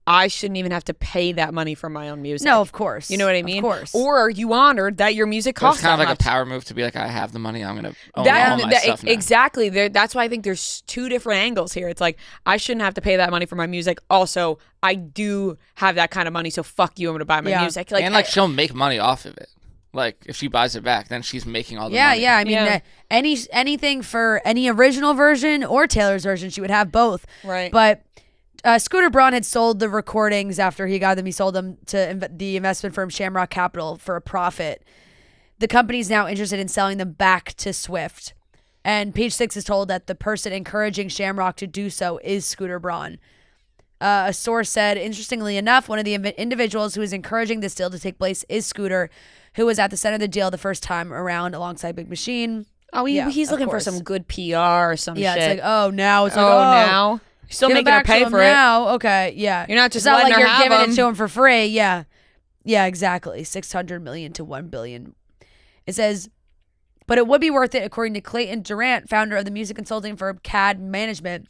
I shouldn't even have to pay that money for my own music. no, of course. You know what I mean? Of course. Or you honored that your music But costs it's kind of that like much. a power move to be like, I have the money, I'm going to own all my stuff now. Exactly. That's why I think there's 2 different angles here. It's like, I shouldn't have to pay that money for my music. Also, I do have that kind of money, so fuck you, I'm going to buy my music. And she'll make money off of it. Like, if she buys it back, then she's making all the money. Yeah. I mean, anything for any original version or Taylor's version, she would have both. Right. But Scooter Braun had sold the recordings after he got them. He sold them to the investment firm Shamrock Capital for a profit. The company's now interested in selling them back to Swift. And Page 6 is told that the person encouraging Shamrock to do so is Scooter Braun. A source said, interestingly enough, one of the individuals who is encouraging this deal to take place is Scooter, who was at the center of the deal the first time around alongside Big Machine. Oh, he's of looking for course. some good PR or some shit. Yeah, it's like, now. It's like, now. You're still give it making her back to pay him for it. now. Okay, yeah. You're not just it's not letting like her you're have giving them. it to him for free. Yeah. Yeah, exactly. 600 million to 1 billion. It says, but it would be worth it, according to Clayton Durant, founder of the music consulting firm CAD Management.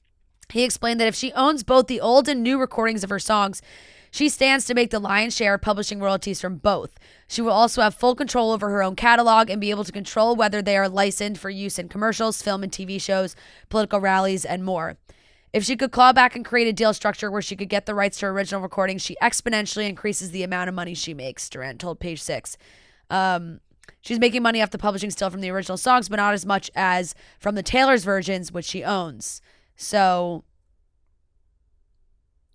He explained that if she owns both the old and new recordings of her songs, she stands to make the lion's share of publishing royalties from both. She will also have full control over her own catalog and be able to control whether they are licensed for use in commercials, film and TV shows, political rallies, and more. If she could claw back and create a deal structure where she could get the rights to her original recordings, she exponentially increases the amount of money she makes, Durant told Page 6. She's making money off the publishing still from the original songs, but not as much as from the Taylor's versions, which she owns. So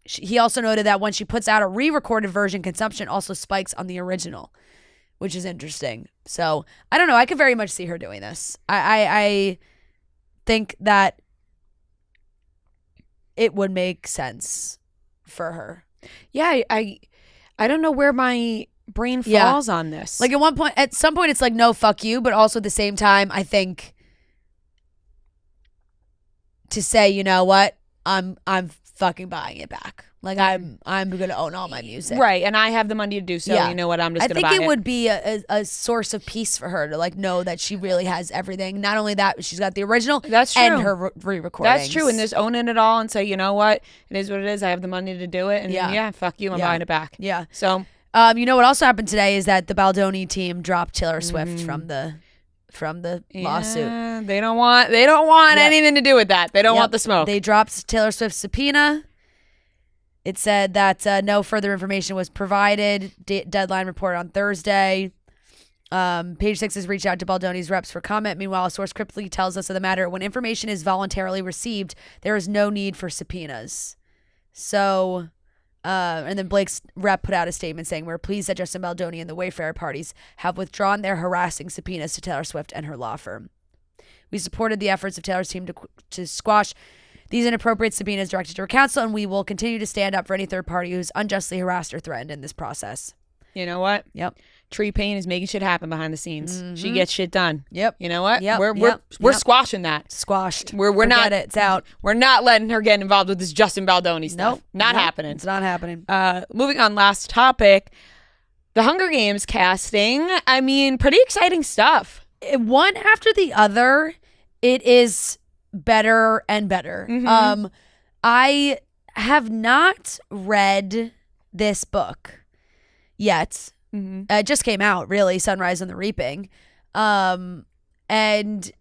he also noted that when she puts out a re-recorded version, consumption also spikes on the original, which is interesting. So I don't know. I could very much see her doing this. I think that it would make sense for her. Yeah, I don't know where my brain falls on this. Like at some point, it's like, no, fuck you. But also at the same time, I think to say, you know what, I'm fucking buying it back. Like I'm gonna own all my music. Right, and I have the money to do so. Yeah. You know what? I'm just gonna buy it. I think it would be a source of peace for her to like know that she really has everything. Not only that, but she's got the original That's true. and her re-recordings. That's true, and just owning it all and say, you know what, it is what it is. I have the money to do it, and fuck you, I'm buying it back. Yeah. So, you know what also happened today is that the Baldoni team dropped Taylor Swift from the lawsuit. They don't want anything to do with that. They don't want the smoke. They dropped Taylor Swift's subpoena. It said that no further information was provided. Deadline reported on Thursday. Page 6 has reached out to Baldoni's reps for comment. Meanwhile, a source cryptically tells us of the matter. When information is voluntarily received, there is no need for subpoenas. So And then Blake's rep put out a statement saying, "We're pleased that Justin Baldoni and the Wayfarer parties have withdrawn their harassing subpoenas to Taylor Swift and her law firm. We supported the efforts of Taylor's team to squash these inappropriate subpoenas directed to her counsel, and we will continue to stand up for any third party who's unjustly harassed or threatened in this process." You know what? Yep. Tree Payne is making shit happen behind the scenes. She gets shit done. Yep. You know what? Yep. We're squashing that. Squashed. We're Forget not. it. It's out. We're not letting her get involved with this Justin Baldoni stuff. Nope. Not happening. It's not happening. Moving on, last topic. The Hunger Games casting. I mean, pretty exciting stuff. One after the other, it is better and better. I have not read this book yet. It just came out, really, Sunrise on the Reaping. And I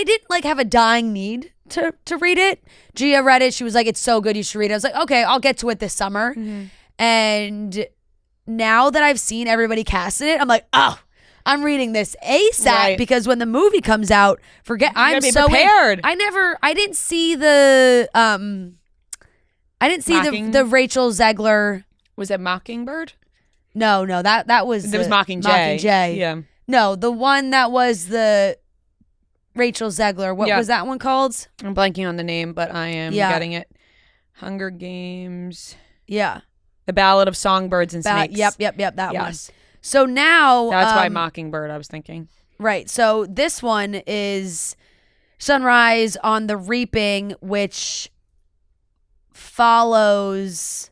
didn't like have a dying need to read it. Gia read it. She was like, "It's so good, you should read it." I was like, okay, I'll get to it this summer. And now that I've seen everybody cast in it, I'm like, oh, I'm reading this ASAP because when the movie comes out, I'm be so prepared. I didn't see the the Rachel Zegler. Was it Mockingbird? No, that was Mockingjay. Mockingjay. Yeah. No, the one that was the Rachel Zegler. What was that one called? I'm blanking on the name, but I am getting it. Hunger Games. Yeah. The Ballad of Songbirds and Snakes. Yep, that one. So now that's why Mockingbird I was thinking. Right. So this one is Sunrise on the Reaping, which follows.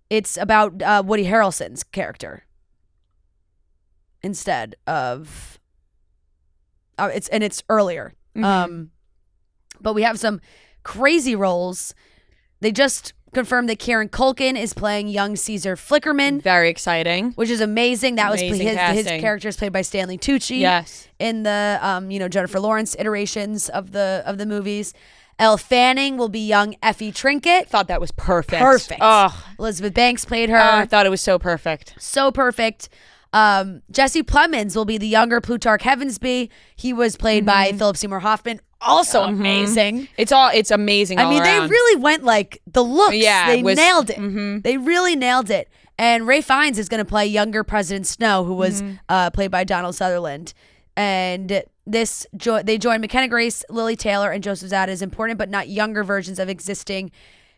It's about Woody Harrelson's character instead of it's earlier. But we have some crazy roles. They just confirmed that Kieran Culkin is playing young Caesar Flickerman. Very exciting. Which is amazing. That was his casting. character is played by Stanley Tucci. Yes. In the Jennifer Lawrence iterations of the movies. Elle Fanning will be young Effie Trinket. Thought that was perfect. Oh, Elizabeth Banks played her. I thought it was so perfect. So perfect. Jesse Plemons will be the younger Plutarch Heavensbee. He was played by Philip Seymour Hoffman. Also amazing. It's amazing. I mean, around. they really went like the looks. Yeah, they nailed it. They really nailed it. And Ray Fiennes is going to play younger President Snow, who was played by Donald Sutherland. And they join McKenna Grace, Lily Taylor, and Joseph Zada as important but not younger versions of existing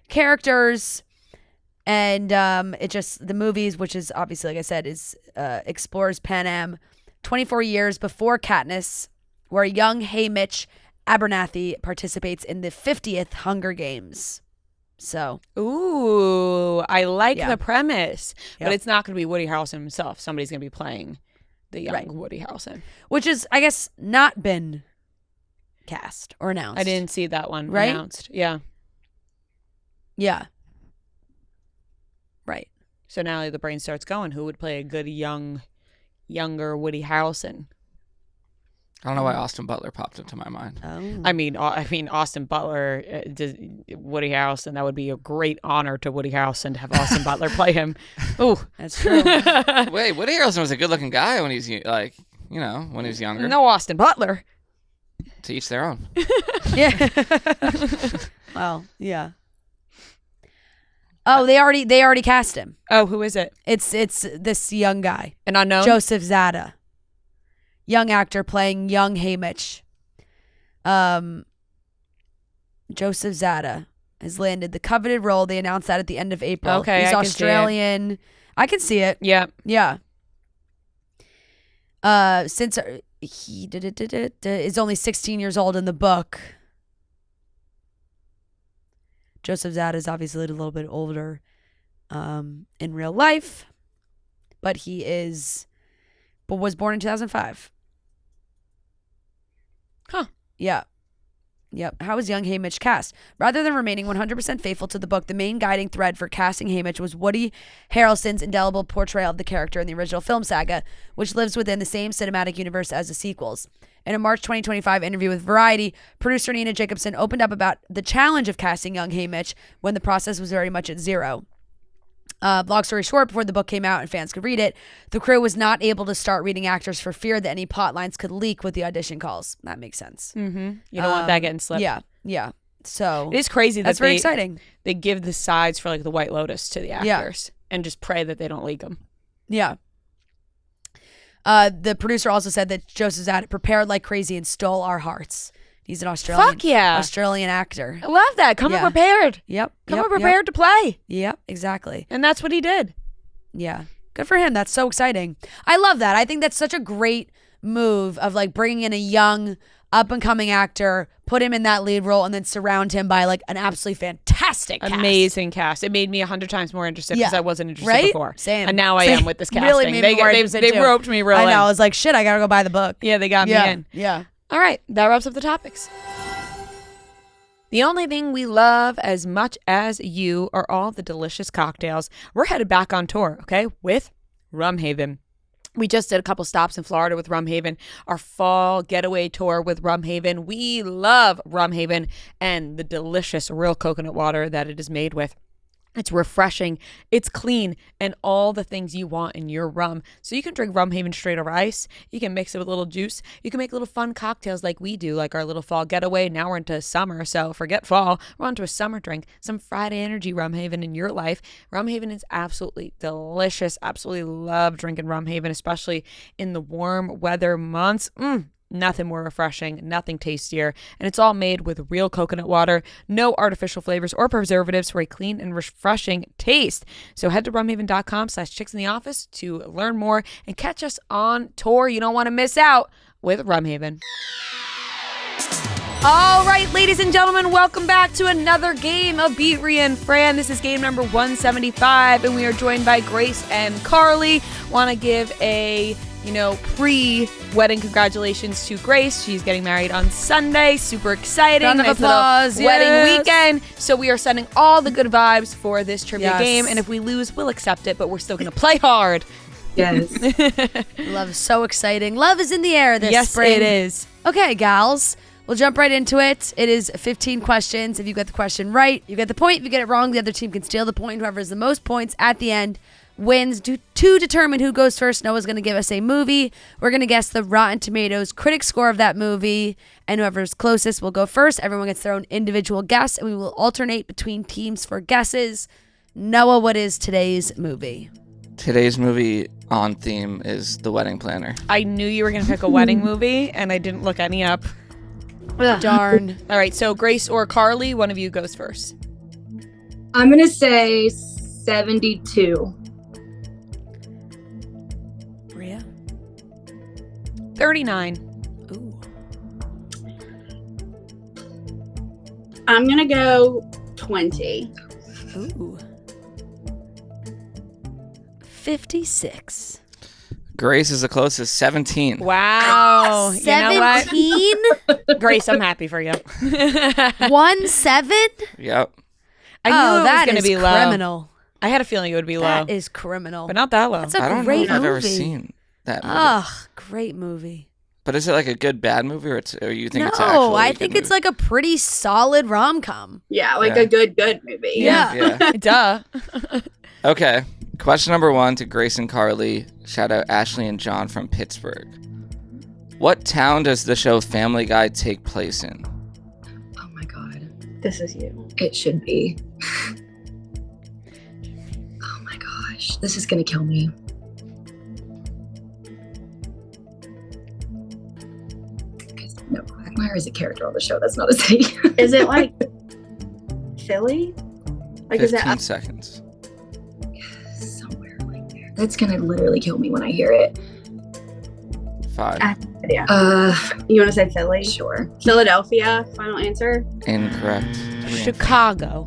characters. And it just the movies, which is obviously, like I said, is explores Pan Am 24 years before Katniss, where young Haymitch Abernathy participates in the 50th Hunger Games. So, ooh, I like the premise, Yep. but it's not going to be Woody Harrelson himself. Somebody's going to be playing the young Woody Harrelson, which is, I guess, not been cast or announced. I didn't see that one Right? announced. Yeah. Yeah. Right. So now the brain starts going. Who would play a good younger Woody Harrelson? I don't know why Austin Butler popped into my mind. Oh. I mean, Austin Butler, Woody Harrelson. That would be a great honor to Woody Harrelson to have Austin Butler play him. Ooh, that's true. Wait, Woody Harrelson was a good-looking guy when he was when he was younger. No, Austin Butler. To each their own. Yeah. Well, yeah. Oh, they already cast him. Oh, who is it? It's this young guy, An unknown. Joseph Zada, young actor playing young Haymitch. Joseph Zada has landed the coveted role. They announced that at the end of April. Okay, he's I can Australian. I can see it. Yeah. Yeah. Since he is only 16 years old in the book. Joseph Zada is obviously a little bit older in real life, but was born in 2005. Huh. Yeah. Yep. How was young Haymitch cast? Rather than remaining 100% faithful to the book, the main guiding thread for casting Haymitch was Woody Harrelson's indelible portrayal of the character in the original film saga, which lives within the same cinematic universe as the sequels. In a March 2025 interview with Variety, producer Nina Jacobson opened up about the challenge of casting young Haymitch when the process was very much at zero. Long story short, before the book came out and fans could read it, the crew was not able to start reading actors for fear that any plot lines could leak with the audition calls. That makes sense. Mm-hmm. You don't want that getting slipped. Yeah. So It is crazy that that's very exciting. they give the sides for like the White Lotus to the actors and just pray that they don't leak them. Yeah. The producer also said that Joseph's at it prepared like crazy and stole our hearts. He's an Australian. Fuck yeah. Australian actor. I love that. Come prepared. Yep. Come prepared to play. Yep. Exactly. And that's what he did. Yeah. Good for him. That's so exciting. I love that. I think that's such a great move of like bringing in a young up and coming actor, put him in that lead role, and then surround him by like an absolutely fantastic cast. Amazing cast. It made me 100 times more interested because I wasn't interested Right? before. Same. And now I Same. am with this casting. Really made me more interested they too. roped me real I know. in. I was like, shit, I gotta go buy the book. Yeah, they got me in. Yeah. All right, that wraps up the topics. The only thing we love as much as you are all the delicious cocktails. We're headed back on tour, okay, with Rum Haven. We just did a couple stops in Florida with Rum Haven, our fall getaway tour with Rum Haven. We love Rum Haven and the delicious real coconut water that it is made with. It's refreshing, it's clean, and all the things you want in your rum. So you can drink Rum Haven straight over ice. You can mix it with a little juice. You can make little fun cocktails like we do, like our little fall getaway. Now we're into summer, so forget fall. We're on to a summer drink. Some Friday energy Rum Haven in your life. Rum Haven is absolutely delicious. Absolutely love drinking Rum Haven, especially in the warm weather months. Nothing more refreshing, nothing tastier, and it's all made with real coconut water, no artificial flavors or preservatives for a clean and refreshing taste. So head to rumhaven.com/chicksintheoffice to learn more and catch us on tour. You don't want to miss out with Rum Haven. All right, ladies and gentlemen, welcome back to another game of Beat Ria and Fran. This is game number 175, and we are joined by Grace and Karlie. Want to give a pre-wedding congratulations to Grace. She's getting married on Sunday. Super exciting. Round of applause. Wedding weekend. So we are sending all the good vibes for this trivia game. And if we lose, we'll accept it, but we're still going to play hard. Yes. Love is so exciting. Love is in the air this spring. Yes, it is. Okay, gals. We'll jump right into it. It is 15 questions. If you get the question right, you get the point. If you get it wrong, the other team can steal the point. Whoever has the most points at the end wins. To determine who goes first, Noah's going to give us a movie. We're going to guess the Rotten Tomatoes critic score of that movie, and whoever's closest will go first. Everyone gets their own individual guess, and we will alternate between teams for guesses. Noah, what is today's movie? Today's movie on theme is The Wedding Planner. I knew you were going to pick a wedding movie, and I didn't look any up. Darn. All right, so Grace or Karlie, one of you goes first. I'm going to say 72. Ria? 39. Ooh. I'm going to go 20. Ooh. 56. Grace is the closest, 17. Wow. You know what? 17? Grace, I'm happy for you. 1-7? Yep. I knew it was that going to is be low. criminal. I had a feeling it would be low. That is criminal. But not that low. That's a I don't know great if I've ever movie. seen that movie. Ugh, great movie. But is it like a good, bad movie, or you think it's actually No, a I good think it's movie? like a pretty solid rom-com. Yeah, like Yeah. a good movie. Yeah. Yeah. Duh. Okay. Question number 1 to Grace and Karlie. Shout out Ashley and John from Pittsburgh. What town does the show Family Guy take place in? Oh my God. This is you. It should be. Oh my gosh. This is going to kill me. No, Quagmire is a character on the show. That's not a city. Is it like Philly? Like is 15 it seconds. Somewhere like there. That's going to literally kill me when I hear it. 5. yeah. You want to say Philly? Sure. Philadelphia, final answer. Incorrect. Chicago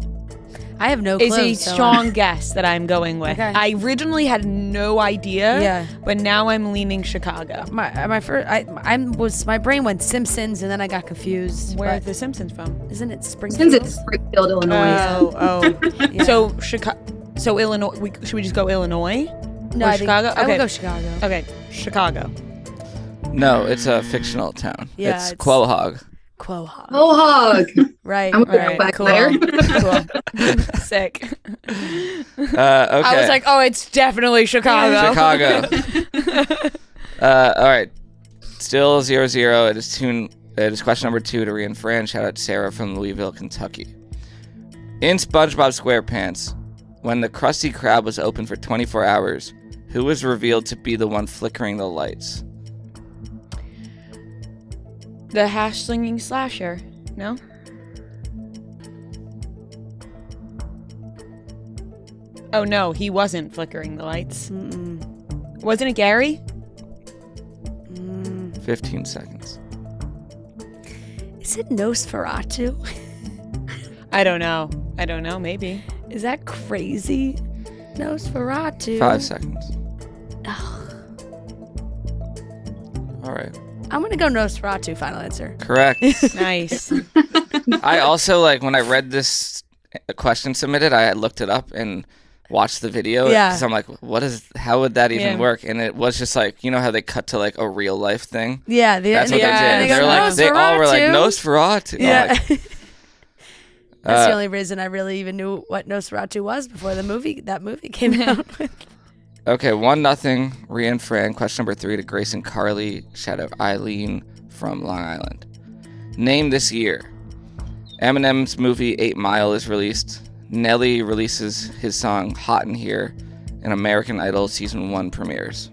I have no is clue. a so- strong guess that I'm going with. Okay. I originally had no idea, Yeah. but now I'm leaning Chicago. My first, my brain went Simpsons and then I got confused. Where's But The Simpsons from? isn't it Springfield? Since it's Springfield, Illinois. Oh. Yeah. So So Illinois. Should we just go Illinois? No, or I think- Chicago? I would Okay. go Chicago. Okay, Chicago. No, it's a fictional town. Yeah, it's it's- Quahog. Quahog. Oh, hog. Right. I'm All going right, back cool. there. Cool. Sick. Okay. I was like, oh, it's definitely Chicago. Chicago. All right. Still 0-0. It is It is question number 2 to Ria and Fran. Shout out Sarah from Louisville, Kentucky. In SpongeBob SquarePants, when the Krusty Krab was open for 24 hours, who was revealed to be the one flickering the lights? The hash-slinging slasher. No? Oh, no, he wasn't flickering the lights. Wasn't it Gary? 15 seconds. Is it Nosferatu? I don't know. Maybe. Is that crazy? Nosferatu. 5 seconds. Ugh. All right. I'm gonna go Nosferatu. Final answer. Correct. Nice. I also, like, when I read this question submitted, I looked it up and watched the video. Yeah. Because I'm like, how would that even Yeah. work? And it was just like, you know how they cut to like a real life thing? Yeah, That's what yeah, they did. they go, They all were like, Nosferatu. Nosferatu. Yeah. I'm like, That's the only reason I really even knew what Nosferatu was before that movie came out. okay, 1-0, Ria and Fran. Question number 3 to Grace and Karlie. Shout out Eileen from Long Island. Name this year. Eminem's movie 8 Mile is released. Nelly releases his song Hot in Here, and American Idol Season 1 premieres.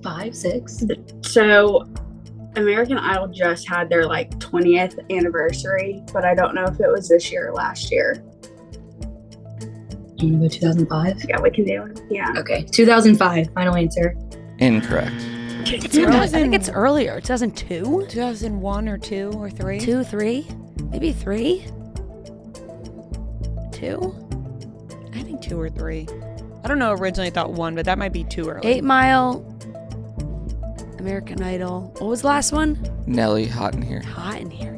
5, 6. So, American Idol just had their 20th anniversary, but I don't know if it was this year or last year. Do you want to go 2005? Yeah, we can do it. Yeah. Okay, 2005. Final answer. Incorrect. I think it's earlier. 2002, 2001 or 2 or 3? 2, 3, maybe 3. 2. I think 2 or 3. I don't know. Originally I thought 1, but that might be too early. 8 Mile. American Idol. What was the last one? Nelly, Hot in Here. Hot in Here.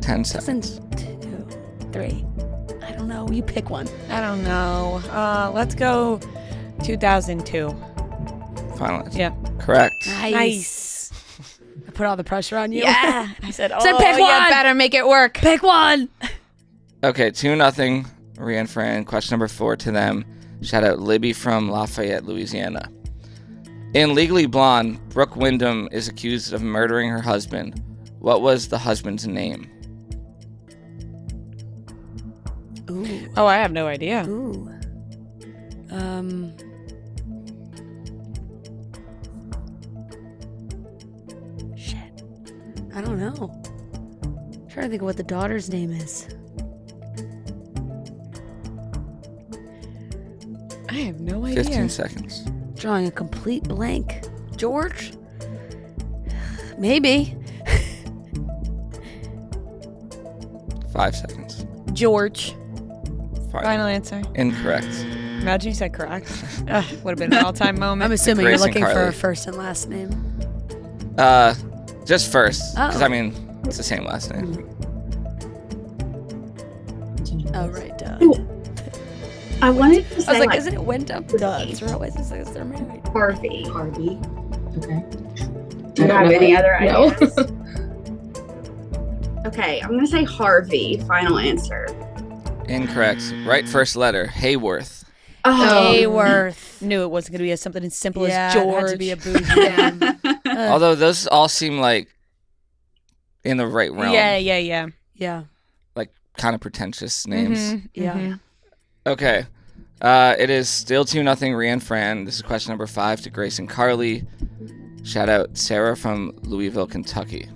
10 seconds. 2, 3. I don't know. You pick one. I don't know. Let's go 2002. Final answer. Yeah. Correct. Nice. I put all the pressure on you. Yeah. I said, Said pick you one. better make it work. Pick one. Okay, 2-0, Ria and Fran. Question number 4 to them. Shout out Libby from Lafayette, Louisiana. In Legally Blonde, Brooke Wyndham is accused of murdering her husband. What was the husband's name? Ooh. Oh, I have no idea. Ooh. Shit. I don't know. I'm trying to think of what the daughter's name is. I have no idea. 15 seconds. Drawing a complete blank. George? Maybe. 5 seconds. George. Final answer. Incorrect. Imagine you said correct. Would have been an all-time moment. I'm assuming Grace you're and looking for a Karlie. first and last name. Just first. Because, Oh. I mean, it's the same last name. Oh, right, duh. I wanted to I say was like, isn't it Wyndham? Duh, it's always says they're married. Harvey. Harvey. Okay. Do you have any other No. ideas? Okay, I'm gonna say Harvey. Final answer. Incorrect. Right first letter. Hayworth. Oh, Hayworth. Knew it wasn't going to be as something as simple Yeah, as it George. had to be a bougie name. Although those all seem like in the right realm. Yeah. Yeah. Like kind of pretentious names. Mhm, Yeah. mhm. Okay. It is still 2-0, Ria and Fran. This is question number 5 to Grace and Karlie. Shout out Sarah from Louisville, Kentucky.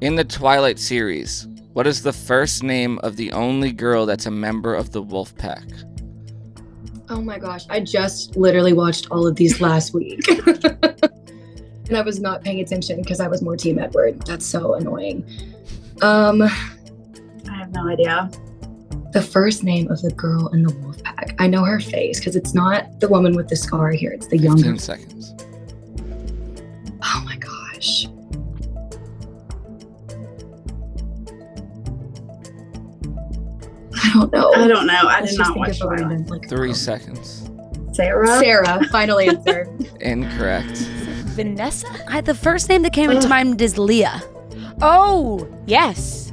In the Twilight series, what is the first name of the only girl that's a member of the Wolf Pack? Oh my gosh, I just literally watched all of these last week. And I was not paying attention because I was more Team Edward. That's so annoying. I have no idea. The first name of the girl in the Wolf Pack. I know her face because it's not the woman with the scar here. It's the younger. 15 seconds. Oh my gosh. I don't know. I don't know. I Let's did just not think watch of a Twilight. random, like, 3 seconds. Sarah. Sarah. Final answer. Incorrect. Vanessa? The first name that came into mind is Leah. Oh, yes.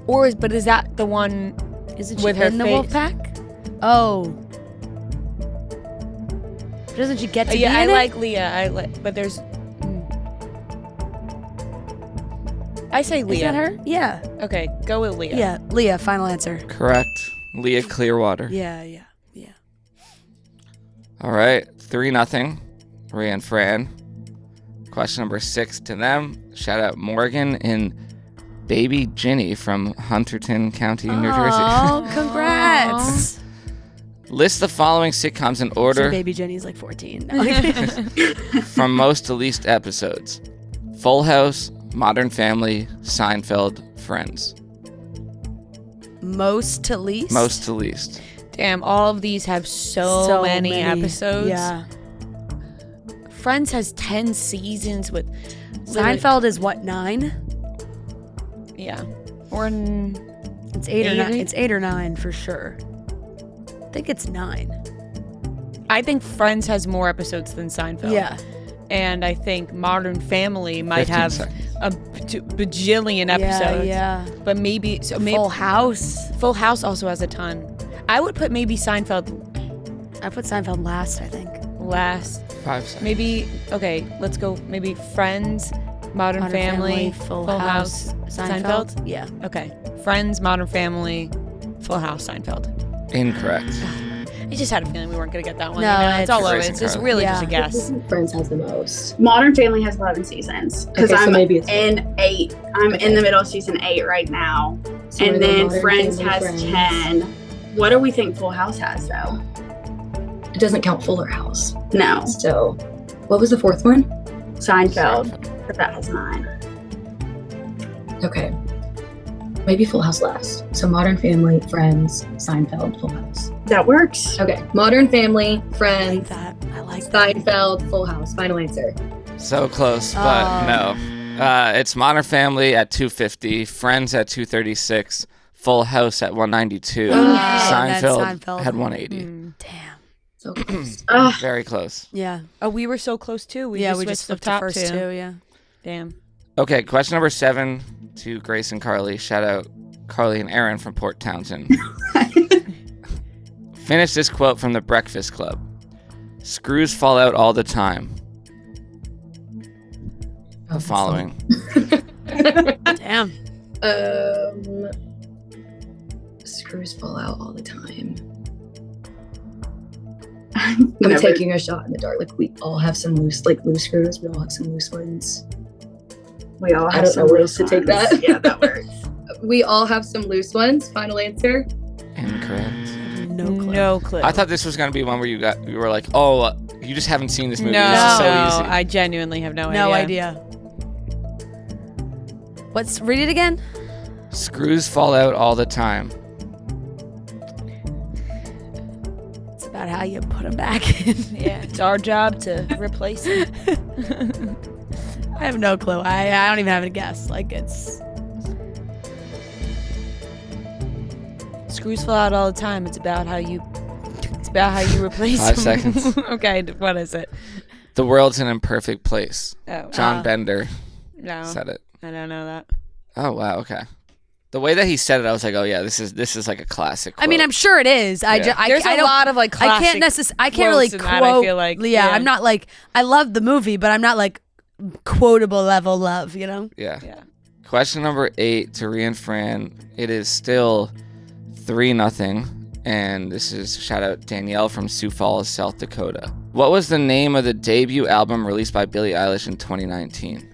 But is that the one? Isn't she With her in the face. wolf pack? Oh. Doesn't she get to be Yeah, I in it? like Leah. But there's. I say Is Leah. that her? Yeah. Okay, go with Leah. Yeah. Leah, final answer. Correct. Leah Clearwater. Yeah. All right. 3-0. Ria and Fran. Question number 6 to them. Shout out Morgan and baby Ginny from Hunterdon County, New Jersey. Oh, congrats. List the following sitcoms in So order baby Jenny's like 14. from most to least episodes. Full House, Modern Family, Seinfeld, Friends. Most to least? Most to least. Damn, all of these have so many episodes. Yeah. Friends has 10 seasons with. Seinfeld is what, 9? Yeah. Or. It's 8 or 9. It's 8 or 9 for sure. I think it's 9. I think Friends has more episodes than Seinfeld. Yeah. And I think Modern Family might 15 have seconds. a bajillion episodes. Yeah. But maybe Full House. Full House also has a ton. I would put maybe Seinfeld I put Seinfeld last, I think. last. 5 seconds. Maybe let's go maybe Friends, Modern Family, Full House, Seinfeld. Yeah. Okay. Friends, Modern Family, Full House, Seinfeld. Incorrect. I just had a feeling we weren't gonna get that one. No, you know? It's all over. Grace It's just Karlie. really Yeah. just a guess. Friends has the most. Modern Family has 11 seasons because Okay, so I'm maybe it's in 8. I'm in the middle of season 8 right now, So we're and the then Modern Friends Family has Friends. 10. What do we think Full House has though? It doesn't count Fuller House. No, So, what was the fourth one? Seinfeld, but that has 9. Okay. Maybe Full House last. So Modern Family, Friends, Seinfeld, Full House. That works. Okay. Modern Family, I like Friends, that. I like that. Seinfeld, Full House. Final answer. So close, but Oh. no. It's Modern Family at 250, Friends at 236, Full House at 192, that's Seinfeld Seinfeld. had 180. Damn. So close. Very close. Yeah. Oh, we were so close too. We We just just switched flipped the top the first two. Yeah. Damn. Okay, question number 7 to Grace and Carlie. Shout out Carlie and Aaron from Port Townsend. Finish this quote from The Breakfast Club. Screws fall out all the time. The following. Damn. Screws fall out all the time. I'm I'm taking a shot in the dark. Like we all have some loose screws. We all have some loose ones. We all I have don't some know where loose else to take ones. that. Yeah, that works. We all have some loose ones. Final answer. Incorrect. No clue. No clue. I thought this was going to be one where you were like, oh, you just haven't seen this movie. No, This is so easy. I genuinely have no No idea. idea. Read it again? Screws fall out all the time. It's about how you put them back in. Yeah, it's our job to replace it. I have no clue. I don't even have a guess. Like it's Screws fall out all the time. It's about how you replace 5 them. seconds. Okay, what is it? The world's an imperfect place. Oh, John Bender no, said it. I don't know that. Oh wow, okay. The way that he said it, I was like, oh yeah, this is like a classic. I mean, I'm sure it is. I Yeah. just I, There's I a don't, lot of like I classic can't really quotes in quote. that, I feel like. Yeah, I'm not like I love the movie, but I'm not like quotable level love. You know. Yeah. Yeah. Question number 8 to Ria and Fran. It is still 3-0, and this is shout out Danielle from Sioux Falls, South Dakota. What was the name of the debut album released by Billie Eilish in 2019?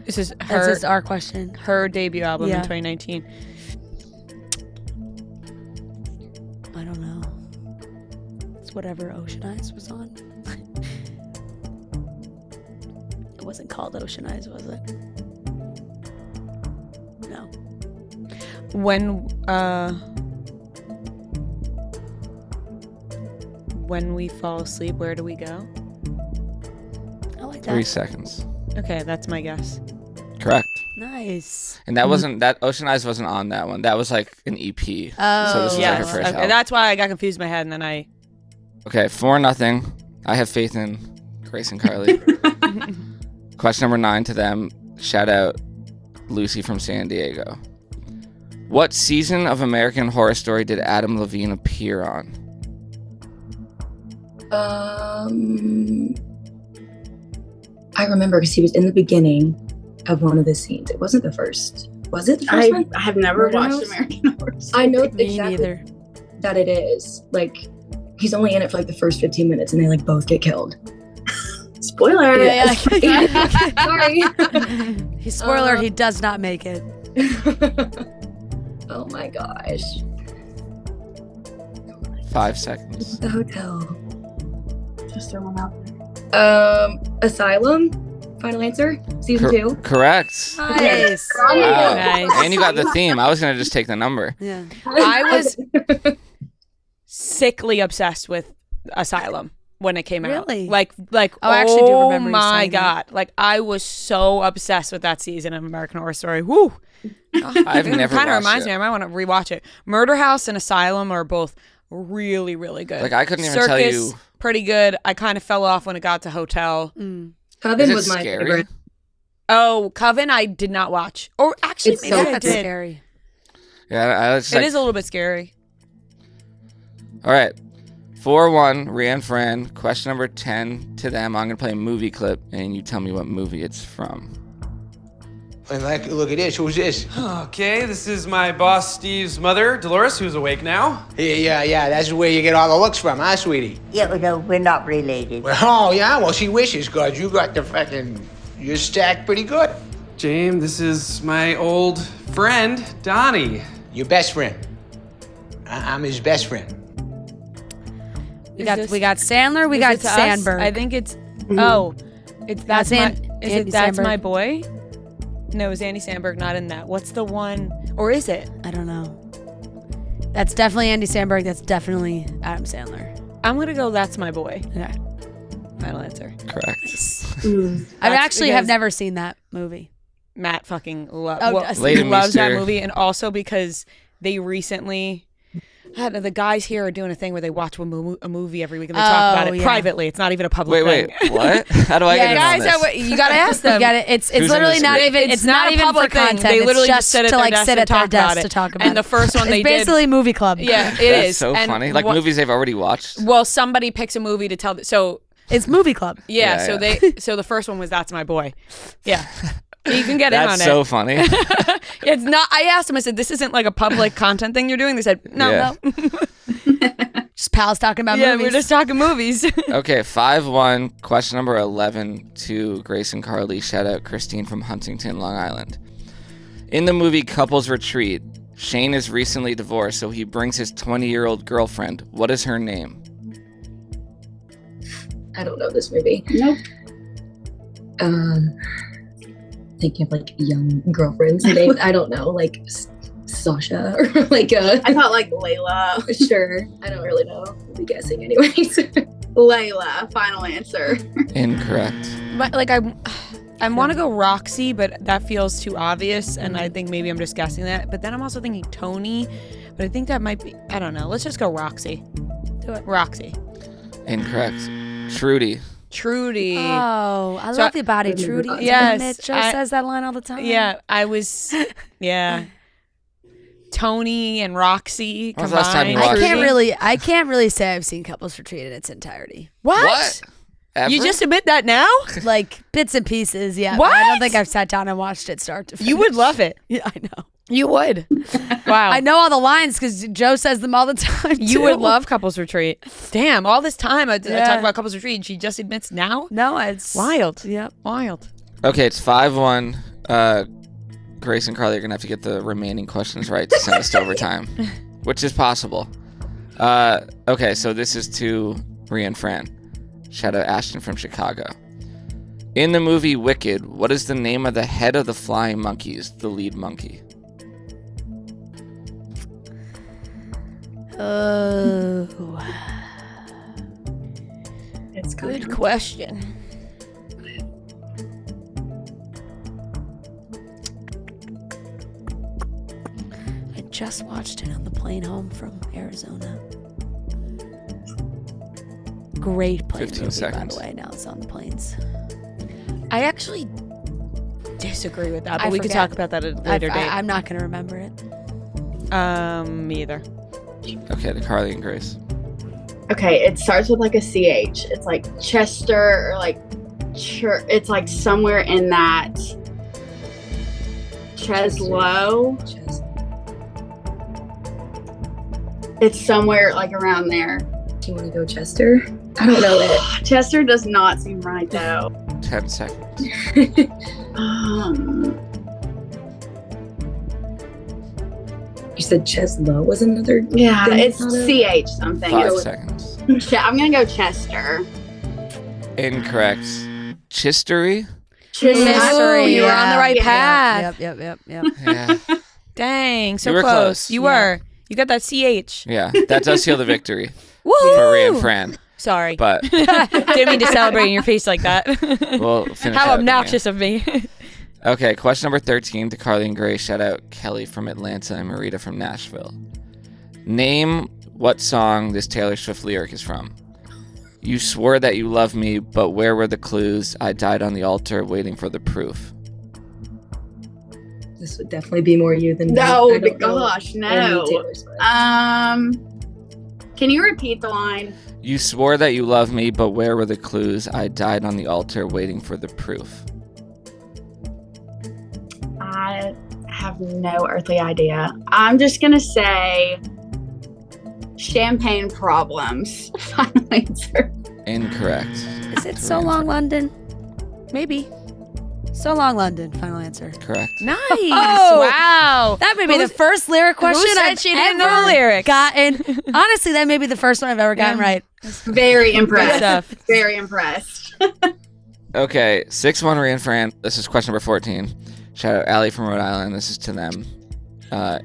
This is That's her just our question. her debut album in Yeah. 2019. I don't know. It's whatever Ocean Eyes was on. It wasn't called Ocean Eyes, was it? No. When we fall asleep, where do we go? I like 3 that. seconds. Okay, that's my guess. Correct. Nice. And that wasn't that Ocean Eyes wasn't on that one. That was like an EP. Oh, So this is like her Yes. first Okay, album. that's why I got confused in my head, and then I. Okay, 4-0. I have faith in Grace and Carlie. Question number 9 to them. Shout out Lucy from San Diego. What season of American Horror Story did Adam Levine appear on? I remember because he was in the beginning of one of the scenes. It wasn't the first. Was it the first one? I have never Murder watched House? American Horror Story. I know Me exactly neither. that it is. Like, he's only in it for like the first 15 minutes and they like both get killed. Spoiler. Yeah. Sorry. Spoiler, he does not make it. Oh my gosh. 5 seconds. The hotel. Just throwing out there. Asylum. Final answer. Season 2. Correct. Nice. Wow. Nice. And you got the theme. I was going to just take the number. Yeah. I was sickly obsessed with Asylum when it came out. Really? Like Oh, I actually do remember you my saying god. that. Like I was so obsessed with that season of American Horror Story. Woo. I've never kind of watched reminds it. me. I might want to rewatch it. Murder House and Asylum are both really, really good. Like, I couldn't even Circus, tell you. pretty good. I kind of fell off when it got to Hotel. Coven Is it was my scary? favorite. Oh, Coven, I did not watch. Or actually, It's maybe so I That's did. scary. Yeah, I was It like, is a little bit scary. all right. 4-1, Ria and Fran. Question number 10 to them. I'm going to play a movie clip, and you tell me what movie it's from. And like, look at this. Who's this? Okay, this is my boss Steve's mother, Dolores, who's awake now. Yeah. That's where you get all the looks from, huh, sweetie? Yeah, no, we're not related. Well, oh, yeah. Well, she wishes, cause you got the fucking. You're stacked pretty good. James, this is my old friend, Donnie. Your best friend. I'm his best friend. We got Sandler. We Is got it to us? Sandberg. I think it's. Oh, it's that's my. Is Andy it that's Samberg. my boy? No, is Andy Samberg not in that? What's the one? Or is it? I don't know. That's definitely Andy Samberg. That's definitely Adam Sandler. I'm gonna go. That's my boy. Okay. Final answer. Correct. I That's actually have because never seen that movie. Matt fucking Lady loves that Meester. movie, and also because they recently. The guys here are doing a thing where they watch a movie every week and they talk about it yeah. privately. It's not even a public Wait, thing. what? How do I Yeah, get in guys, on this? you gotta ask them. You got it. It's Who's in literally this not group? even. It's not a even for public thing. content. They literally it's just sit at to their like desk sit and at their talk about desk it. to talk about. And the first one it's they basically movie club. Yeah, it That's is. so And funny. Like what- movies they've already watched. Well, somebody picks a movie to tell. So It's movie club. yeah, Yeah, so yeah. so the first one was That's My Boy. Yeah. You can get in That's on so it. funny. It's not. I asked them. I said, "This isn't like a public content thing you're doing." They said, "No, Yeah. no." Just pals talking about Yeah, movies. we're just talking movies. Okay, 5-1. Question number 11 to Grace and Carlie. Shout out Christine from Huntington, Long Island. In the movie Couples Retreat, Shane is recently divorced, so he brings his 20-year-old girlfriend. What is her name? I don't know this movie. Nope. Thinking of like young girlfriends. I don't know, like Sasha or like I thought like Layla. sure. I don't really know. I'll be guessing anyways. Layla, final answer. Incorrect. But like I want to go Roxy, but that feels too obvious, and I think maybe I'm just guessing that. But then I'm also thinking Tony, but I think that might be. I don't know. Let's just go Roxy. Do it, Roxy. Incorrect. Trudy. Oh, Trudy. I So love your body, Trudy. Yes, Mitch Joe I- says that line all the time. Yeah, I was. Yeah. Tony and Roxy When was the last time you combined. watched I can't really say I've seen Couples Retreat in its entirety. What? Ever? You just admit that now? Like bits and pieces, yeah. but I don't What? think I've sat down and watched it start to finish. You would love it. Yeah, I know. You would. Wow. I know all the lines because Joe says them all the time. You too. would love Couples Retreat. Damn, all this time I Yeah. talk about Couples Retreat and she just admits now? No, it's Wild. Yep. Wild. Okay, it's 5-1. Grace and Carlie are going to have to get the remaining questions right to send us to overtime, which is possible. Okay, so this is to Ria and Fran. Shout out Ashton from Chicago. In the movie Wicked, what is the name of the head of the flying monkeys, the lead monkey? Oh. It's Good question. I just watched it on the plane home from Arizona. Great plane 15 movie, seconds. by the way. Now it's on the planes. I actually disagree with that, but I we could forget. talk about that at a later date. I'm not going to remember it. Me either. Okay, to Carlie and Grace. Okay, it starts with like a CH. It's like Chester or like it's like somewhere in that Cheslow. It's somewhere like around there. Do you want to go Chester? I don't know it. Chester does not seem right though. 10 seconds. You said Cheslow was another. Yeah, thing it's out of- CH something. 5 It's- seconds. I'm gonna go Chester. Incorrect. Chistery? Mystery. You were on the right Yeah. path. Yep. Yeah. Dang, so You were close. close. You were. You got that CH. Yeah. That does seal the victory Woo! for Ria and Fran. Sorry. But Didn't mean to celebrate in your face like that. we'll finish How out obnoxious of me. Okay, question number 13 to Karlie and Grace. Shout out Kelly from Atlanta and Marita from Nashville. Name what song this Taylor Swift lyric is from. You swore that you loved me, but where were the clues? I died on the altar waiting for the proof. This would definitely be more you than me. No, I don't know gosh, any no. Taylor Swift. Can you repeat the line? You swore that you loved me, but where were the clues? I died on the altar waiting for the proof. I have no earthly idea. I'm just gonna say champagne problems. Final answer. Incorrect. Is it So Long London? Maybe. So Long London. Final answer. Correct. Nice. Oh. Wow. That may be the first lyric question said I've she didn't know ever lyrics? gotten. Honestly, that may be the first one I've ever gotten right. Very Good impressed. stuff. Very impressed. Okay, 6-1 Ria and Fran. This is question number 14. Shout out Allie from Rhode Island. This is to them.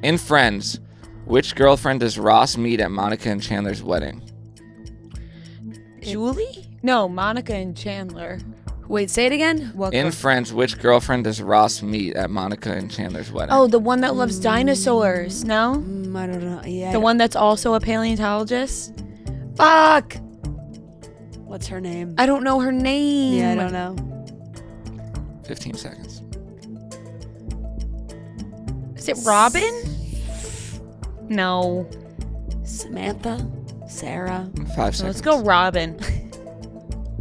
In Friends, which girlfriend does Ross meet at Monica and Chandler's wedding? Julie? No, Monica and Chandler. Wait, say it again. In Friends, which girlfriend does Ross meet at Monica and Chandler's wedding? Oh, the one that loves dinosaurs. No? I don't know. Yeah. The one that's also a paleontologist? Fuck! What's her name? I don't know her name. Yeah, I don't know. 15 seconds. Is it Robin? No. Samantha? Sarah? 5 seconds. Let's go Robin.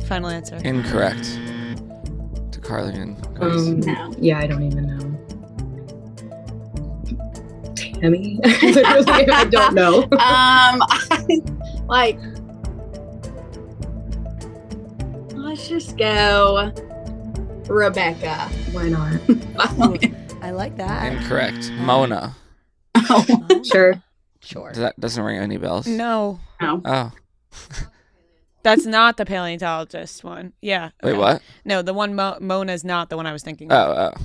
Final answer. Incorrect. To Karlie and Grace. No. Yeah, I don't even know. Tammy? Literally, I don't know. Let's just go Rebecca. Why not? I like that. Incorrect. Mona. Sure. Sure. That doesn't ring any bells. No. Oh. That's not the paleontologist one. Yeah. Wait, okay. what? No, the one Mona's not the one I was thinking of.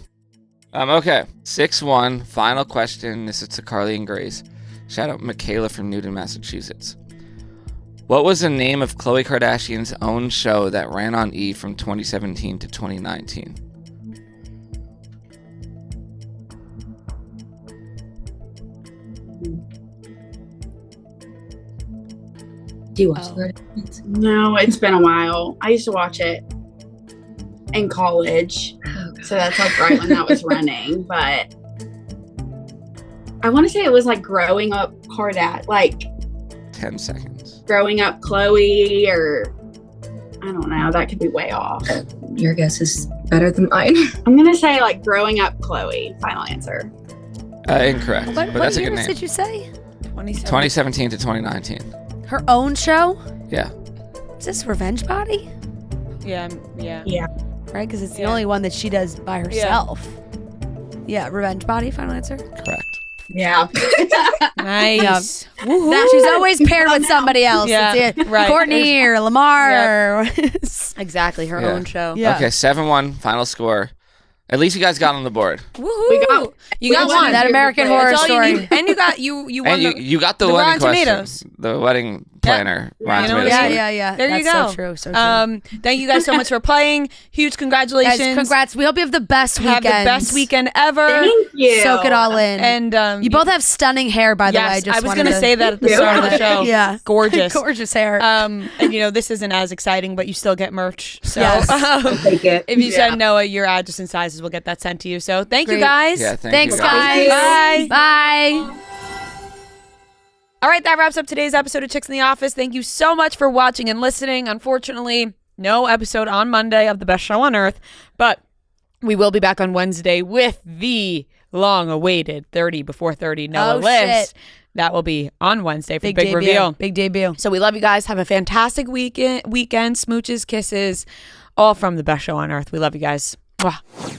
Okay. 6-1. Final question. This is to Karlie and Grace. Shout out Michaela from Newton, Massachusetts. What was the name of Khloe Kardashian's own show that ran on E from 2017 to 2019? Do you watch Oh. that? No, it's been a while. I used to watch it in college. So that's like right when that was running. But I want to say it was like growing up like 10 seconds. growing up Chloe, or I don't know. That could be way off. Your guess is better than mine. I'm going to say like growing up Chloe. Final answer. Incorrect. What, but that's a good years name. did you say? 2017 to 2019. Her own show? Yeah. Is this Revenge Body? Yeah. Right? Because it's the Yeah. only one that she does by herself. Yeah, Revenge Body. Final answer. Correct. Yeah. Nice. She's always paired with somebody else. Yeah, It's either right. Courtney or Lamar. Exactly, her Yeah. own show. Yeah. Okay, 7-1. Final score. At least you guys got on the board. Woohoo! You got one. That American Horror That's all Story. you need. And you got you won And the, you got the the wedding Rotten question. Tomatoes. The wedding planner. Rotten You know what Tomatoes. I mean? Yeah. There That's you go. So true. So true. Thank you guys so much for playing. Huge congratulations. Guys, congrats. We hope you have the best Have weekend. the best weekend ever. Thank you. Soak it all in. And you both have stunning hair, by the way. yes, Just I was wanted gonna to say that at the start of the show. Yeah. Gorgeous. Gorgeous hair. And this isn't as exciting, but you still get merch. So Yes. Take it. if you send Noah your address and sizes, we'll get that sent to you. So thank you Great. guys. Yeah, thank Thanks, you guys. Bye. Bye. All right, that wraps up today's episode of Chicks in the Office. Thank you so much for watching and listening. Unfortunately, no episode on Monday of The Best Show on Earth, but we will be back on Wednesday with the long-awaited 30 Before 30 Noah list. Shit. That will be on Wednesday for Big Reveal. Big debut. So we love you guys. Have a fantastic weekend. Smooches, kisses, all from The Best Show on Earth. We love you guys. Mwah.